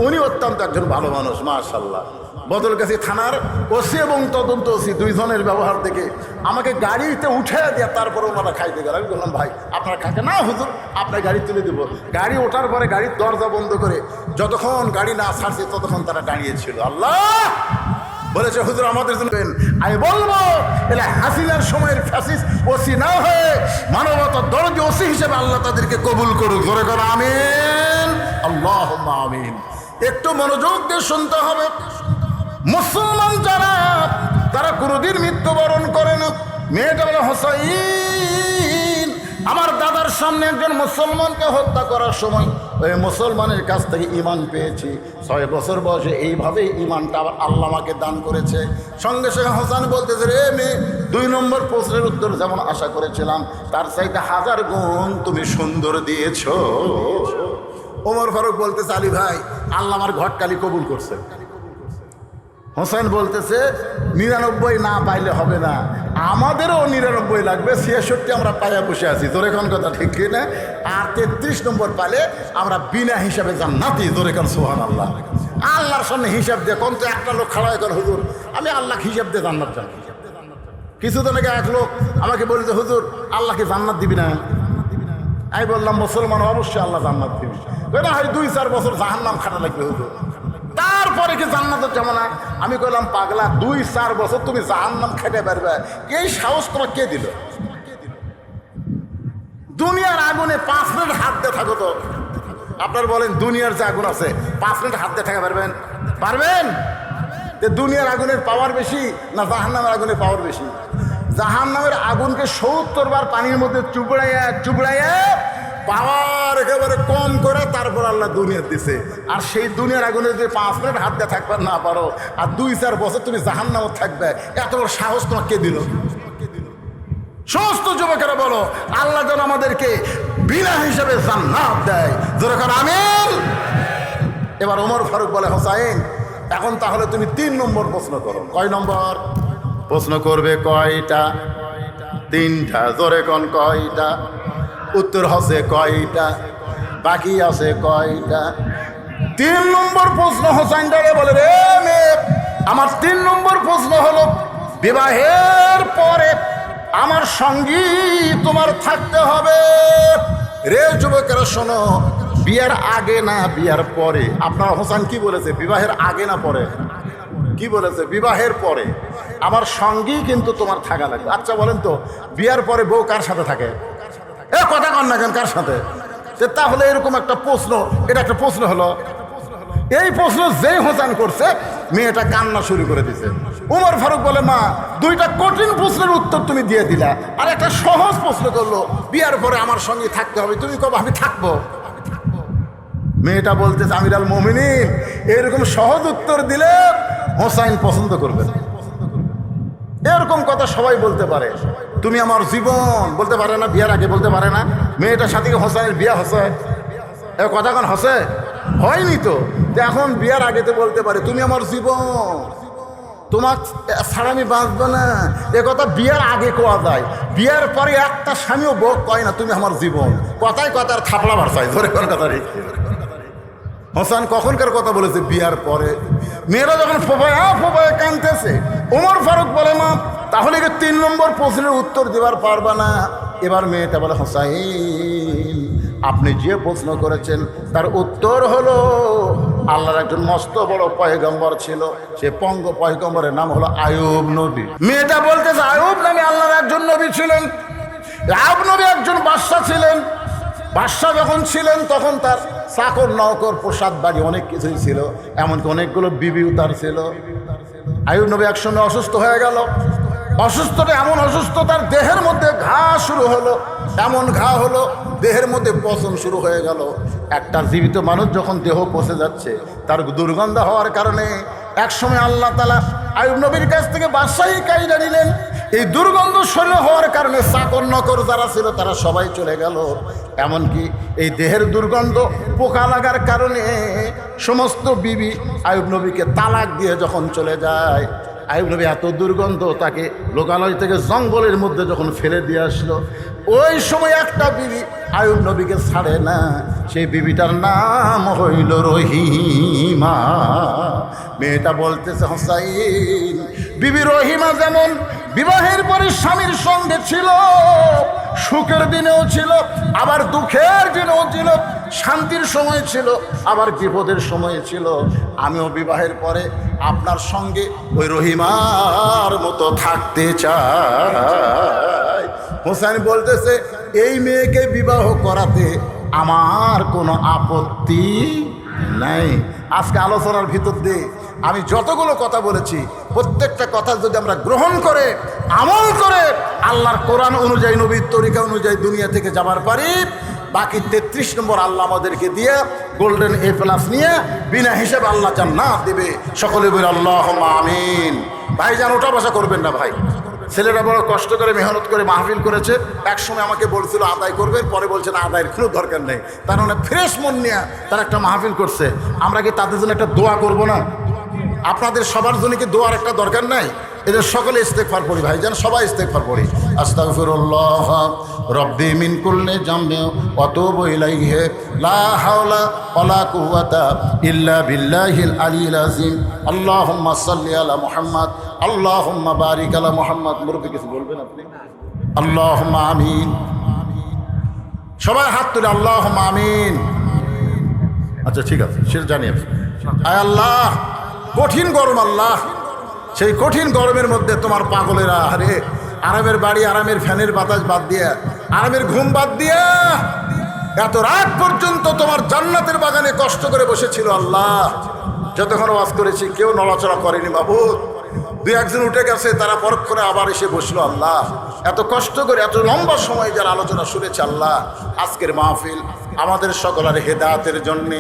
উনি অত্যন্ত একজন ভালো মানুষ মাশাআল্লাহ। বদলগাছি থানার ওসি এবং তদন্ত ওসি দুইজনের ব্যবহার দেখে আমাকে গাড়িতে উঠে দিয়ে তারপরে ওনারা খাইতে গেল। আমি বললাম ভাই আপনারা খাইতে না, হুজুর আপনার গাড়ি তুলে দেবো। গাড়ি ওঠার পরে গাড়ির দরজা বন্ধ করে যতক্ষণ গাড়ি না ছাড়ছে ততক্ষণ তারা দাঁড়িয়েছিল। আল্লাহ বলেছে হুজুর আমাদের জন্য। আমি বলবো এলা হাসিনার সময়ের ফ্যাসিস্ট ওসি না হয়ে মানবতার দরদি ওসি হিসেবে আল্লাহ তাদেরকে কবুল করুক। ধরে করো আমিন, আল্লাহুম্মা আমিন। একটু মনোযোগ দিয়ে শুনতে হবে। মুসলমান যারা তারা কোনোদিন মৃত্যুবরণ করে না। মেয়েটা বলে হোসাইন, আমার দাদার সামনে একজন মুসলমানকে হত্যা করার সময় ওই মুসলমানের কাছ থেকে ঈমান পেয়েছি। 6 বছর বয়সে এইভাবেই ঈমানটা আবার আল্লাহ আমাকে দান করেছে। সঙ্গে সঙ্গে হোসেন বলতেছে, রে মেয়ে 2 নম্বর প্রশ্নের উত্তর যেমন আশা করেছিলাম তার চাইতে 1000 গুণ তুমি সুন্দর দিয়েছ। ওমর ফারুক বলতেছে, আলী ভাই আল্লাহ আমার ঘটকালি কবুল করছে। হোসেন বলতেছে 99 না পাইলে হবে না, আমাদেরও 99 লাগবে, 66 আমরা পাইয়া বসে আছি। জোরে কোন কথা ঠিক কিনা? আর 33 নম্বর পাইলে আমরা বিনা হিসাবে জান্নাতি। জোরে কোন সুবহানাল্লাহ। আল্লাহর সামনে হিসাব দিয়ে কোন তো একটা লোক খাড়া হয়ে গেল, হুজুর আমি আল্লাহকে হিসাব দিয়ে জান্নাত জানি। কিছুদিন আগে এক লোক আমাকে বলছে, হুজুর আল্লাহকে জান্নাত দিবি না? আমি বললাম মুসলমান অবশ্যই আল্লাহ জান্নাত দিবি, না হয় 2-4 বছর জাহান্নাম খাটা লাগবে হুজুর, তারপরে কি জান্নাতের যেমন। আমি কইলাম পাগলা 2-4 বছর তুমি জাহান্নাম খেতে পারবে, এই সাহস তোমার কে দিল? দুনিয়ার আগুনে 5 মিনিট হাত দিয়ে থাকো তো। আপনার বলেন দুনিয়ার যে আগুন আছে 5 মিনিট হাত দিয়ে থাকা পারবেন? পারবেন? দুনিয়ার আগুনের পাওয়ার বেশি না জাহান্নামের আগুনের পাওয়ার বেশি? জাহান্নামের আগুনকে 70 বার পানির মধ্যে চুবড়াইয়া চুবড়াইয়া পাওয়ার একেবারে কম করে তারপর আল্লাহ দুনিয়া দিছে। আর সেই দুনিয়ার আগুনে যদি 5 মিনিট হাত দিয়ে থাকবে না পারো, আর 2-4 বছর তুমি জাহান্নামে থাকবে, এত বড় সাহস তোমাকে কে দিল? সমস্ত যুবকেরা বলো আল্লাহ যেন আমাদেরকে বিনা হিসাবে জান্নাত দেয়। যেরকম আমিন। এবার ওমর ফারুক বলে, হোসাইন এখন তাহলে তুমি 3 নম্বর প্রশ্ন করো। কয় নম্বর প্রশ্ন করবে? কয়টা? 3টা। জোরে কোন কয়টা? উত্তর হচ্ছে কয়টা, বাকি আছে কয়টা? 3 নম্বর প্রশ্ন হোসাইন দাঁড়িয়ে বলে, রে মেয়ে আমার 3 নম্বর প্রশ্ন হলো বিবাহের পরে আমার সঙ্গী তোমার থাকতে হবে। রে যুবকেরা শোনো, বিয়ের আগে না বিয়ের পরে? আপনার হোসেন কি বলেছে? বিবাহের আগে না পরে? কি বলেছে? বিবাহের পরে আমার সঙ্গী কিন্তু তোমার থাকা লাগবে। আচ্ছা বলেন তো, বিয়ের পরে বউ কার সাথে থাকে? এ কথা কন না কেন, কার সাথে? তাহলে এরকম একটা প্রশ্ন, এটা একটা প্রশ্ন হলো। এই প্রশ্ন যেই হোসেন করছে মেয়েটা কান্না শুরু করে দিছে। ওমর ফারুক বলে, মা 2টা কঠিন প্রশ্নের উত্তর তুমি দিয়ে দিলা, আর একটা সহজ প্রশ্ন করলো বিয়ার পরে আমার সঙ্গে থাকতে হবে, তুমি কবে আমি থাকবো? মেয়েটা বলতেছে, আমিরুল মুমিনিন এরকম সহজ উত্তর দিলে হোসাইন পছন্দ করবে। এরকম কথা সবাই বলতে পারে, তুমি আমার জীবন বলতে পারে না, বিয়ার আগে বলতে পারে না। মেয়েটার সাথে হোসাইনের বিয়া হচ্ছে, এ কথা কোন হচ্ছে? হয়নি তো। এখন বিয়ার আগে তো বলতে পারে, তুমি আমার জীবন, তোমার ছাড়া আমি বাঁচবো না। এ কথা বিয়ার আগে কোয়া যায়, বিয়ার পরে একটা স্বামীও বউ কয় না তুমি আমার জীবন। কথায় কথার থাপড়া বাড়ছাই। ধরে কোন কথা রে? হোসেন কখনকার কথা বলেছে? বিয়ার পরে। মেয়েরা যখন ফোপায় কাঁদতেছে, ওমর ফারুক বলে, মা তাহলে কি 3 নম্বর প্রশ্নের উত্তর দেবার পারবা না? এবার মেয়েটা বলে, হোসাইন আপনি যে প্রশ্ন করেছেন তার উত্তর হলো আল্লাহর একজন মস্ত বড় পয়গম্বর ছিল, সে পয়গম্বরের নাম হলো আয়ুব নবী। মেয়েটা বলতেছে, আয়ুব নামে আল্লাহর একজন নবী ছিলেন। আয়ুব নবী একজন বাদশা ছিলেন। বাদশা যখন ছিলেন তখন তার চাকর নৌকর প্রসাদ বাড়ি অনেক কিছুই ছিল, এমনকি অনেকগুলো বিবিও তার ছিল। আয়ুব নবী একসঙ্গে অসুস্থ হয়ে গেল। অসুস্থতা এমন অসুস্থ, তার দেহের মধ্যে ঘা শুরু হলো, এমন ঘা হলো দেহের মধ্যে পচন শুরু হয়ে গেল। একটা জীবিত মানুষ যখন দেহ পচে যাচ্ছে, তার দুর্গন্ধ হওয়ার কারণে এক সময় আল্লাহ তাআলা আইয়ুব নবীর কাছ থেকে বাদশাহী কায়দা নিলেন। এই দুর্গন্ধ শরীর হওয়ার কারণে চাকর নকর যারা ছিল তারা সবাই চলে গেল। এমনকি এই দেহের দুর্গন্ধ পোকা লাগার কারণে সমস্ত বিবি আইয়ুব নবীকে তালাক দিয়ে যখন চলে যায়, আইয়ুব নবী এত দুর্গন্ধ তাকে লোকালয় থেকে জঙ্গলের মধ্যে যখন ফেলে দিয়ে আসলো, ওই সময় একটা বিবি আইয়ুব নবীকে ছাড়ে না। সেই বিবিটার নাম হইল রহিমা। মেয়েটা বলতেছে, হোসাইন, বিবি রহিমা যেমন বিবাহের পরে স্বামীর সঙ্গে ছিল, সুখের দিনেও ছিল, আবার দুঃখের দিনেও ছিল, শান্তির সময় ছিল, আবার বিপদের সময় ছিল, আমিও বিবাহের পরে আপনার সঙ্গে ওই রহিমার মতো থাকতে চাই। হোসেন বলতেছে, এই মেয়েকে বিবাহ করাতে আমার কোনো আপত্তি নাই। আজকে আলোচনার ভিতর দিয়ে আমি যতগুলো কথা বলেছি, প্রত্যেকটা কথা যদি আমরা গ্রহণ করে আমল করে আল্লাহর কোরআন অনুযায়ী, নবীর তরিকা অনুযায়ী দুনিয়া থেকে যাবার পারি, বাকি 33 নম্বর আল্লাহ আমাদেরকে দিয়ে গোল্ডেন A+ নিয়ে বিনা হিসেবে আল্লাহ জান্নাত দেবে। সকলে বলে আল্লাহুম্মা আমিন। ভাইজান, ওঠা বসা করবেন না ভাই। ছেলেরা বড় কষ্ট করে মেহনত করে মাহফিল করেছে। এক সময় আমাকে বলছিল আদায় করবেন, পরে বলছে না, আদায়ের কোনো দরকার নেই। তার মানে ফ্রেশ মন নিয়ে তারা একটা মাহফিল করছে। আমরা কি তাদের জন্য একটা দোয়া করব না? আপনাদের সবার জন্য কি দোয়ার একটা দরকার নাই? এদের সকলে ইস্তেগফার পড়ি ভাইজান, সবাই ইস্তেগফার পড়ি। আস্তাগফিরুল্লাহ রব্বি মিন কুল্লি জামবি ওয়া তুবু ইলাইহি লা হাওলা ওয়ালা কুওয়াতা ইল্লা বিল্লাহিল আলিয়্যিল আযীম। আল্লাহুম্মা সাল্লি আলা মুহাম্মদ, আল্লাহুম্মা বারিক আলা মুহাম্মদ। মুরব্বি কিছু বলবেন আপনি? আল্লাহুম্মা আমিন। সবাই হাত তুলে আল্লাহুম্মা আমিন। আচ্ছা ঠিক আছে, সেটা জানি আমি। আয় আল্লাহ, কঠিন গরম আল্লাহ, সেই কঠিন গরমের মধ্যে তোমার পাগলেরা আরে আরামের বাড়ি, আরামের ফ্যানের বাতাস বাদ দিয়া, আরামের ঘুম বাদ দিয়া এত রাত পর্যন্ত তোমার জান্নাতের বাগানে কষ্ট করে বসেছিল আল্লাহ। যতক্ষণ ওয়াজ করেছি কেউ নড়াচড়া করেনি বাবু। দুই একজন উঠে গেছে, তারা পরক্ষণে আবার এসে বসলো আল্লাহ। এত কষ্ট করে এত লম্বা সময় যারা আলোচনা শুনেছে আল্লাহ, আজকের মাহফিল আমাদের সকলের হেদায়েতের জন্যে,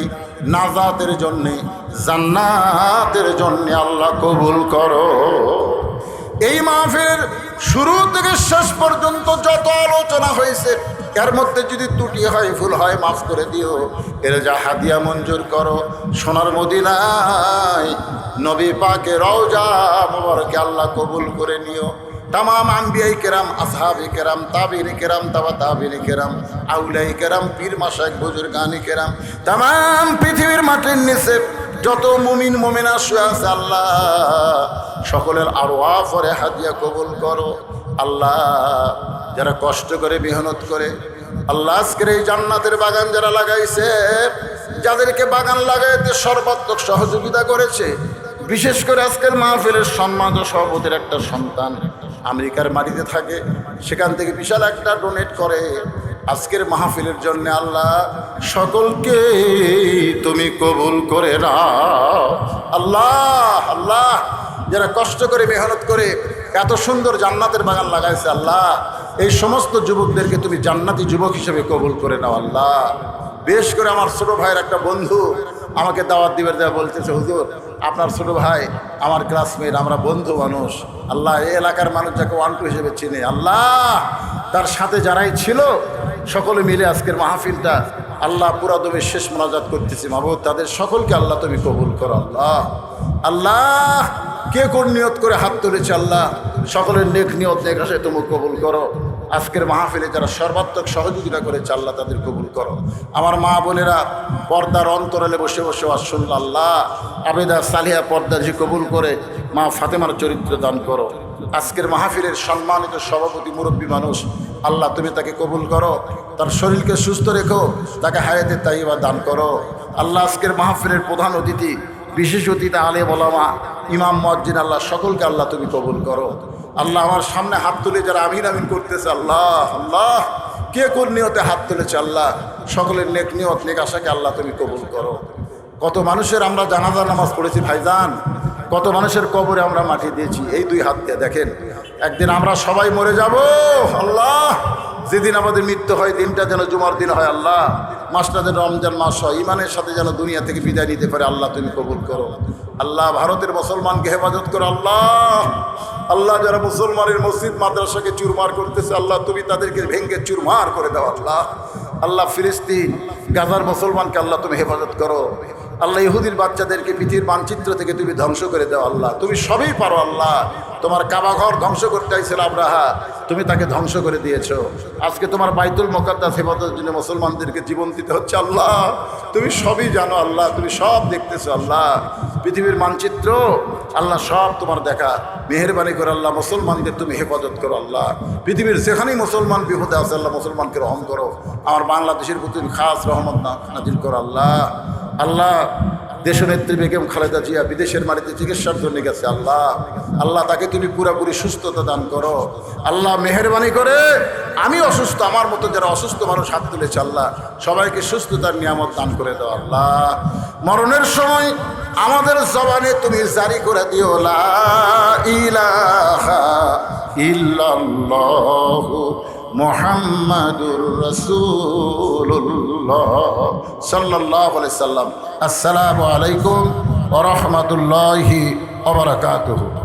নাজাতের জন্যে, জান্নাতের জন্যে আল্লাহ কবুল করো। এই মাহফিলের শুরু থেকে শেষ পর্যন্ত যত আলোচনা হয়েছে, এর মধ্যে যদি ত্রুটি হয়, ভুল হয়, মাফ করে দিও। এর যা হাদিয়া মঞ্জুর করো সোনার মদিনায় নবী পাকে রওজা মুবারকে আল্লাহ কবুল করে নিও। तमाम आम्बियाई केराम, असहाबे केराम, ताबीन केराम, तबा ताबीन केराम, आउलियाई केराम, पीर माशाइख बुजुर्गानी केराम, तमाम पृथिवीर माटिर निचे যত মুমিন মুমিনা শুয়ে আছে আল্লাহ, সকলের আরওয়াহ পরে হাদিয়া কবুল করো আল্লাহ। যারা কষ্ট করে মেহনত করে আল্লাহ আজকের এই জান্নাতের বাগান যারা লাগাইছে, যাদেরকে বাগান লাগাইতে সর্বাত্মক সহযোগিতা করেছে, বিশেষ করে আজকের মাহফিলের সম্মানিত সভাপতির একটা সন্তান আমেরিকার মাটিতে থাকে, সেখান থেকে বিশাল একটা ডোনেট করে আজকের মাহফিলের জন্য। আল্লাহ সকলকে তুমি কবুল করে নাও আল্লাহ। আল্লাহ যারা কষ্ট করে মেহনত করে এত সুন্দর জান্নাতের বাগান লাগাইছে আল্লাহ, এই সমস্ত যুবকদেরকে তুমি জান্নাতি যুবক হিসেবে কবুল করে নাও আল্লাহ। বেশ করে আমার ছোট ভাইয়ের একটা বন্ধু আমাকে দাওয়াত দিবে, দেওয়া বলতেছে, হুজুর আপনার ছোট ভাই আমার ক্লাসমেট, আমরা বন্ধু মানুষ আল্লাহ, এই এলাকার মানুষ যাকে 1-2 হিসেবে চিনে আল্লাহ, তার সাথে যারাই ছিল সকলে মিলে আজকের মাহফিলটা আল্লাহ পুরাদমে শেষ মোনাজাত করতেছি মাহবুব, তাদের সকলকে আল্লাহ তুমি কবুল করো আল্লাহ। আল্লাহ কে কোন নিয়ত করে হাত তুলেছে আল্লাহ, সকলের নেক নিয়ত নেক আসে তুমি কবুল করো। আজকের মাহফিলে যারা সর্বাত্মক সহযোগিতা করেছে আল্লাহ তাদের কবুল করো। আমার মা বোনেরা পর্দার অন্তরালে বসে বসে ওয়াজ শুনল আল্লাহ, আবেদা সালিহা পর্দাজি কবুল করে মা ফাতেমার চরিত্র দান করো। আজকের মাহফিলের সম্মানিত সভাপতি মুরব্বী মানুষ আল্লাহ তুমি তাকে কবুল করো, তার শরীরকে সুস্থ রেখো, তাকে হায়াতে তাইয়্যিবা দান করো আল্লাহ। আজকের মাহফিলের প্রধান অতিথি, বিশেষ অতিথি, আলেম ওলামা, ইমাম মুয়াজ্জিন আল্লাহ সকলকে আল্লাহ তুমি কবুল করো আল্লাহ। আমার সামনে হাত তুলে যারা আমিন আমিন করতেছে আল্লাহ, আল্লাহ কে কোন নিয়তে হাত তুলেছে আল্লাহ, সকলের নেক নিয়ত নেক আশাকে আল্লাহ তুমি কবুল করো। কত মানুষের আমরা জানাজা নামাজ পড়েছি ভাইজান, কত মানুষের কবরে আমরা মাটি দিয়েছি এই 2 হাত দিয়ে। দেখেন একদিন আমরা সবাই মরে যাব আল্লাহ, যেদিন আমাদের মৃত্যু হয় দিনটা যেন জুমার দিন হয় আল্লাহ। মাসটাদের রমজান মাস হয়, ইমানের সাথে যেন দুনিয়া থেকে বিদায় নিতে পারে। আল্লাহ তুমি কবুল করো। আল্লাহ ভারতের মুসলমানকে হেফাজত করো। আল্লাহ আল্লাহ যারা মুসলমানের মসজিদ মাদ্রাসাকে চুরমার করতেছে, আল্লাহ তুমি তাদেরকে ভেঙ্গে চুরমার করে দাও। আল্লাহ আল্লাহ ফিলিস্তিন গাজার মুসলমানকে আল্লাহ তুমি হেফাজত করো। আল্লাহ ইহুদির বাচ্চাদেরকে পৃথিবীর মানচিত্র থেকে তুমি ধ্বংস করে দাও। আল্লাহ তুমি সবই পারো। আল্লাহ তোমার কাবা ঘর ধ্বংস করতে আইছিল আব্রাহা, তুমি তাকে ধ্বংস করে দিয়েছো। আজকে তোমার বাইতুল মুকাদ্দাস হেফাজতের জন্য মুসলমানদেরকে জীবন দিতে হচ্ছে। আল্লাহ তুমি সবই জানো। আল্লাহ তুমি সব দেখতেছো। আল্লাহ পৃথিবীর মানচিত্র আল্লাহ সব তোমার দেখা। মেহেরবানি করে আল্লাহ মুসলমানদের তুমি হেফাজত করো। আল্লাহ পৃথিবীর যেখানেই মুসলমান বিপদে আছে আল্লাহ মুসলমানকে রহম করো। আমার বাংলাদেশের প্রতি খাস রহমত নাজিল করো। আল্লাহ আল্লাহ দেশনেত্রী বেগম খালেদা জিয়া বিদেশের মাটিতে চিকিৎসার জন্য গেছে। আল্লাহ আল্লাহ তাকে তুমি পুরোপুরি সুস্থতা দান করো। আল্লাহ মেহেরবানি করে আমি অসুস্থ, আমার মতো যারা অসুস্থ মানুষ হাত তুলেছে আল্লাহ সবাইকে সুস্থতার নিয়ামত দান করে দাও। আল্লাহ মরণের সময় আমাদের জবানে তুমি জারি করে দিও লা ইলাহা ইল্লাল্লাহু মুহাম্মাদুর রাসূলুল্লাহ সাল্লাল্লাহু আলাইহি সাল্লাম। আসসালামু আলাইকুম ওয়া রাহমাতুল্লাহি ওয়া বারাকাতুহু।